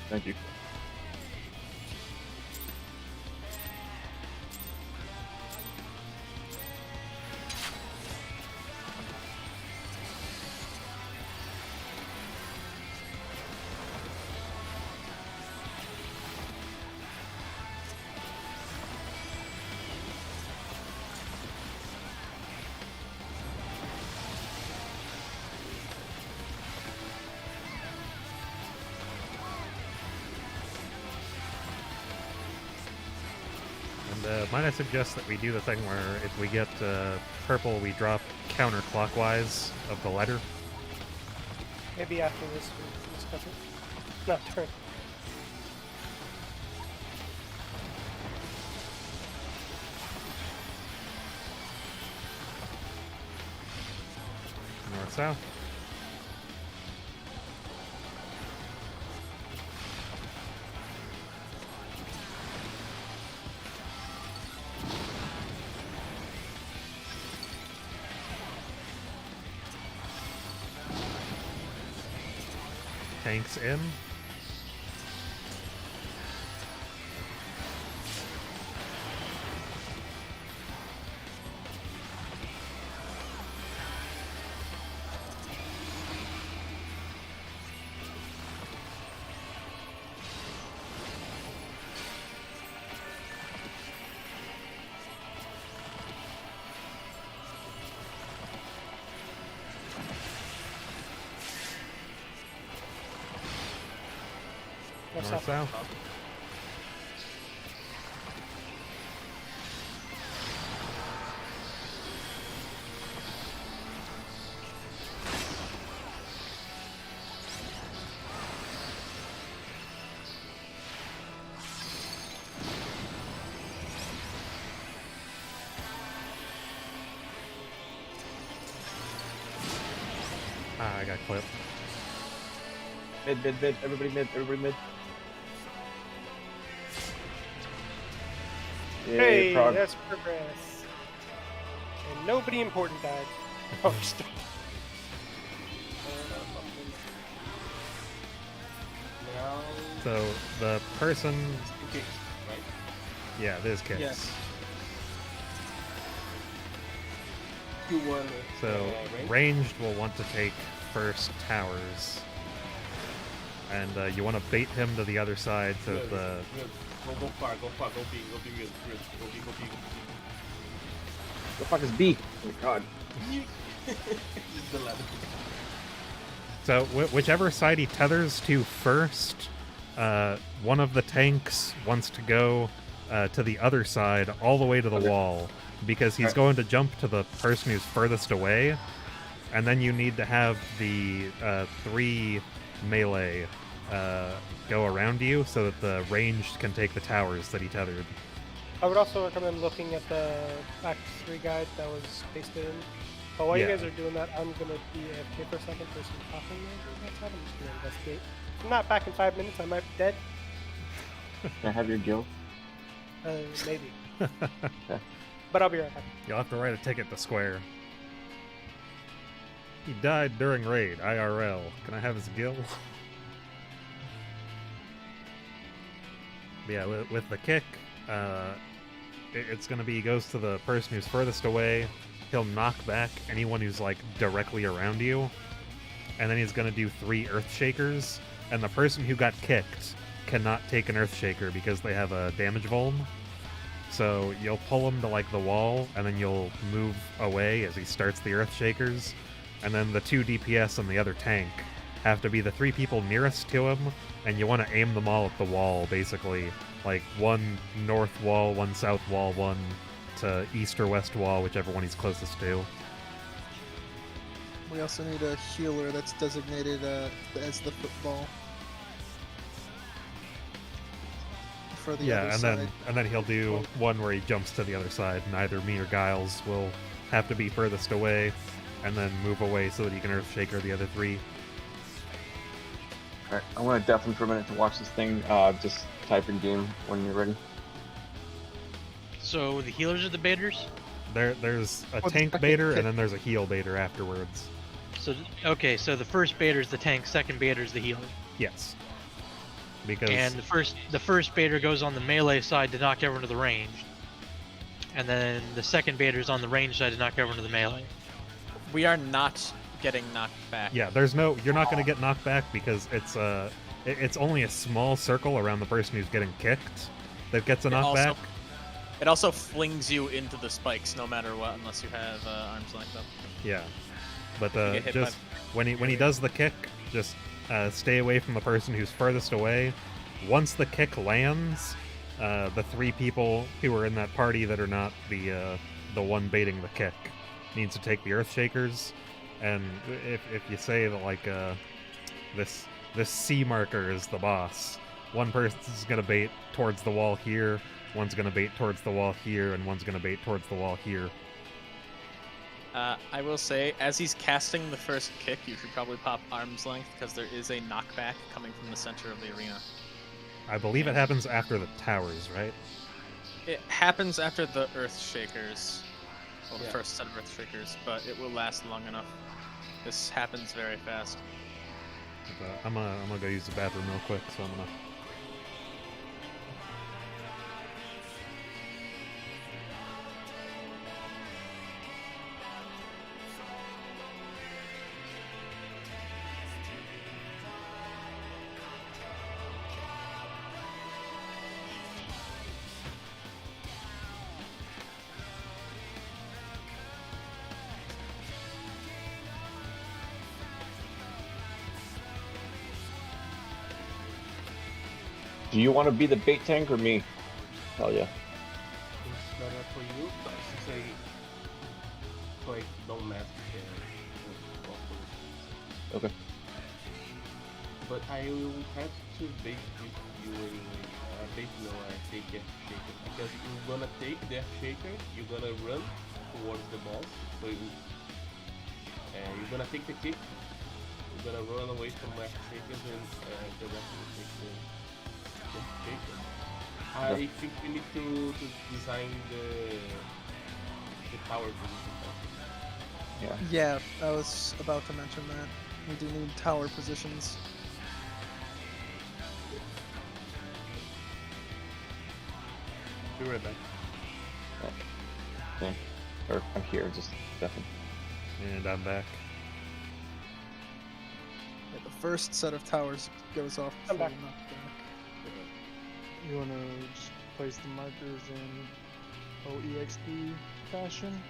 Thank you. And might I suggest that we do the thing where if we get purple, we drop counterclockwise of the letter? Maybe after this we discuss it. No, turn. North-south. Tanks in. North, North, south. south. Ah, I got clipped. Mid, mid, mid. Everybody mid. Everybody mid. Yay, Hey, prog. that's progress. And nobody important died. Oh, stop. Now, So the person, kicks, right? yeah, this kicks. Yes. You want So range? ranged will want to take first towers, and you want to bait him to the other side so Good, the good. Go far, go B, good, good. Go B. The fuck is B? Oh my god. Just the ladder. so whichever side he tethers to first, one of the tanks wants to go to the other side all the way to the wall because he's Alright. going to jump to the person who's furthest away, and then you need to have the 3 melee go around you so that the ranged can take the towers that he tethered. I would also recommend looking at the Act 3 guide that was pasted in. But while Yeah. you guys are doing that, I'm going to be AFK for a second for some talking noises outside. I'm just going to investigate. If I'm not back in 5 minutes, I might be dead. Can I have your guild? Maybe. But I'll be right back. You'll have to write a ticket to Square. He died during raid, IRL. Can I have his guild? Yeah, with the kick, it's going to be he goes to the person who's furthest away. He'll knock back anyone who's like directly around you, and then he's going to do 3 earth shakers. And the person who got kicked cannot take an earth shaker because they have a damage vuln. So you'll pull him to like the wall, and then you'll move away as he starts the earth shakers. and then the 2 DPS and the other tank have to be the 3 people nearest to him, and you want to aim them all at the wall, basically. Like, 1 north wall, 1 south wall, 1 to east or west wall, whichever one he's closest to. We also need a healer that's designated as the football. For the other side. And then he'll do one where he jumps to the other side, and either me or Giles will have to be furthest away, and then move away so that he can Earthshaker the other 3. Alright, I'm gonna definitely for a minute to watch this thing. Just type in game when you're ready. So the healers are the baiters? There's a Well, tank the baiter, second and then there's a heal baiter afterwards. So, okay, so the first baiter's the tank, second baiter's the healer. Yes. Because... And the first baiter goes on the melee side to knock everyone to the range. And then the second baiter's on the range side to knock everyone to the melee. We are not getting knocked back. Yeah, you're not going to get knocked back because it's only a small circle around the person who's getting kicked that gets a knockback. It also flings you into the spikes no matter what, unless you have arms length up. Yeah, but get hit just when he does the kick, just stay away from the person who's furthest away. Once the kick lands, the 3 people who are in that party that are not the one baiting the kick needs to take the Earthshakers. And if you say that like this C marker is the boss, one person's gonna bait towards the wall here, one's gonna bait towards the wall here, and one's gonna bait towards the wall here. I will say, as he's casting the first kick, you should probably pop arm's length because there is a knockback coming from the center of the arena. I believe it happens after the towers, right? It happens after the Earthshakers, well, the first set of Earthshakers, but it will last long enough. This happens very fast. I'm gonna go use the bathroom real quick, so I'm gonna... Do you want to be the bait tank or me? Hell yeah. It's better for you, but say like don't mask Okay. But I will have to bait with you anyway. I take it shaker because you're gonna take the shaker, you're gonna run towards the boss, so you're gonna take the kick, you're gonna run away from the shakers, and the rest will take the shaker. I think we need to design the tower position. Yeah. Yeah, I was about to mention that. We do need tower positions. Be right back. Okay. Or I'm here, just a second. And I'm back. Yeah, the first set of towers goes off I'm before back. we knock back. You want to just place the markers in OEXP fashion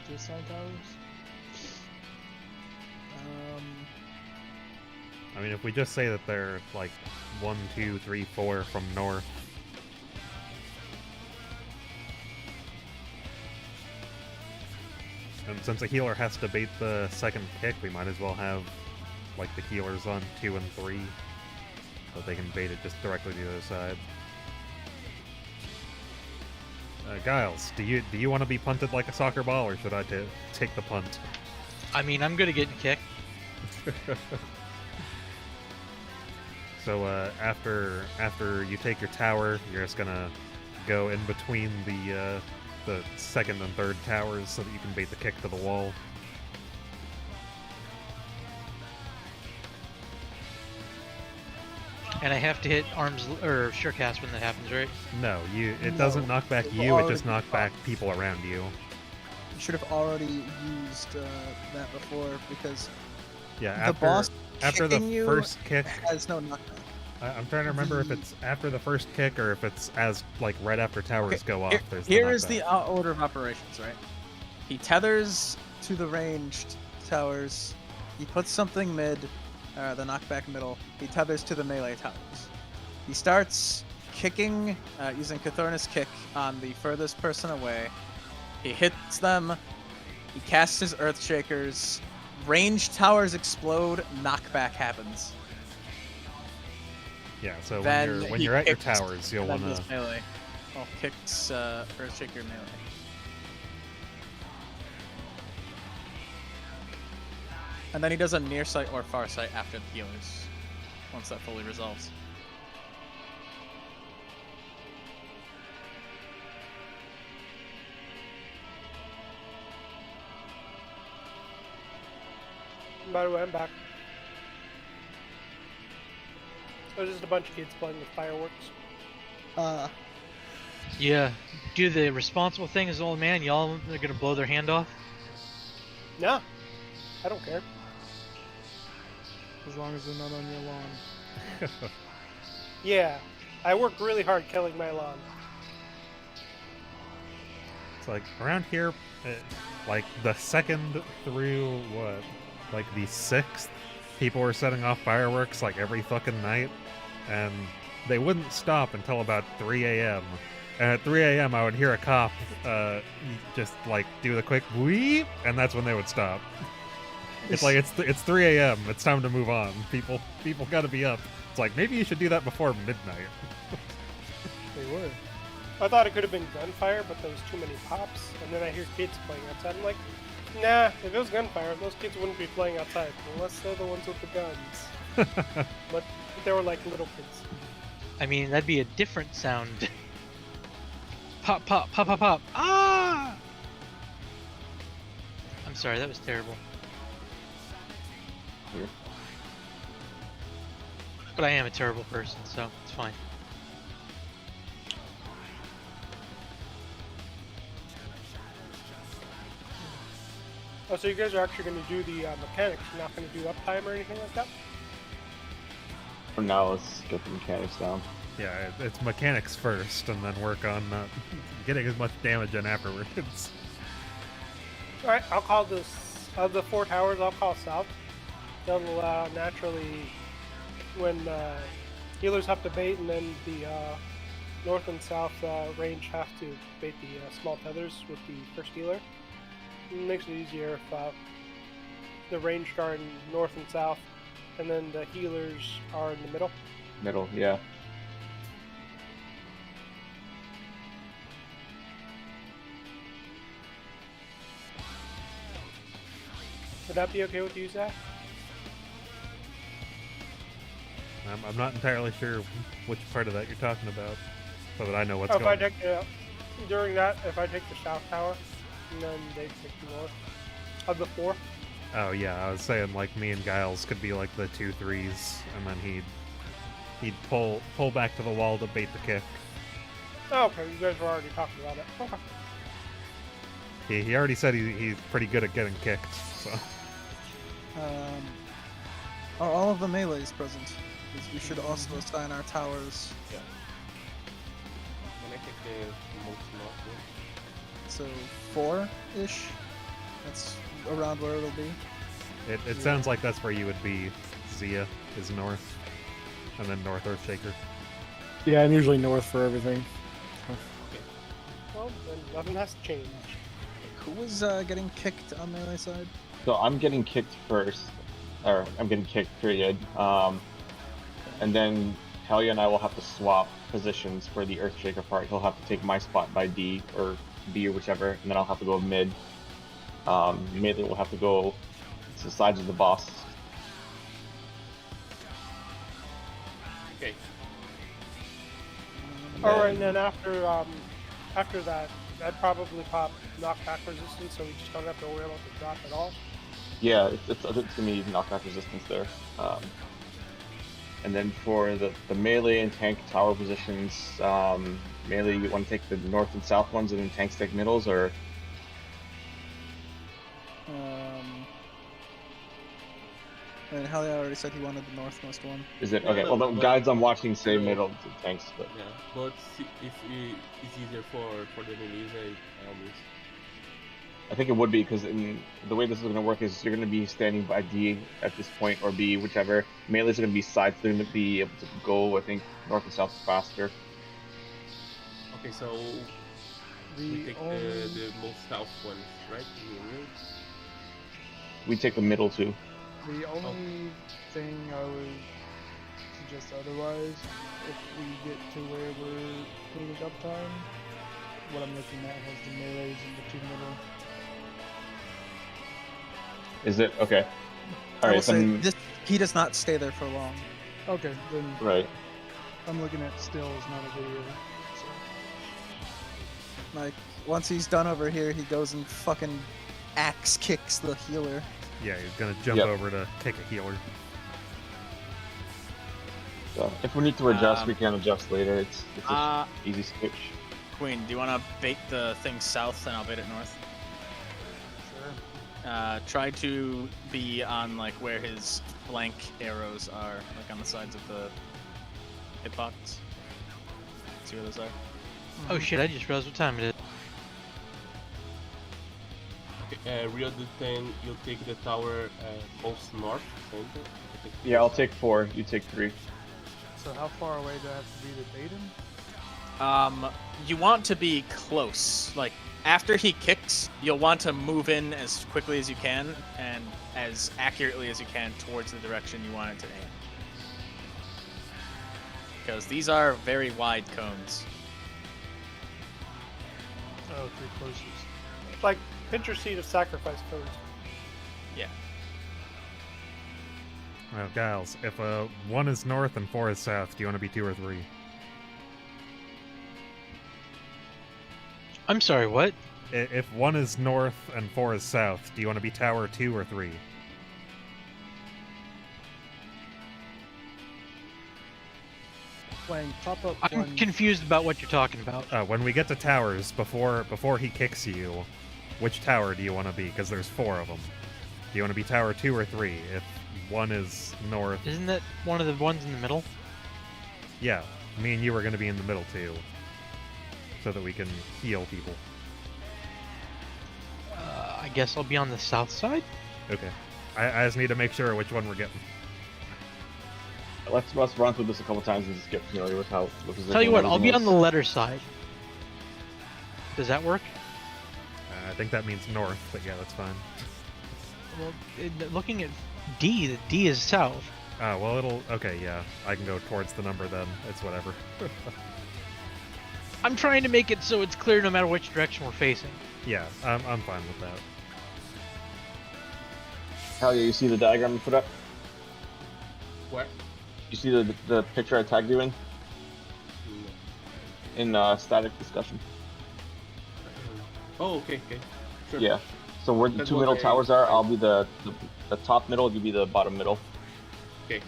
to assign towers? I mean, if we just say that they're like 1, 2, 3, 4 from north. And since a healer has to bait the second kick, we might as well have like the healers on 2 and 3, so they can bait it just directly to the other side. Giles, do you want to be punted like a soccer ball, or should I take the punt? I mean, I'm good at getting kicked. So after you take your tower, you're just gonna go in between the second and third towers so that you can bait the kick to the wall. And I have to hit arms or surecast when that happens, right? No, it No. doesn't knock back It you. It already just knocked back people around you. You should have already used that before because Yeah, the boss after the kicking you first kick. has no knockback. I'm trying to remember if it's after the first kick or if it's as like right after towers go off. There's Here is knockback. the order of operations, right? He tethers to the ranged towers, He puts something mid, the knockback middle. He tethers to the melee towers. He starts kicking, using Cathornus kick on the furthest person away. He hits them. He casts his Earthshakers. Ranged towers explode. Knockback happens. Yeah, so Then when he you're at your kicks, towers, you'll and then want to. does melee. Oh, kicks Earthshaker melee. And then he does a near sight or far sight after the healers, once that fully resolves. By the way, I'm back. There's just a bunch of kids playing with fireworks. Yeah, do the responsible thing as an old man. Y'all are gonna blow their hand off. Nah, I don't care. As long as they're not on your lawn. Yeah, I work really hard killing my lawn. It's like around here, like the second through what, like the 6th, people were setting off fireworks like every fucking night, and they wouldn't stop until about 3 a.m. And at 3 a.m. I would hear a cop just like do the quick weep, and that's when they would stop. It's like it's 3 a.m. It's time to move on. People got to be up. It's like maybe you should do that before midnight. They were. I thought it could have been gunfire, but there was too many pops, and then I hear kids playing outside. I'm like, nah, if it was gunfire, those kids wouldn't be playing outside, unless they're the ones with the guns. But they were like little kids. I mean, that'd be a different sound. Pop, pop, pop, pop, pop. Ah! I'm sorry, that was terrible. Here. But I am a terrible person, so it's fine. Oh, so you guys are actually going to do the mechanics, you're not going to do uptime or anything like that? For now, let's get the mechanics down. Yeah, it's mechanics first, and then work on getting as much damage in afterwards. Alright, I'll call this, of the 4 towers, I'll call south. They'll naturally, when healers have to bait, and then the north and south range have to bait the small tethers with the first healer. It makes it easier if the ranged are in north and south, and then the healers are in the middle. Middle, yeah. Would that be okay with you, Zach? I'm not entirely sure which part of that you're talking about, so that I know what's If I going. take during that, if I take the south tower, and then they take the north of the 4. Oh yeah, I was saying like me and Giles could be like the 2-3s, and then he'd pull back to the wall to bait the kick. Oh, okay, you guys were already talking about it. Okay. He already said he's pretty good at getting kicked, so. Are all of the melees present? Because we should also assign our towers. Yeah. Can I take the most north one? So 4-ish? That's around where it'll be. It sounds like that's where you would be. Zia is north, and then North Earthshaker. Yeah, I'm usually north for everything. Well, then nothing has to change. Who was getting kicked on melee side? So I'm getting kicked first, or I'm getting kicked, period. And then Talia and I will have to swap positions for the Earthshaker part. He'll have to take my spot by D, or B, or whichever, and then I'll have to go mid. Melee will have to go to the sides of the boss. Okay. Alright, and then after that, I'd probably pop knockback resistance, so we just don't have to worry about the drop at all. Yeah, it's gonna be knockback resistance there. And then for the melee and tank tower positions, melee, you want to take the north and south ones, and then tanks take middles, or I mean, Halia already said he wanted the northmost one. is it okay? Well, the guides I'm watching say middle to tanks, but Yeah, but if it's easier for the melees, I always. I think it would be because in the way this is going to work is you're going to be standing by D at this point or B, whichever. Melees are going to be sides. They're going to be able to go, I think, north and south faster. Okay, so we take the most south ones, right? We take the middle too. The only thing I would suggest otherwise, if we get to where we're cleaning up time, what I'm looking at has the melees in the 2 middle. Is it? Okay. I will Alright, say then... he does not stay there for long. Okay, then Right. I'm looking at stills, not a video. So. Like, once he's done over here, he goes and fucking axe kicks the healer. Yeah, he's gonna jump over to kick a healer. So, if we need to adjust, we can adjust later. It's an easy switch. Queen, do you want to bait the thing south and I'll bait it north? Sure. Try to be on like where his flank arrows are, like on the sides of the hitbox. See where those are? Oh shit, I just realized what time it is. Okay, Rio the 10, you'll take the tower most north, center. Yeah, I'll take 4. You take 3. So how far away do I have to be to bait him? You want to be close. Like, after he kicks, you'll want to move in as quickly as you can and as accurately as you can towards the direction you want it to aim. Because these are very wide cones. Oh, 3 closest. Like pincher seat of sacrifice codes. Yeah. Well, Giles, if 1 is north and 4 is south, do you want to be 2 or 3? I'm sorry, what? If 1 is north and 4 is south, do you want to be tower 2 or 3? Playing pop up. I'm confused about what you're talking about. When we get to towers, before he kicks you, which tower do you want to be? Because there's 4 of them. Do you want to be tower 2 or 3? If 1 is north... Isn't that one of the ones in the middle? Yeah, me and you are going to be in the middle too. So that we can heal people. I guess I'll be on the south side? Okay. I just need to make sure which one we're getting. Let's run through this a couple times and just get familiar with how the position. Tell you what, I'll be on the letter side. Does that work? I think that means north, but yeah, that's fine. Well, looking at D, the D is south. Well, it'll... Okay, yeah. I can go towards the number then. It's whatever. I'm trying to make it so it's clear no matter which direction we're facing. Yeah, I'm fine with that. Hell yeah, you see the diagram we put up? What? You see the picture I tagged you in? In static discussion. Oh, okay. Sure. Yeah. So where the That's 2 middle okay. towers are, I'll be the top middle, you be the bottom middle. Okay.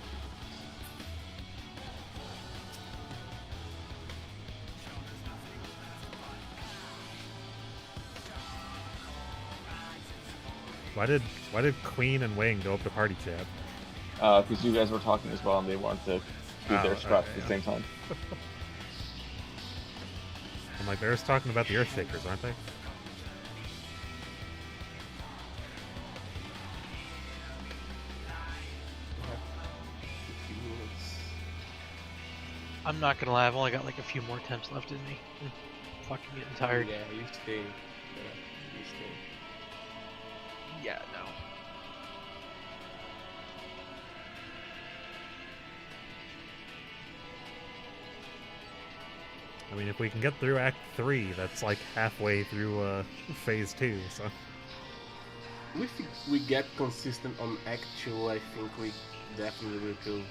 Why did Queen and Wing go up to party chat? Because you guys were talking as well and they wanted to do their scrap at the same time. I'm like, they're just talking about the Earthshakers, aren't they? I'm not gonna lie, I've only got like a few more attempts left in me. I'm fucking getting tired. Yeah, you stay. Yeah, you stay. Yeah, no. I mean, if we can get through Act 3, that's like halfway through Phase 2, so... If we get consistent on Act 2, I think we definitely will kill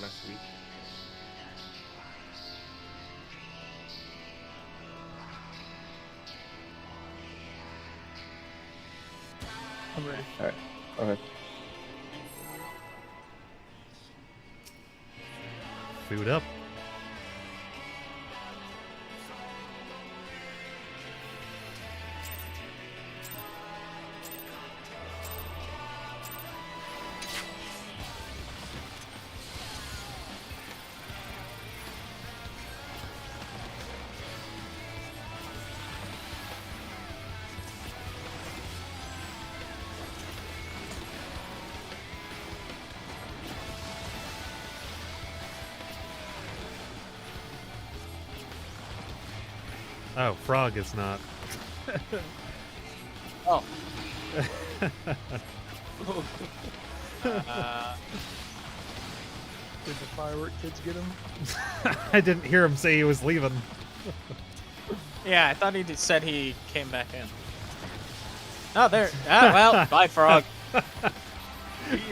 last week. I'm ready. Alright. Okay. Food up. Oh, Frog is not. Oh. Did the firework kids get him? I didn't hear him say he was leaving. Yeah, I thought he said he came back in. Oh, there. Ah, well, bye, Frog.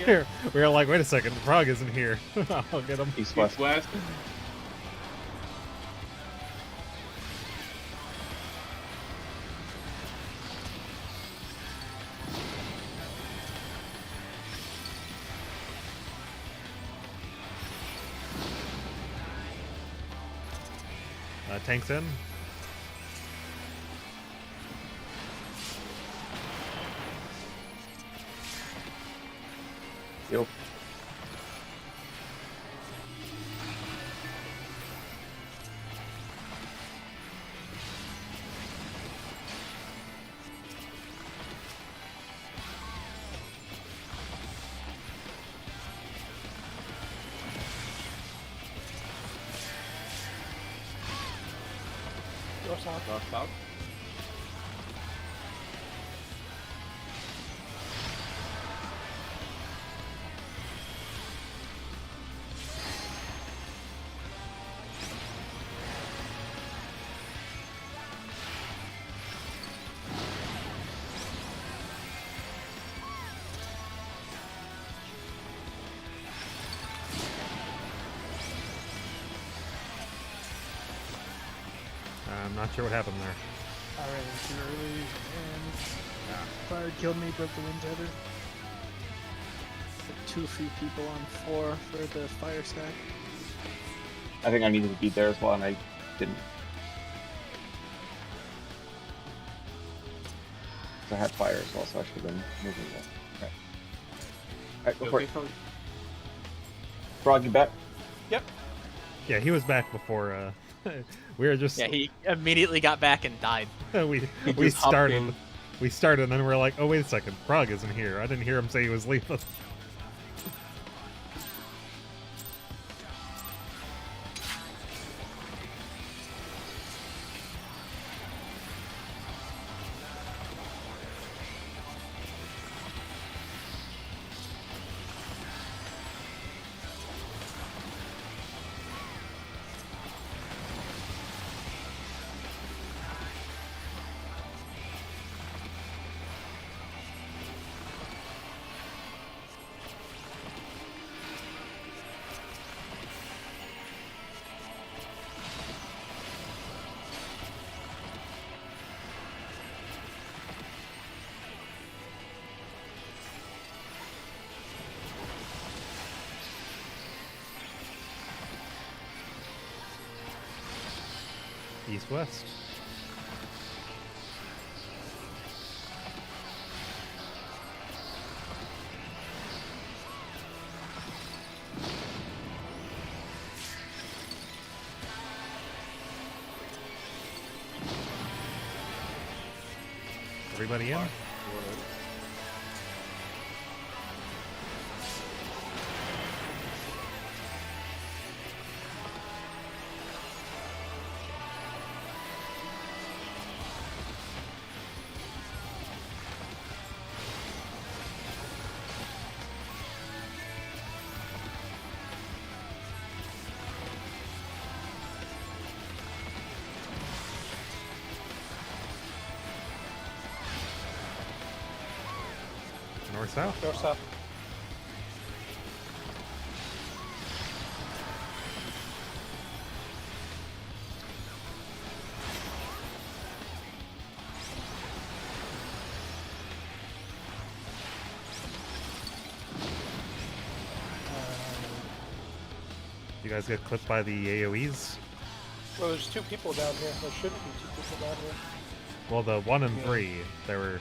Here, we were like, wait a second, Frog isn't here. I'll get him. East East west. west. Tanks in. Yep. North south. North south. I'm not sure what happened there. I ran in too early and fire killed me, broke the wind tether. Too few people on 4 for the fire stack. I think I needed to be there as well, and I didn't. I had fire as well, so I should have been moving well. Okay. Alright, go You for okay, it. Frog? Frog, you back? Yeah, he was back before. We were just. Yeah, he immediately got back and died. we He we just hopped started. in. We started, and then we're like, oh wait a second, Frog isn't here. I didn't hear him say he was leaving. East west. Everybody in? North south? North south. You guys get clipped by the AoEs? Well, there's 2 people down here. There shouldn't be 2 people down here. Well, the 1 and 3, there were.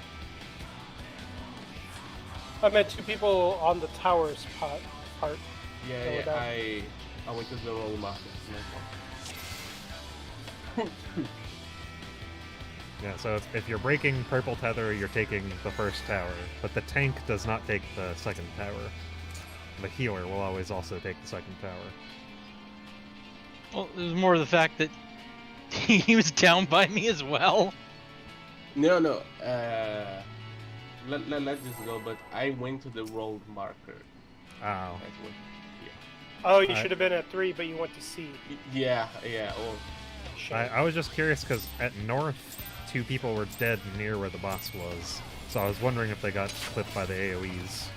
I meant 2 people on the towers part. Yeah, Go yeah, down. I went to the wrong market. Yeah, so if you're breaking purple tether, you're taking the first tower, but the tank does not take the second tower. The healer will always also take the second tower. Well, it was more the fact that He was down by me as well. No. Let this go. But I went to the road marker. Oh. That's what. Oh, you Alright. should have been at 3, but you went to C. Yeah. Oh. Shame. I was just curious because at north, 2 people were dead near where the boss was. So I was wondering if they got clipped by the AoEs.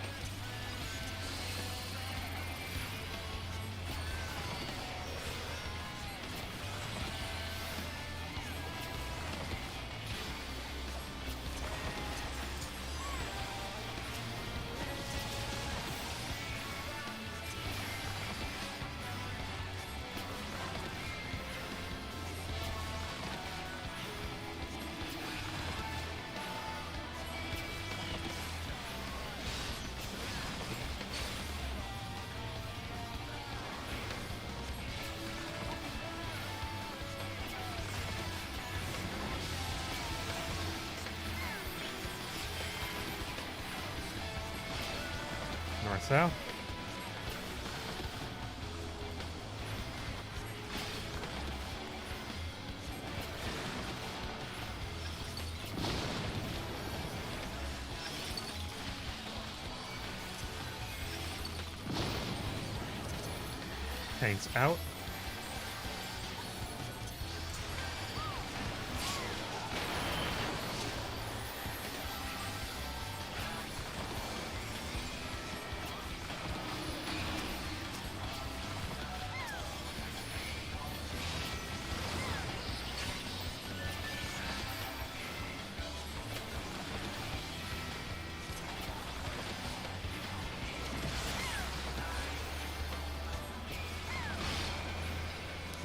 North-south? Tanks out.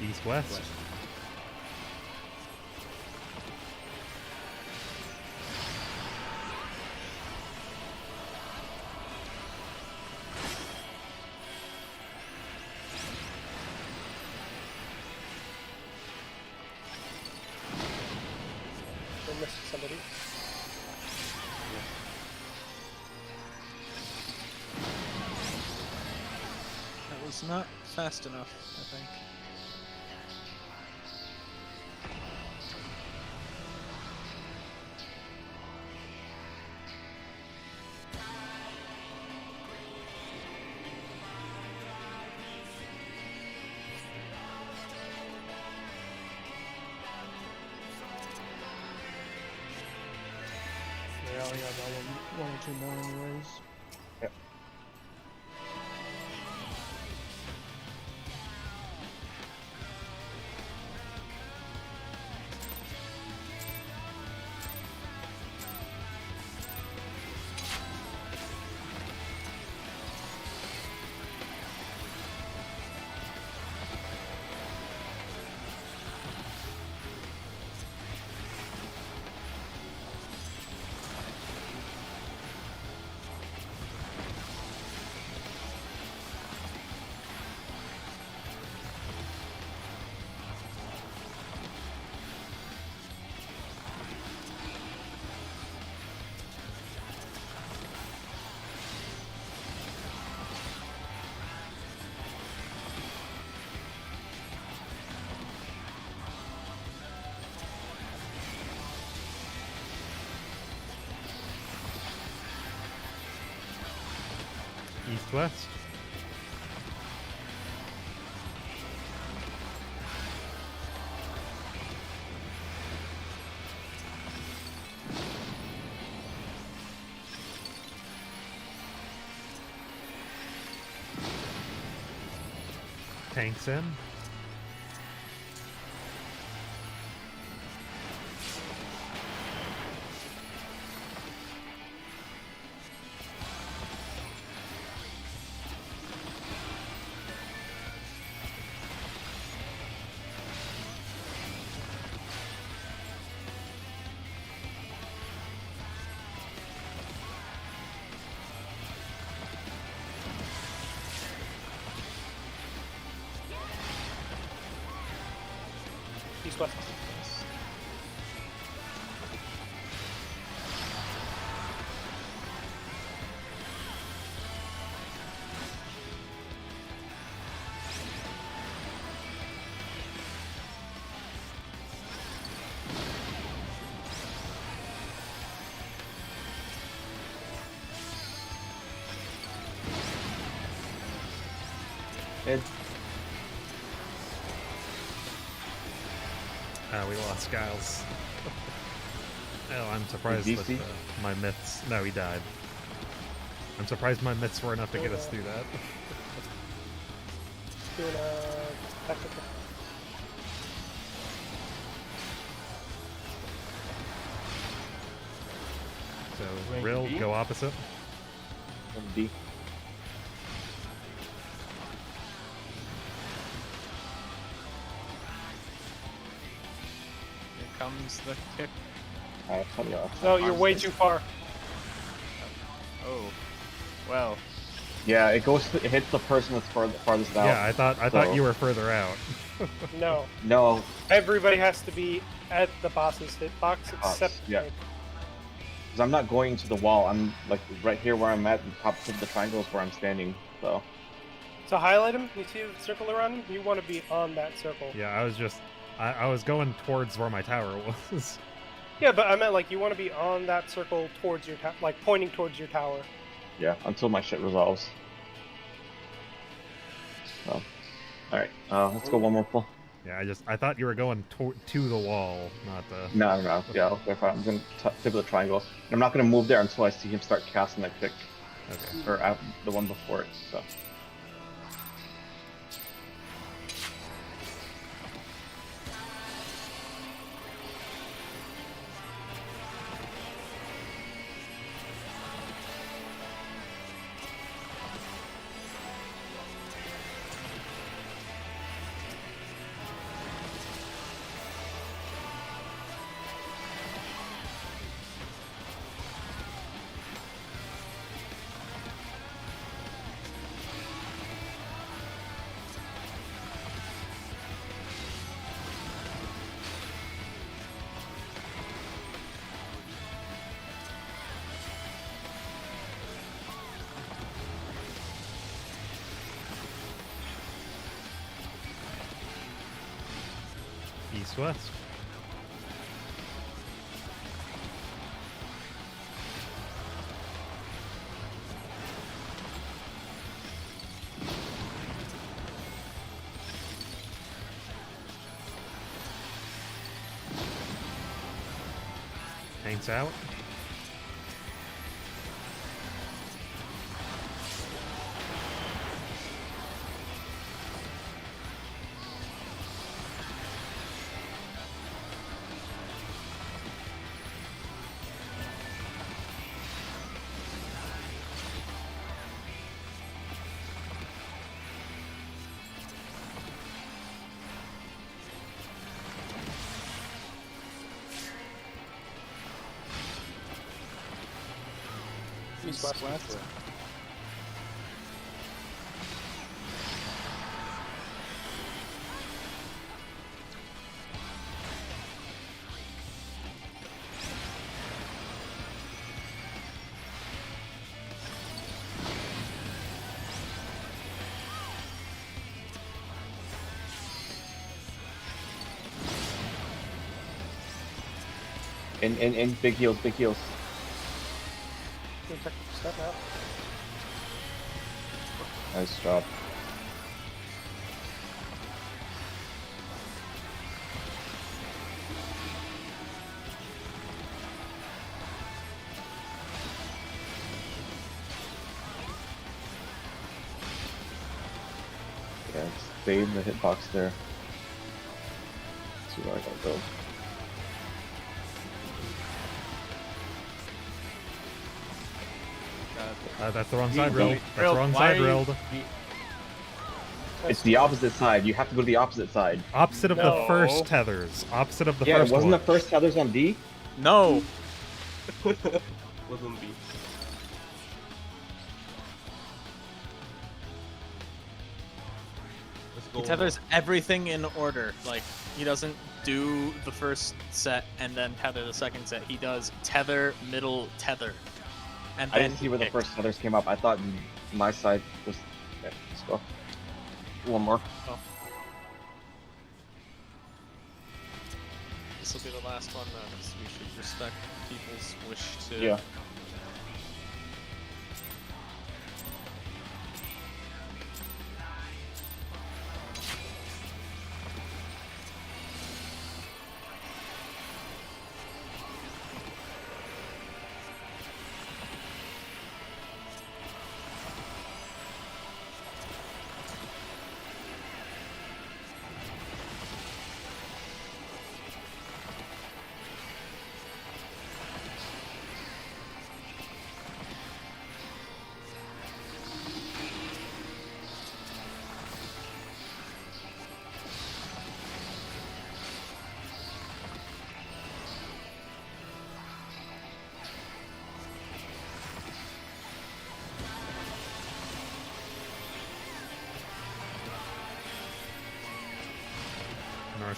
East-west. I missed somebody. That was not fast enough, I think. Yeah, I only got about one or two more anyways. East-west. Tanks in. East-west. Ed. We lost Giles. Oh, I'm surprised that DC? my myths. No, he died. I'm surprised my myths were enough to get us through that. Doing a tactical. So, Rank Rill, B? go opposite. D. Here comes the kick. Alright, cut me off. No, you're way too far. Oh, well. Yeah, it hits the person that's farthest out. Yeah, I thought so- you were further out. No, No, everybody has to be at the boss's hitbox except yeah. Nick. because I'm not going to the wall. I'm like right here where I'm at, the top of the triangle is where I'm standing. So So highlight him. You see the circle around him? You want to be on that circle. Yeah, I was just I was going towards where my tower was. Yeah, but I meant like you want to be on that circle towards your like pointing towards your tower. yeah, until my shit resolves. So, all right, let's go one more pull. Yeah, I thought you were going to the wall, not the. No. Yeah, okay, fine. I'm gonna tip the triangle. I'm not gonna move there until I see him start casting that kick, Okay. or the one before it. So. East-west. Paints out. East-west. In big heals, big heals. Good technical step out. Nice job. Yeah, stay in the hitbox there. Let's see where I gotta go. That's the wrong side, Rill. That's the Rill, wrong why side, are you- Rill. It's the opposite side. You have to go to the opposite side. Opposite of the No. first tethers. Opposite of the Yeah, first wasn't one. the first tethers on D? No. Wasn't B. Let's go. He tethers everything in order. Like, he doesn't do the first set and then tether the second set. He does tether, middle, tether. And I then didn't see where the kick. first tethers came up. I thought my side was. Okay, let's go. One more. This will be the last one, though, because we should respect people's wish to. Yeah.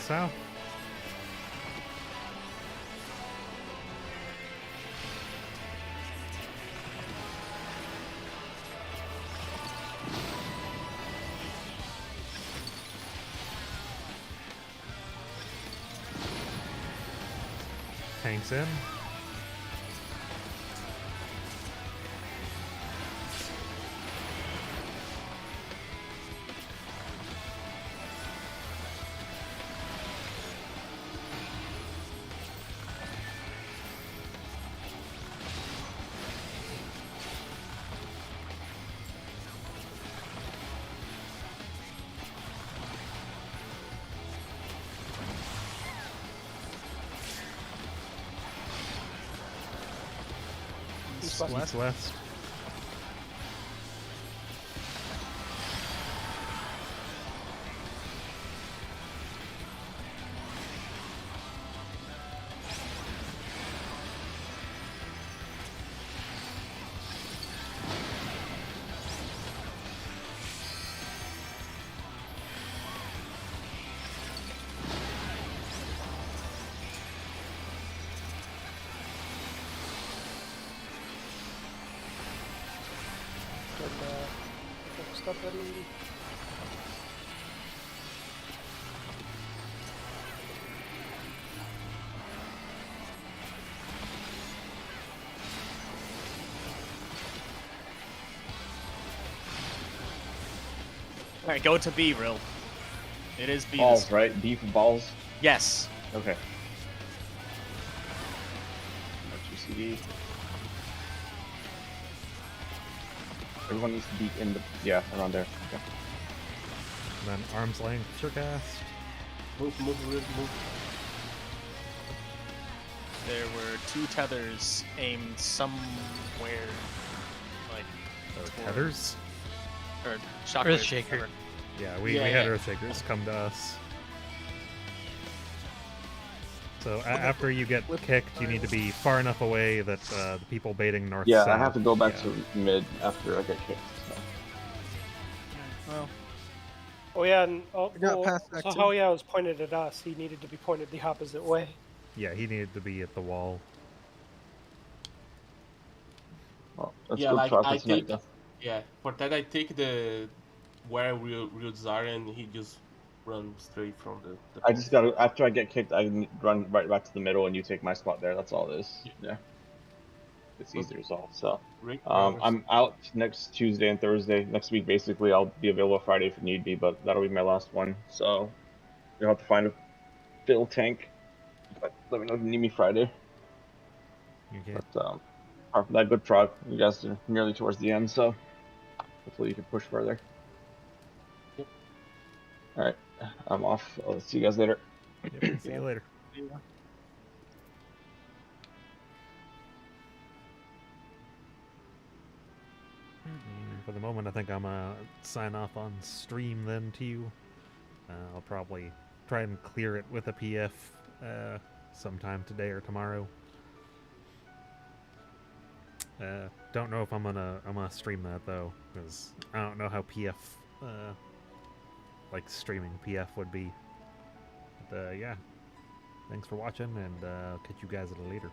south. Tanks in. East-west. Stuff ready. All right, go to B, Rill. It is B. Balls, right? B for balls. Yes. Okay. GCD. Everyone needs to be in the around there. Okay. And then arm's length surecast. Move, move. There were 2 tethers aimed somewhere, like Tethers? or shockwaves. Earthshaker. Yeah, we had Earthshakers come to us. So after you get kicked, you need to be far enough away that the people baiting north. Yeah, south, I have to go back to mid after I get kicked. So. Well, Oh yeah, and got past that so too. how was pointed at us. He needed to be pointed the opposite way. Yeah, he needed to be at the wall. Well, let's Yeah, go like try I for tonight, take. though. Yeah, for that I take the where Ryu's are, and he just runs straight from the. I just gotta, after I get kicked, I can run right back to the middle and you take my spot there. That's all it is. Yeah. It's easy to resolve. So, I'm out next Tuesday and Thursday. Next week, basically, I'll be available Friday if need be, but that'll be my last one. So, you'll have to find a fill tank. But let me know if you need me Friday. Okay. But, apart from that, good prog. You guys are nearly towards the end, so hopefully you can push further. Yep. Alright, I'm off. I'll see you guys later. Yep, see you later. For the moment, I think I'm gonna sign off on stream then too. I'll probably try and clear it with a PF sometime today or tomorrow. Don't know if I'm gonna stream that though, because I don't know how PF like streaming PF would be. But yeah, thanks for watching, and catch you guys at a later.